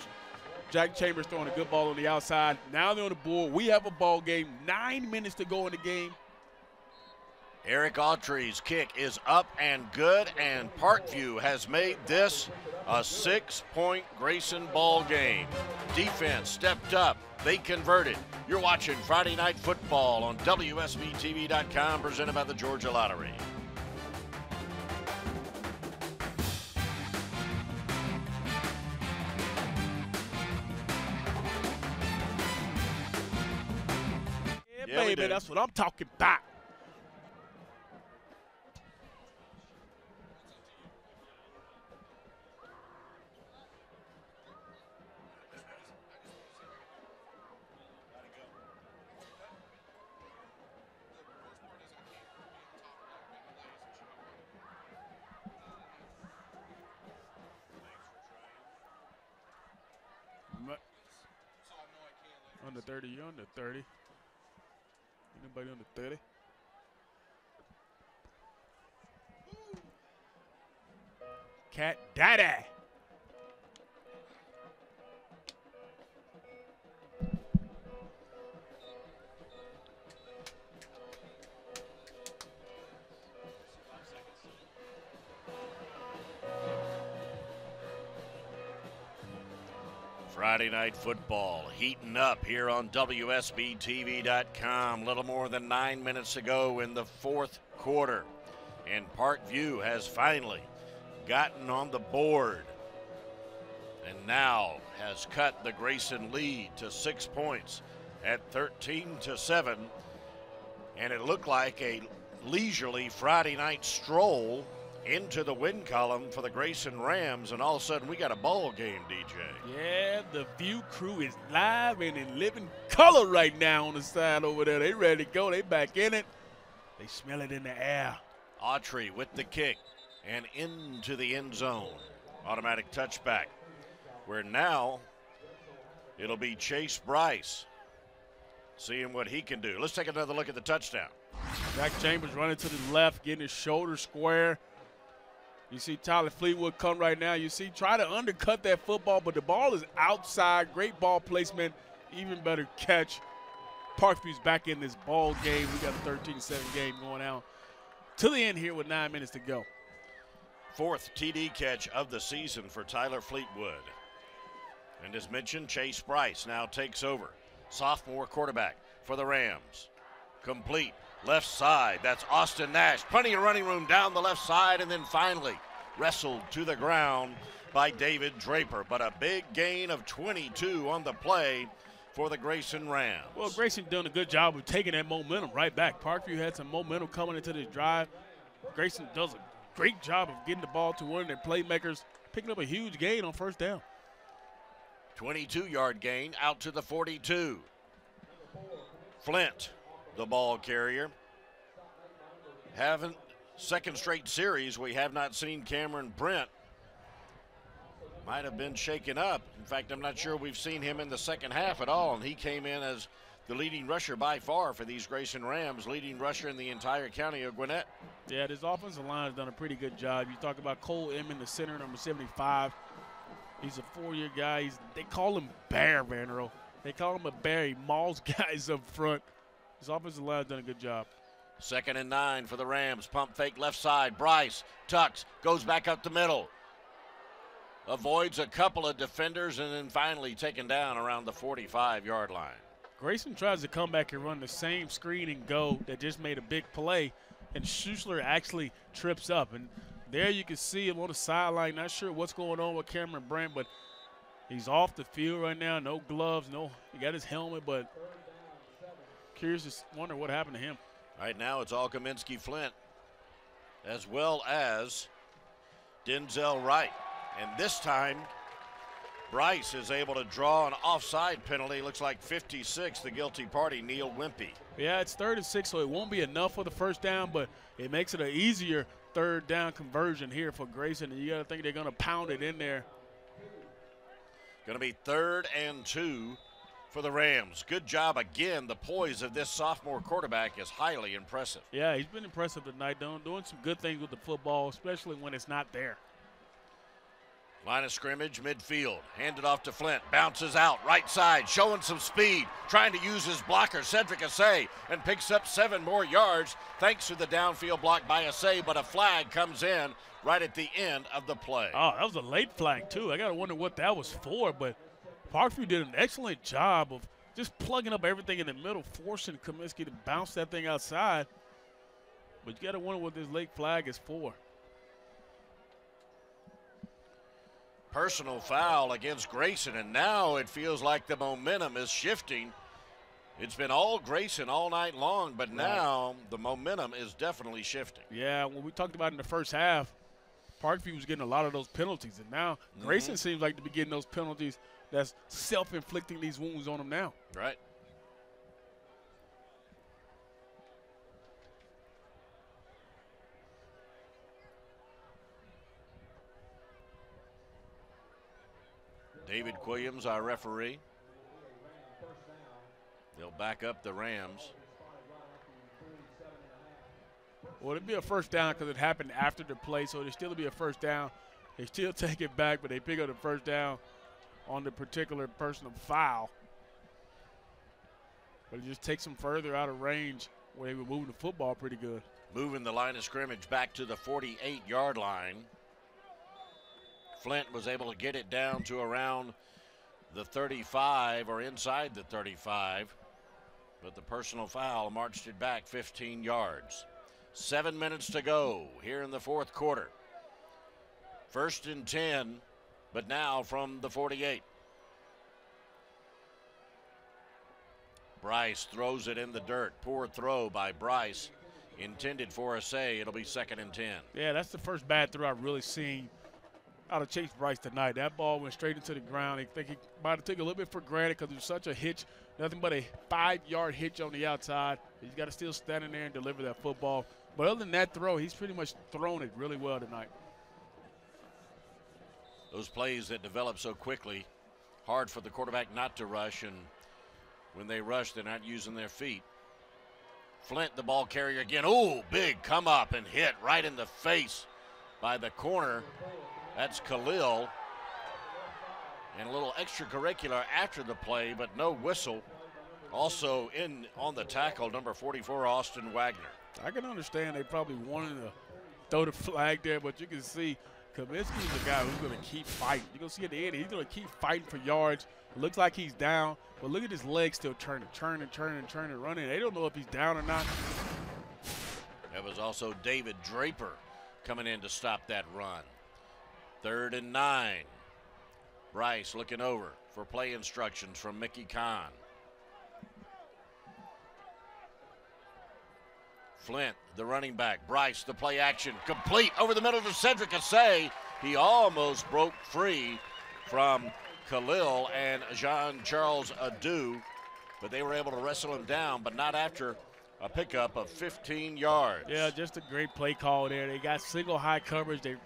Jack Chambers throwing a good ball on the outside. Now they're on the board. We have a ball game. 9 minutes to go in the game. Eric Autry's kick is up and good, and Parkview has made this a 6-point Grayson ball game. Defense stepped up. They converted. You're watching Friday Night Football on WSBTV.com, presented by the Georgia Lottery. Yeah, baby, that's what I'm talking about. Under 30, you're under 30. Anybody under 30? Cat Daddy. Friday Night Football heating up here on WSBTV.com. Little more than 9 minutes to go in the fourth quarter. And Parkview has finally gotten on the board and now has cut the Grayson lead to 6 points at 13-7. And it looked like a leisurely Friday night stroll into the win column for the Grayson Rams, and all of a sudden we got a ball game, DJ. Yeah, the View crew is live and in living color right now on the side over there. They ready to go. They back in it. They smell it in the air. Autry with the kick and into the end zone. Automatic touchback, where now it'll be Chase Bryce seeing what he can do. Let's take another look at the touchdown. Zach Chambers running to the left, getting his shoulder square. You see Tyler Fleetwood come right now. You see try to undercut that football, but the ball is outside. Great ball placement, even better catch. Parkview's back in this ball game. We got a 13-7 game going out to the end here with 9 minutes to go. Fourth TD catch of the season for Tyler Fleetwood. And as mentioned, Chase Bryce now takes over. Sophomore quarterback for the Rams. Complete. Left side, that's Austin Nash. Plenty of running room down the left side, and then finally wrestled to the ground by David Draper. But a big gain of 22 on the play for the Grayson Rams. Well, Grayson done a good job of taking that momentum right back. Parkview had some momentum coming into this drive. Grayson does a great job of getting the ball to one of their playmakers, picking up a huge gain on first down. 22-yard gain out to the 42. Flint, the ball carrier. Second straight series, we have not seen Cameron Brent. Might have been shaken up. In fact, I'm not sure we've seen him in the second half at all, and he came in as the leading rusher by far for these Grayson Rams, leading rusher in the entire county of Gwinnett. Yeah, this offensive line has done a pretty good job. You talk about Cole Inman, the center, number 75. He's a 4-year guy. They call him Bear, Vanderbilt. They call him a bear. He mauls guys up front. His offensive line has done a good job. 2nd and 9 for the Rams. Pump fake left side. Bryce tucks, goes back up the middle. Avoids a couple of defenders and then finally taken down around the 45-yard line. Grayson tries to come back and run the same screen and go that just made a big play, and Schuessler actually trips up. And there you can see him on the sideline. Not sure what's going on with Cameron Brent, but he's off the field right now. No gloves, he got his helmet, but curious to wonder what happened to him. Right now it's all Kaminsky Flint as well as Denzel Wright. And this time Bryce is able to draw an offside penalty. Looks like 56, the guilty party, Neil Wimpy. Yeah, it's 3rd and 6, so it won't be enough for the first down, but it makes it an easier third down conversion here for Grayson, and you got to think they're going to pound it in there. Going to be 3rd and 2 for the Rams. Good job again. The poise of this sophomore quarterback is highly impressive. Yeah, he's been impressive tonight, doing some good things with the football, especially when it's not there. Line of scrimmage, midfield, handed off to Flint, bounces out, right side, showing some speed, trying to use his blocker, Cedric Assay, and picks up 7 more yards thanks to the downfield block by Assay, but a flag comes in right at the end of the play. Oh, that was a late flag, too. I got to wonder what that was for, but Parkview did an excellent job of just plugging up everything in the middle, forcing Kaminsky to bounce that thing outside, but you got to wonder what this late flag is for. Personal foul against Grayson, and now it feels like the momentum is shifting. It's been all Grayson all night long, but now the momentum is definitely shifting. Yeah, when we talked about in the first half, Parkview was getting a lot of those penalties, and now Grayson seems like to be getting those penalties that's self-inflicting these wounds on him now. Right. David Quilliams, our referee. They'll back up the Rams. Well, it'd be a first down because it happened after the play, so it'd still be a first down. They still take it back, but they pick up the first down on the particular personal foul. But it just takes them further out of range where they were moving the football pretty good. Moving the line of scrimmage back to the 48-yard line. Flint was able to get it down to around the 35 or inside the 35, but the personal foul marched it back 15 yards. 7 minutes to go here in the fourth quarter. First and 10, but now from the 48. Bryce throws it in the dirt. Poor throw by Bryce. Intended for a say. It'll be 2nd and 10. Yeah, that's the first bad throw I've really seen out of Chase Bryce tonight. That ball went straight into the ground. I think he might have taken a little bit for granted because it was such a hitch. Nothing but a 5-yard hitch on the outside. He's got to still stand in there and deliver that football. But other than that throw, he's pretty much thrown it really well tonight. Those plays that develop so quickly, hard for the quarterback not to rush, and when they rush, they're not using their feet. Flint, the ball carrier again. Oh, big come up and hit right in the face by the corner. That's Khalil. And a little extracurricular after the play, but no whistle. Also in on the tackle, number 44, Austin Wagner. I can understand they probably wanted to throw the flag there, but you can see Kaminsky's the guy who's going to keep fighting. You're going to see at the end, he's going to keep fighting for yards. It looks like he's down, but look at his legs still turning, running. They don't know if he's down or not. That was also David Draper coming in to stop that run. 3rd and 9. Bryce looking over for play instructions from Mickey Kahn. Flint, the running back. Bryce, the play action. Complete over the middle to Cedric Assay. He almost broke free from Khalil and Jean-Charles Adu, but they were able to wrestle him down, but not after a pickup of 15 yards. Yeah, just a great play call there. They got single high coverage. They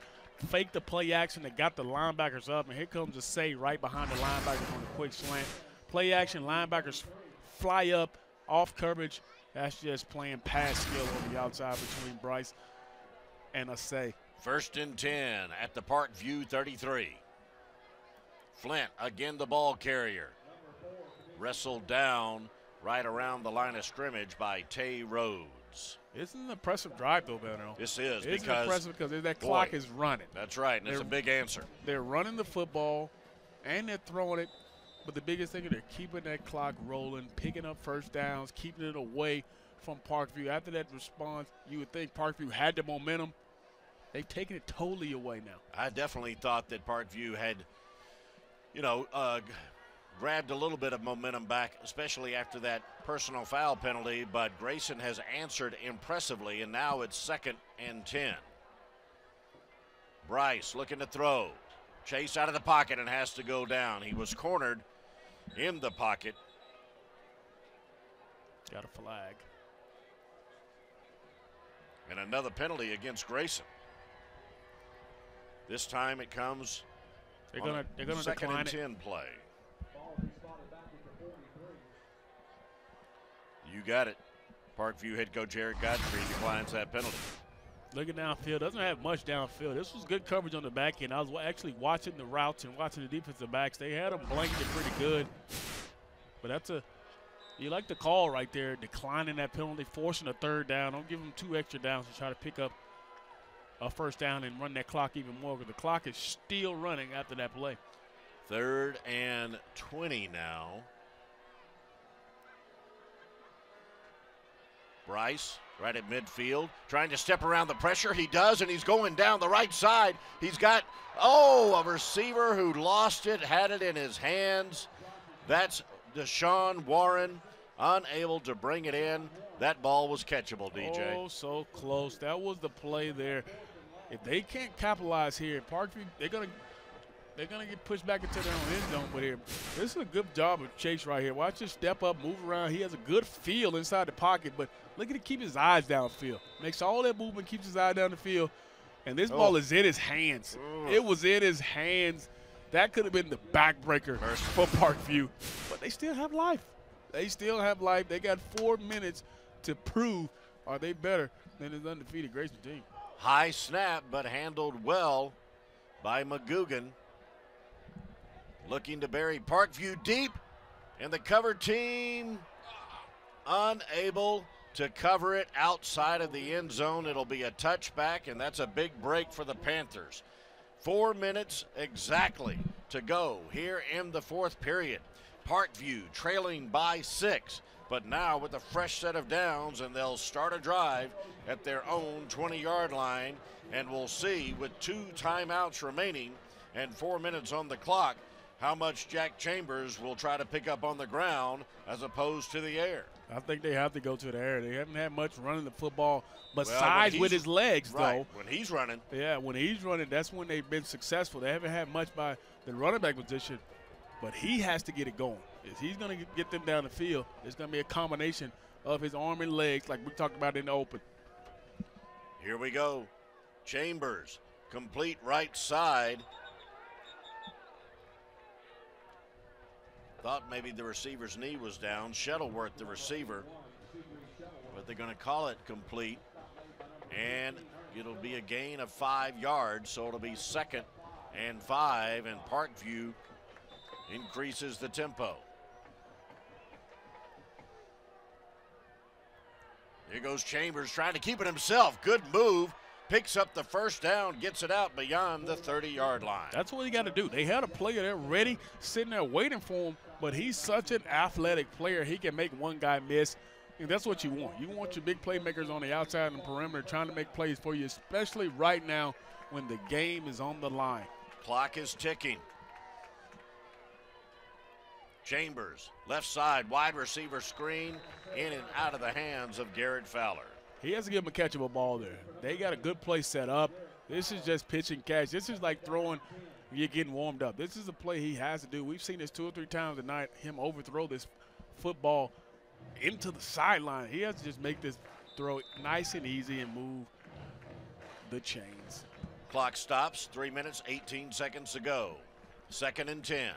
faked the play action. They got the linebackers up, and here comes Assay right behind the linebackers on a quick slant. Play action, linebackers fly up, off coverage. That's just playing pass skill on the outside between Bryce and Assay. 1st and 10 at the Parkview 33. Flint, again the ball carrier. Wrestled down right around the line of scrimmage by Tay Rhodes. It's an impressive drive, though, Benno. This is it's because impressive because that clock is running. That's right, and it's a big answer. They're running the football, and they're throwing it. But the biggest thing is they're keeping that clock rolling, picking up first downs, keeping it away from Parkview. After that response, you would think Parkview had the momentum. They've taken it totally away now. I definitely thought that Parkview had, grabbed a little bit of momentum back, especially after that personal foul penalty, but Grayson has answered impressively, and now it's 2nd and 10. Bryce looking to throw. Chase out of the pocket and has to go down. He was cornered in the pocket. Got a flag. And another penalty against Grayson. This time it comes they're gonna 2nd decline and it. 10 play. You got it. Parkview head coach Eric Godfrey declines that penalty. Looking downfield, doesn't have much downfield. This was good coverage on the back end. I was actually watching the routes and watching the defensive backs. They had them blanketed pretty good. But you like the call right there, declining that penalty, forcing a 3rd down. Don't give them 2 extra downs to try to pick up a 1st down and run that clock even more, because the clock is still running after that play. 3rd and 20 now. Bryce right at midfield, trying to step around the pressure. He does, and he's going down the right side. He's got, a receiver who lost it, had it in his hands. That's Deshaun Warren, unable to bring it in. That ball was catchable, DJ. Oh, so close. That was the play there. If they can't capitalize here, Parkview, they're gonna get pushed back into their own end zone. But here, this is a good job of Chase right here. Watch him step up, move around. He has a good feel inside the pocket, but look at him keep his eyes downfield. Makes all that movement, keeps his eye down the field. And this ball is in his hands. It was in his hands. That could have been the backbreaker for Parkview. But they still have life. They still have life. They got 4 minutes to prove are they better than this undefeated Grayson team. High snap, but handled well by McGugan. Looking to bury Parkview deep, and the cover team unable to cover it outside of the end zone. It'll be a touchback, and that's a big break for the Panthers. 4 minutes exactly to go here in the 4th period. Parkview trailing by 6, but now with a fresh set of downs, and they'll start a drive at their own 20-yard line, and we'll see with 2 timeouts remaining and 4 minutes on the clock how much Jack Chambers will try to pick up on the ground as opposed to the air. I think they have to go to the air. They haven't had much running the football besides with his legs, right, though. when he's running. Yeah, when he's running, that's when they've been successful. They haven't had much by the running back position, but he has to get it going. If he's going to get them down the field, it's going to be a combination of his arm and legs like we talked about in the open. Here we go. Chambers, complete right side. Thought maybe the receiver's knee was down. Shuttleworth, the receiver. But they're going to call it complete. And it'll be a gain of 5 yards, so it'll be 2nd and 5, and Parkview increases the tempo. Here goes Chambers trying to keep it himself. Good move. Picks up the first down, gets it out beyond the 30-yard line. That's what you got to do. They had a player there ready, sitting there waiting for him, but he's such an athletic player. He can make one guy miss, and that's what you want. You want your big playmakers on the outside and the perimeter trying to make plays for you, especially right now when the game is on the line. Clock is ticking. Chambers, left side, wide receiver screen, in and out of the hands of Garrett Fowler. He has to give him a catchable ball there. They got a good play set up. This is just pitch and catch. This is like throwing, you're getting warmed up. This is a play he has to do. We've seen this 2 or 3 times tonight, him overthrow this football into the sideline. He has to just make this throw nice and easy and move the chains. Clock stops, 3 minutes, 18 seconds to go. 2nd and 10.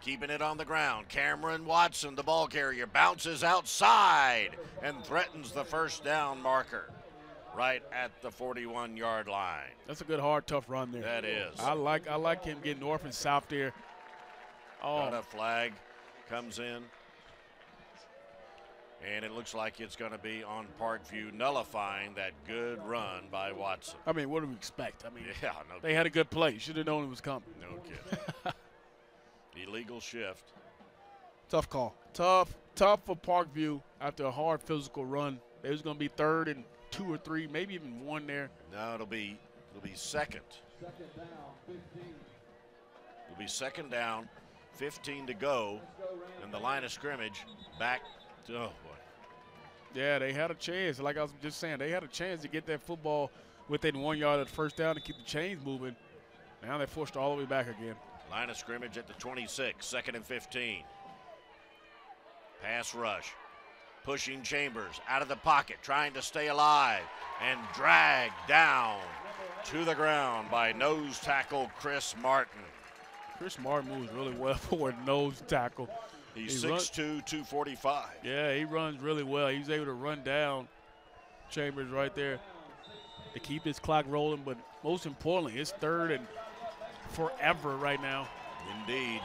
Keeping it on the ground. Cameron Watson, the ball carrier, bounces outside and threatens the first down marker right at the 41-yard line. That's a good, hard, tough run there. That is. I like him getting north and south there. Oh. Got a flag, comes in. And it looks like it's going to be on Parkview, nullifying that good run by Watson. I mean, what do we expect? I mean, yeah, they had a good play. Should have known it was coming. No kidding. Illegal shift. Tough call. Tough for Parkview after a hard physical run. It was going to be 3rd and 2 or 3, maybe even 1 there. No, it'll be 2nd. It'll be 2nd down, 15 to go, and the line of scrimmage back to, oh boy. Yeah, they had a chance. Like I was just saying, they had a chance to get that football within 1 yard of the first down to keep the chains moving. Now they're forced all the way back again. Line of scrimmage at the 26, 2nd and 15. Pass rush. Pushing Chambers out of the pocket, trying to stay alive, and dragged down to the ground by nose tackle Chris Martin. Chris Martin moves really well for a nose tackle. He's 6'2", 245. Yeah, he runs really well. He's able to run down Chambers right there to keep his clock rolling, but most importantly, it's 3rd and forever right now. Indeed.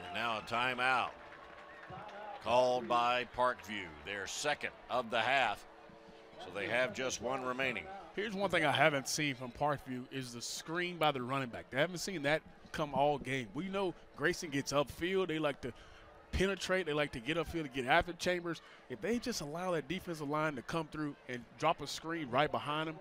And now a timeout called by Parkview, their 2nd of the half. So they have just 1 remaining. Here's one thing I haven't seen from Parkview is the screen by the running back. They haven't seen that come all game. We know Grayson gets upfield. They like to penetrate. They like to get upfield to get after Chambers. If they just allow that defensive line to come through and drop a screen right behind them,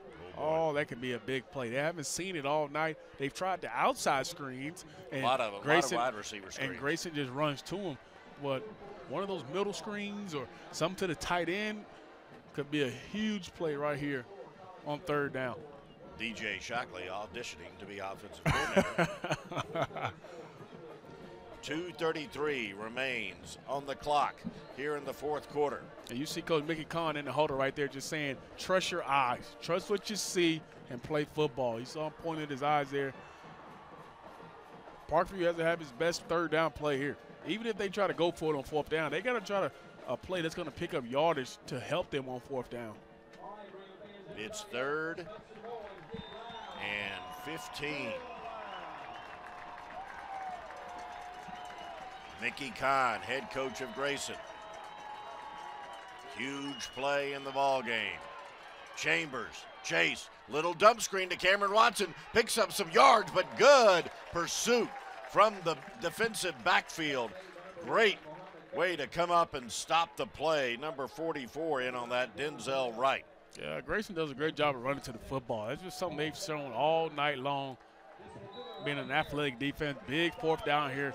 that could be a big play. They haven't seen it all night. They've tried the outside screens. And a lot of wide receiver screens. And Grayson just runs to him. But one of those middle screens or something to the tight end could be a huge play right here on 3rd down. DJ Shockley auditioning to be offensive coordinator. 2:33 remains on the clock here in the 4th quarter. And you see Coach Mickey Kahn in the huddle right there just saying, trust your eyes. Trust what you see and play football. You saw him pointing at his eyes there. Parkview has to have his best 3rd down play here. Even if they try to go for it on 4th down, they got to try to a play that's going to pick up yardage to help them on 4th down. It's 3rd and 15. Mickey Kahn, head coach of Grayson. Huge play in the ball game. Chambers, chase, little dump screen to Cameron Watson, picks up some yards, but good pursuit from the defensive backfield. Great way to come up and stop the play. Number 44 in on that, Denzel Wright. Yeah, Grayson does a great job of running to the football. That's just something they've shown all night long, being an athletic defense. Big fourth down here.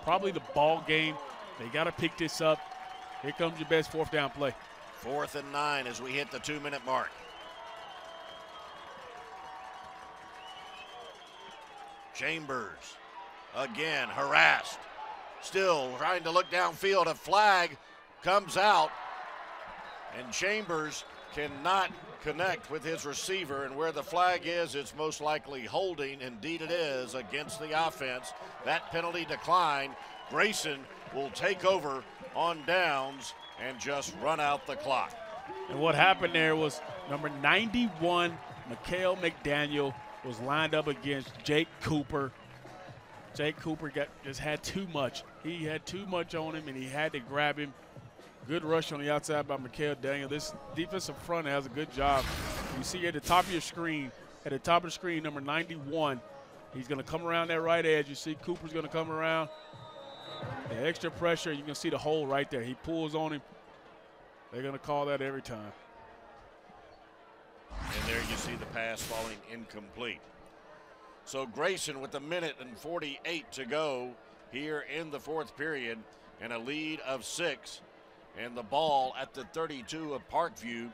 Probably the ball game. They got to pick this up. Here comes your best fourth down play. 4th and 9 as we hit the 2-minute mark. Chambers again harassed. Still trying to look downfield. A flag comes out, and Chambers cannot connect with his receiver, and where the flag is, it's most likely holding. Indeed it is, against the offense. That penalty declined. Grayson will take over on downs and just run out the clock. And what happened there was number 91, Mikhail McDaniel, was lined up against Jake Cooper. Jake Cooper just had too much. He had too much on him, and he had to grab him. Good rush on the outside by Mikhail Daniel. This defensive front has a good job. You see at the top of your screen, number 91, he's going to come around that right edge. You see Cooper's going to come around. The extra pressure, you can see the hole right there. He pulls on him. They're going to call that every time. And there you see the pass falling incomplete. So Grayson with 1:48 to go here in the fourth period, and a lead of 6. And the ball at the 32 of Parkview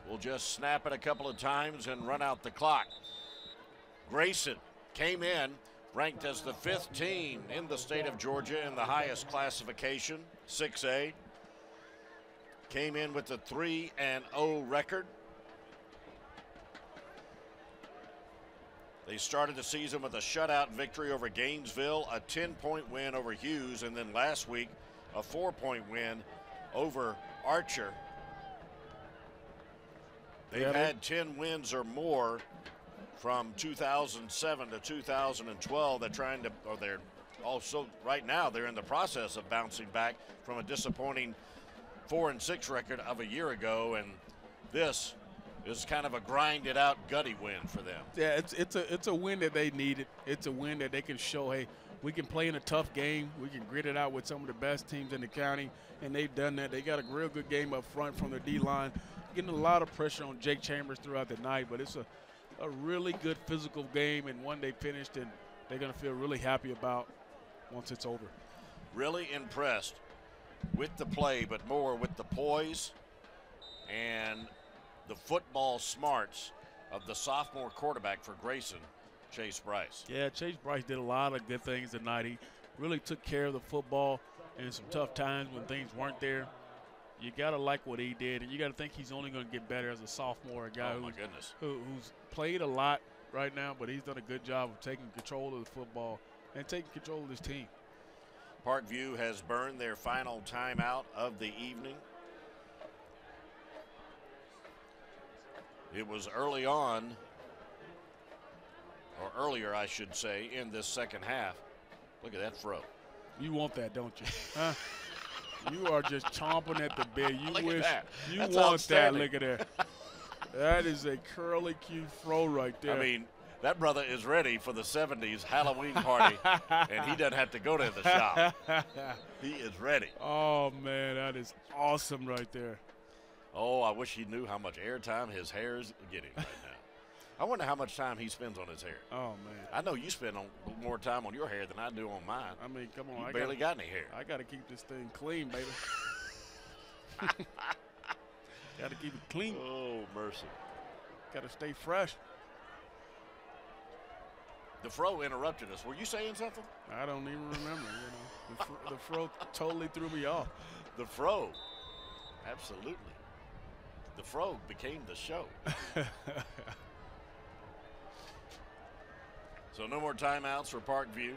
will just snap it a couple of times and run out the clock. Grayson came in ranked as the 5th team in the state of Georgia in the highest classification, 6A. Came in with a 3-0 record. They started the season with a shutout victory over Gainesville, a 10-point win over Hughes, and then last week a 4-point win over Archer. They've had 10 wins or more from 2007 to 2012. They're also right now they're in the process of bouncing back from a disappointing 4-6 record of a year ago, and this is kind of a grinded out gutty win for them. Yeah, it's a win that they needed. It's a win that they can show, hey, we can play in a tough game. We can grit it out with some of the best teams in the county, and they've done that. They got a real good game up front from their D-line, getting a lot of pressure on Jake Chambers throughout the night, but it's a really good physical game, and one they finished, and they're going to feel really happy about once it's over. Really impressed with the play, but more with the poise and the football smarts of the sophomore quarterback for Grayson, Chase Bryce. Yeah, Chase Bryce did a lot of good things tonight. He really took care of the football in some tough times when things weren't there. You got to like what he did, and you got to think he's only going to get better as a sophomore, a guy who's played a lot right now, but he's done a good job of taking control of the football and taking control of his team. Parkview has burned their final timeout of the evening. It was early on, or earlier, I should say, in this second half. Look at that throw. You want that, don't you? Huh? You are just chomping at the bit. You wish you want that. Look at that. That is a curly Q throw right there. I mean, that brother is ready for the 70s Halloween party, and he doesn't have to go to the shop. He is ready. Oh, man, that is awesome right there. Oh, I wish he knew how much airtime his hair is getting right now. I wonder how much time he spends on his hair. Oh, man. I know you spend more time on your hair than I do on mine. I mean, come on. You barely got any hair. I got to keep this thing clean, baby. Got to keep it clean. Oh, mercy. Got to stay fresh. The fro interrupted us. Were you saying something? I don't even remember. The fro totally threw me off. The fro. Absolutely. The fro became the show. So no more timeouts for Parkview.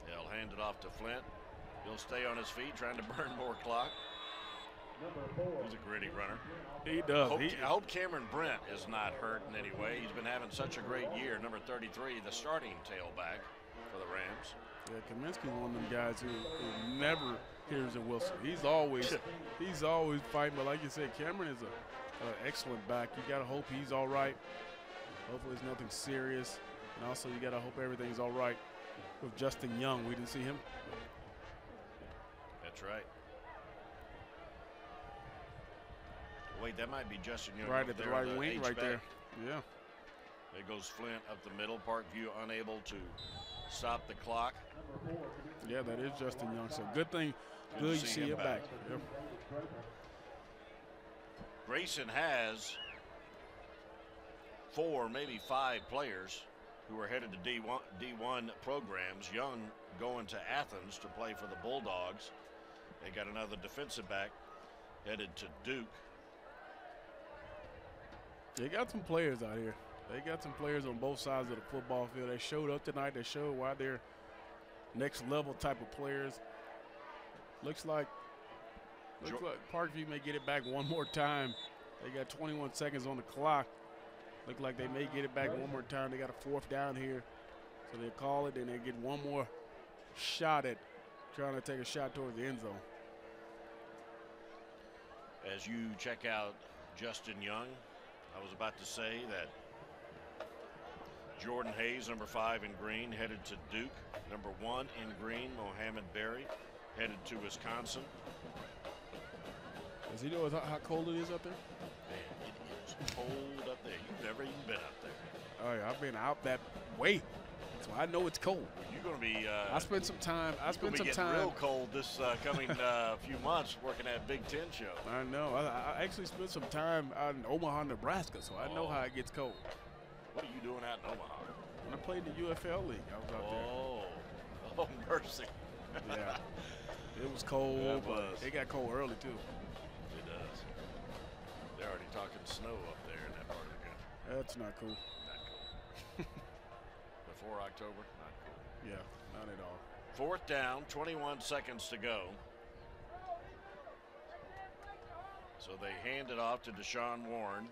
They'll hand it off to Flint. He'll stay on his feet trying to burn more clock. He's a gritty runner. He does. I hope Cameron Brent is not hurt in any way. He's been having such a great year. Number 33, the starting tailback for the Rams. Yeah, Kaminsky's one of them guys who never hears a whistle. He's always fighting. But like you said, Cameron is an excellent back. You got to hope he's all right. Hopefully it's nothing serious. And also you got to hope everything's all right with Justin Young. We didn't see him. That's right. Wait, that might be Justin Young. Right at the right wing right there. Yeah. There goes Flint up the middle. Parkview unable to stop the clock. Yeah, that is Justin Young. So good thing, good you see him back. Yep. Grayson has 4, maybe 5 players who are headed to D1 programs. Young going to Athens to play for the Bulldogs. They got another defensive back headed to Duke. They got some players out here. They got some players on both sides of the football field. They showed up tonight. They showed why they're next level type of players. Looks like Parkview may get it back one more time. They got 21 seconds on the clock. Look like they may get it back one more time. They got a 4th down here. So they call it, and they get one more shot at trying to take a shot towards the end zone. As you check out Justin Young, I was about to say that Jordan Hayes, number 5 in green, headed to Duke. Number 1 in green, Mohamed Berry, headed to Wisconsin. Does he know how cold it is up there? Man, it is cold up there. You've never even been up there. Oh, yeah, I've been out that way, so I know it's cold. You're going to be. I spent some time. Real cold this coming few months working at Big Ten show. I know. I actually spent some time out in Omaha, Nebraska, so I know how it gets cold. What are you doing out in Omaha? When I played in the UFL league, I was out there. Oh, mercy. Yeah, it was cold, but it got cold early too. It does. They're already talking snow up there in that part of the country. That's not cool. Not cool. Before October, not cool. Yeah, not at all. 4th down, 21 seconds to go. So they hand it off to Deshaun Warren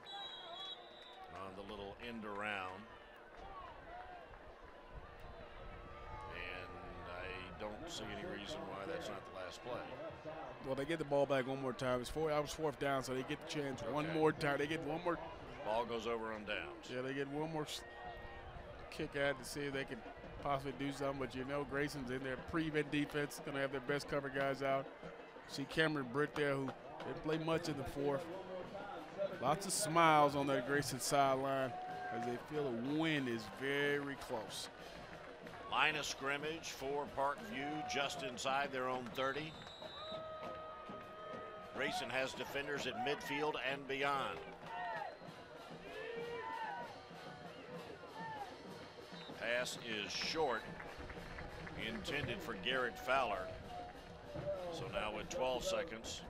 on the little end around. And I don't see any reason why that's not the last play. Well, they get the ball back one more time. I was 4th down, so they get the chance one more time. They get one more. Ball goes over on downs. Yeah, they get one more kick at it to see if they can possibly do something. But you know, Grayson's in there prevent defense, going to have their best cover guys out. See Cameron Britt there, who didn't play much in the 4th. Lots of smiles on that Grayson sideline as they feel the wind is very close. Line of scrimmage for Parkview just inside their own 30. Grayson has defenders at midfield and beyond. Pass is short, intended for Garrett Fowler. So now with 12 seconds,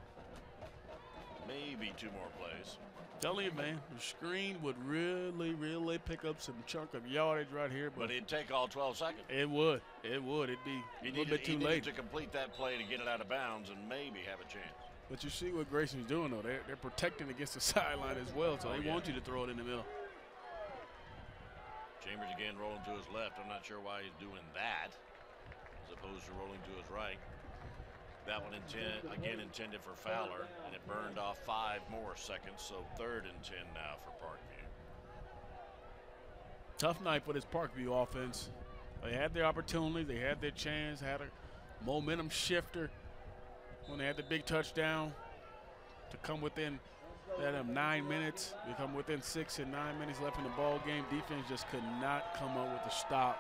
maybe 2 more plays. Telling you, man, the screen would really pick up some chunk of yardage right here. But it'd take all 12 seconds. It would. It'd be a little bit too late to complete that play to get it out of bounds and maybe have a chance. But you see what Grayson's doing, though. They're protecting against the sideline as well, so they want you to throw it in the middle. Chambers again rolling to his left. I'm not sure why he's doing that as opposed to rolling to his right. That one intended for Fowler, and it burned off 5 more seconds, so 3rd and 10 now for Parkview. Tough night for this Parkview offense. They had their opportunity, they had their chance, had a momentum shifter when they had the big touchdown to come within 9 minutes. They come within 6 and 9 minutes left in the ball game. Defense just could not come up with a stop.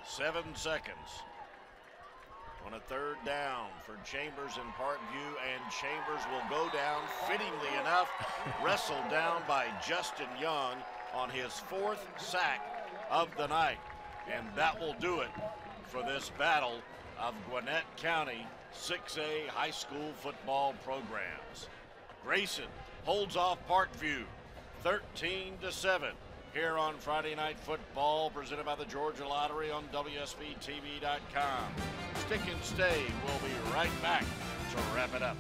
7 seconds. On a 3rd down for Chambers and Parkview, and Chambers will go down, fittingly enough, wrestled down by Justin Young on his 4th sack of the night. And that will do it for this battle of Gwinnett County 6A high school football programs. Grayson holds off Parkview 13-7 here on Friday Night Football, presented by the Georgia Lottery on WSBTV.com. Stick and stay. We'll be right back to wrap it up.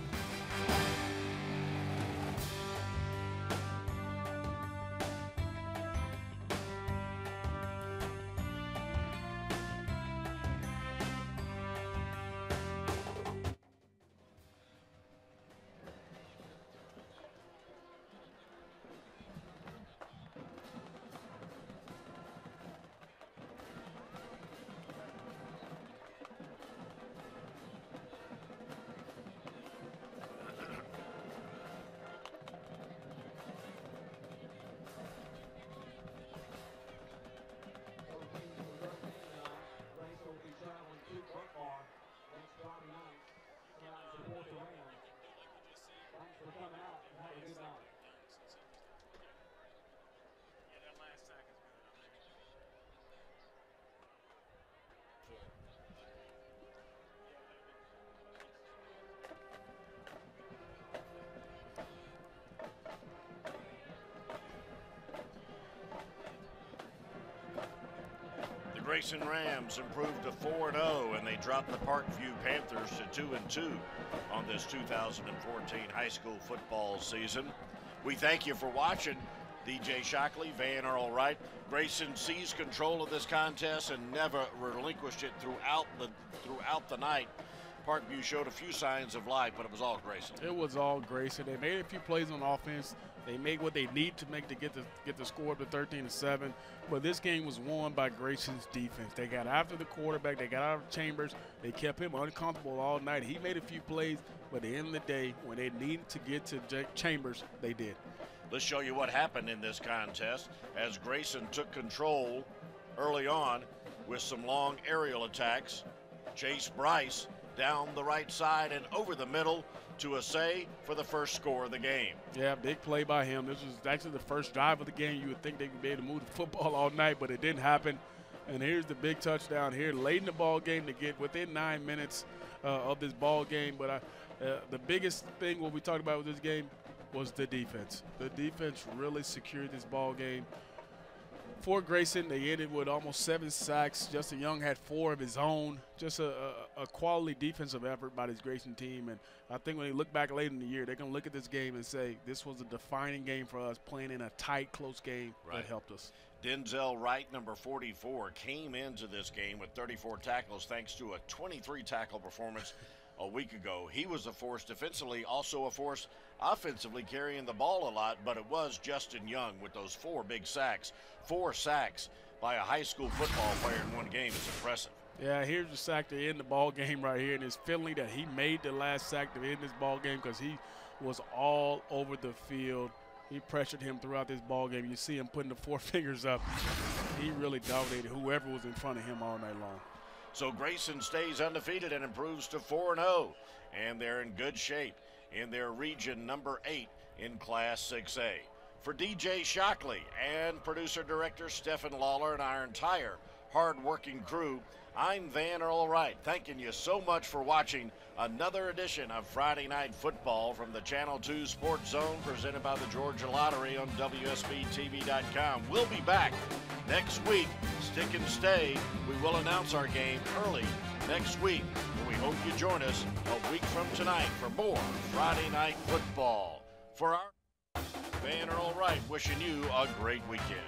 The Grayson Rams improved to 4-0, and they dropped the Parkview Panthers to 2-2 on this 2014 high school football season. We thank you for watching. DJ Shockley, Van Earl Wright. Grayson seized control of this contest and never relinquished it throughout the night. Parkview showed a few signs of life, but it was all Grayson. It was all Grayson. They made a few plays on offense. They made what they need to make to get the score up to 13-7. But this game was won by Grayson's defense. They got after the quarterback. They got out of Chambers. They kept him uncomfortable all night. He made a few plays, but at the end of the day, when they needed to get to Chambers, they did. Let's show you what happened in this contest as Grayson took control early on with some long aerial attacks. Chase Bryce down the right side and over the middle to Assay for the first score of the game. Yeah, big play by him. This was actually the first drive of the game. You would think they would be able to move the football all night, but it didn't happen. And here's the big touchdown here late in the ball game to get within 9 minutes of this ball game. But the biggest thing what we talked about with this game was the defense. The defense really secured this ball game. For Grayson, they ended with almost 7 sacks. Justin Young had 4 of his own. Just a quality defensive effort by this Grayson team. And I think when they look back late in the year, they're going to look at this game and say, this was a defining game for us, playing in a tight, close game that helped us. Denzel Wright, number 44, came into this game with 34 tackles thanks to a 23-tackle performance a week ago. He was a force defensively, also a force offensively, carrying the ball a lot, but it was Justin Young with those 4 big sacks. 4 sacks by a high school football player in one game is impressive. Yeah, here's the sack to end the ball game right here, and it's Finley that he made the last sack to end this ball game because he was all over the field. He pressured him throughout this ball game. You see him putting the 4 fingers up. He really dominated whoever was in front of him all night long. So Grayson stays undefeated and improves to 4-0, and they're in good shape in their region number 8 in Class 6A. For DJ Shockley and producer-director Stephen Lawler and our entire hard-working crew, I'm Van Earl Wright, thanking you so much for watching another edition of Friday Night Football from the Channel 2 Sports Zone, presented by the Georgia Lottery on WSBTV.com. We'll be back next week. Stick and stay. We will announce our game early next week, and we hope you join us a week from tonight for more Friday Night Football. For our Van Earl Wright, wishing you a great weekend.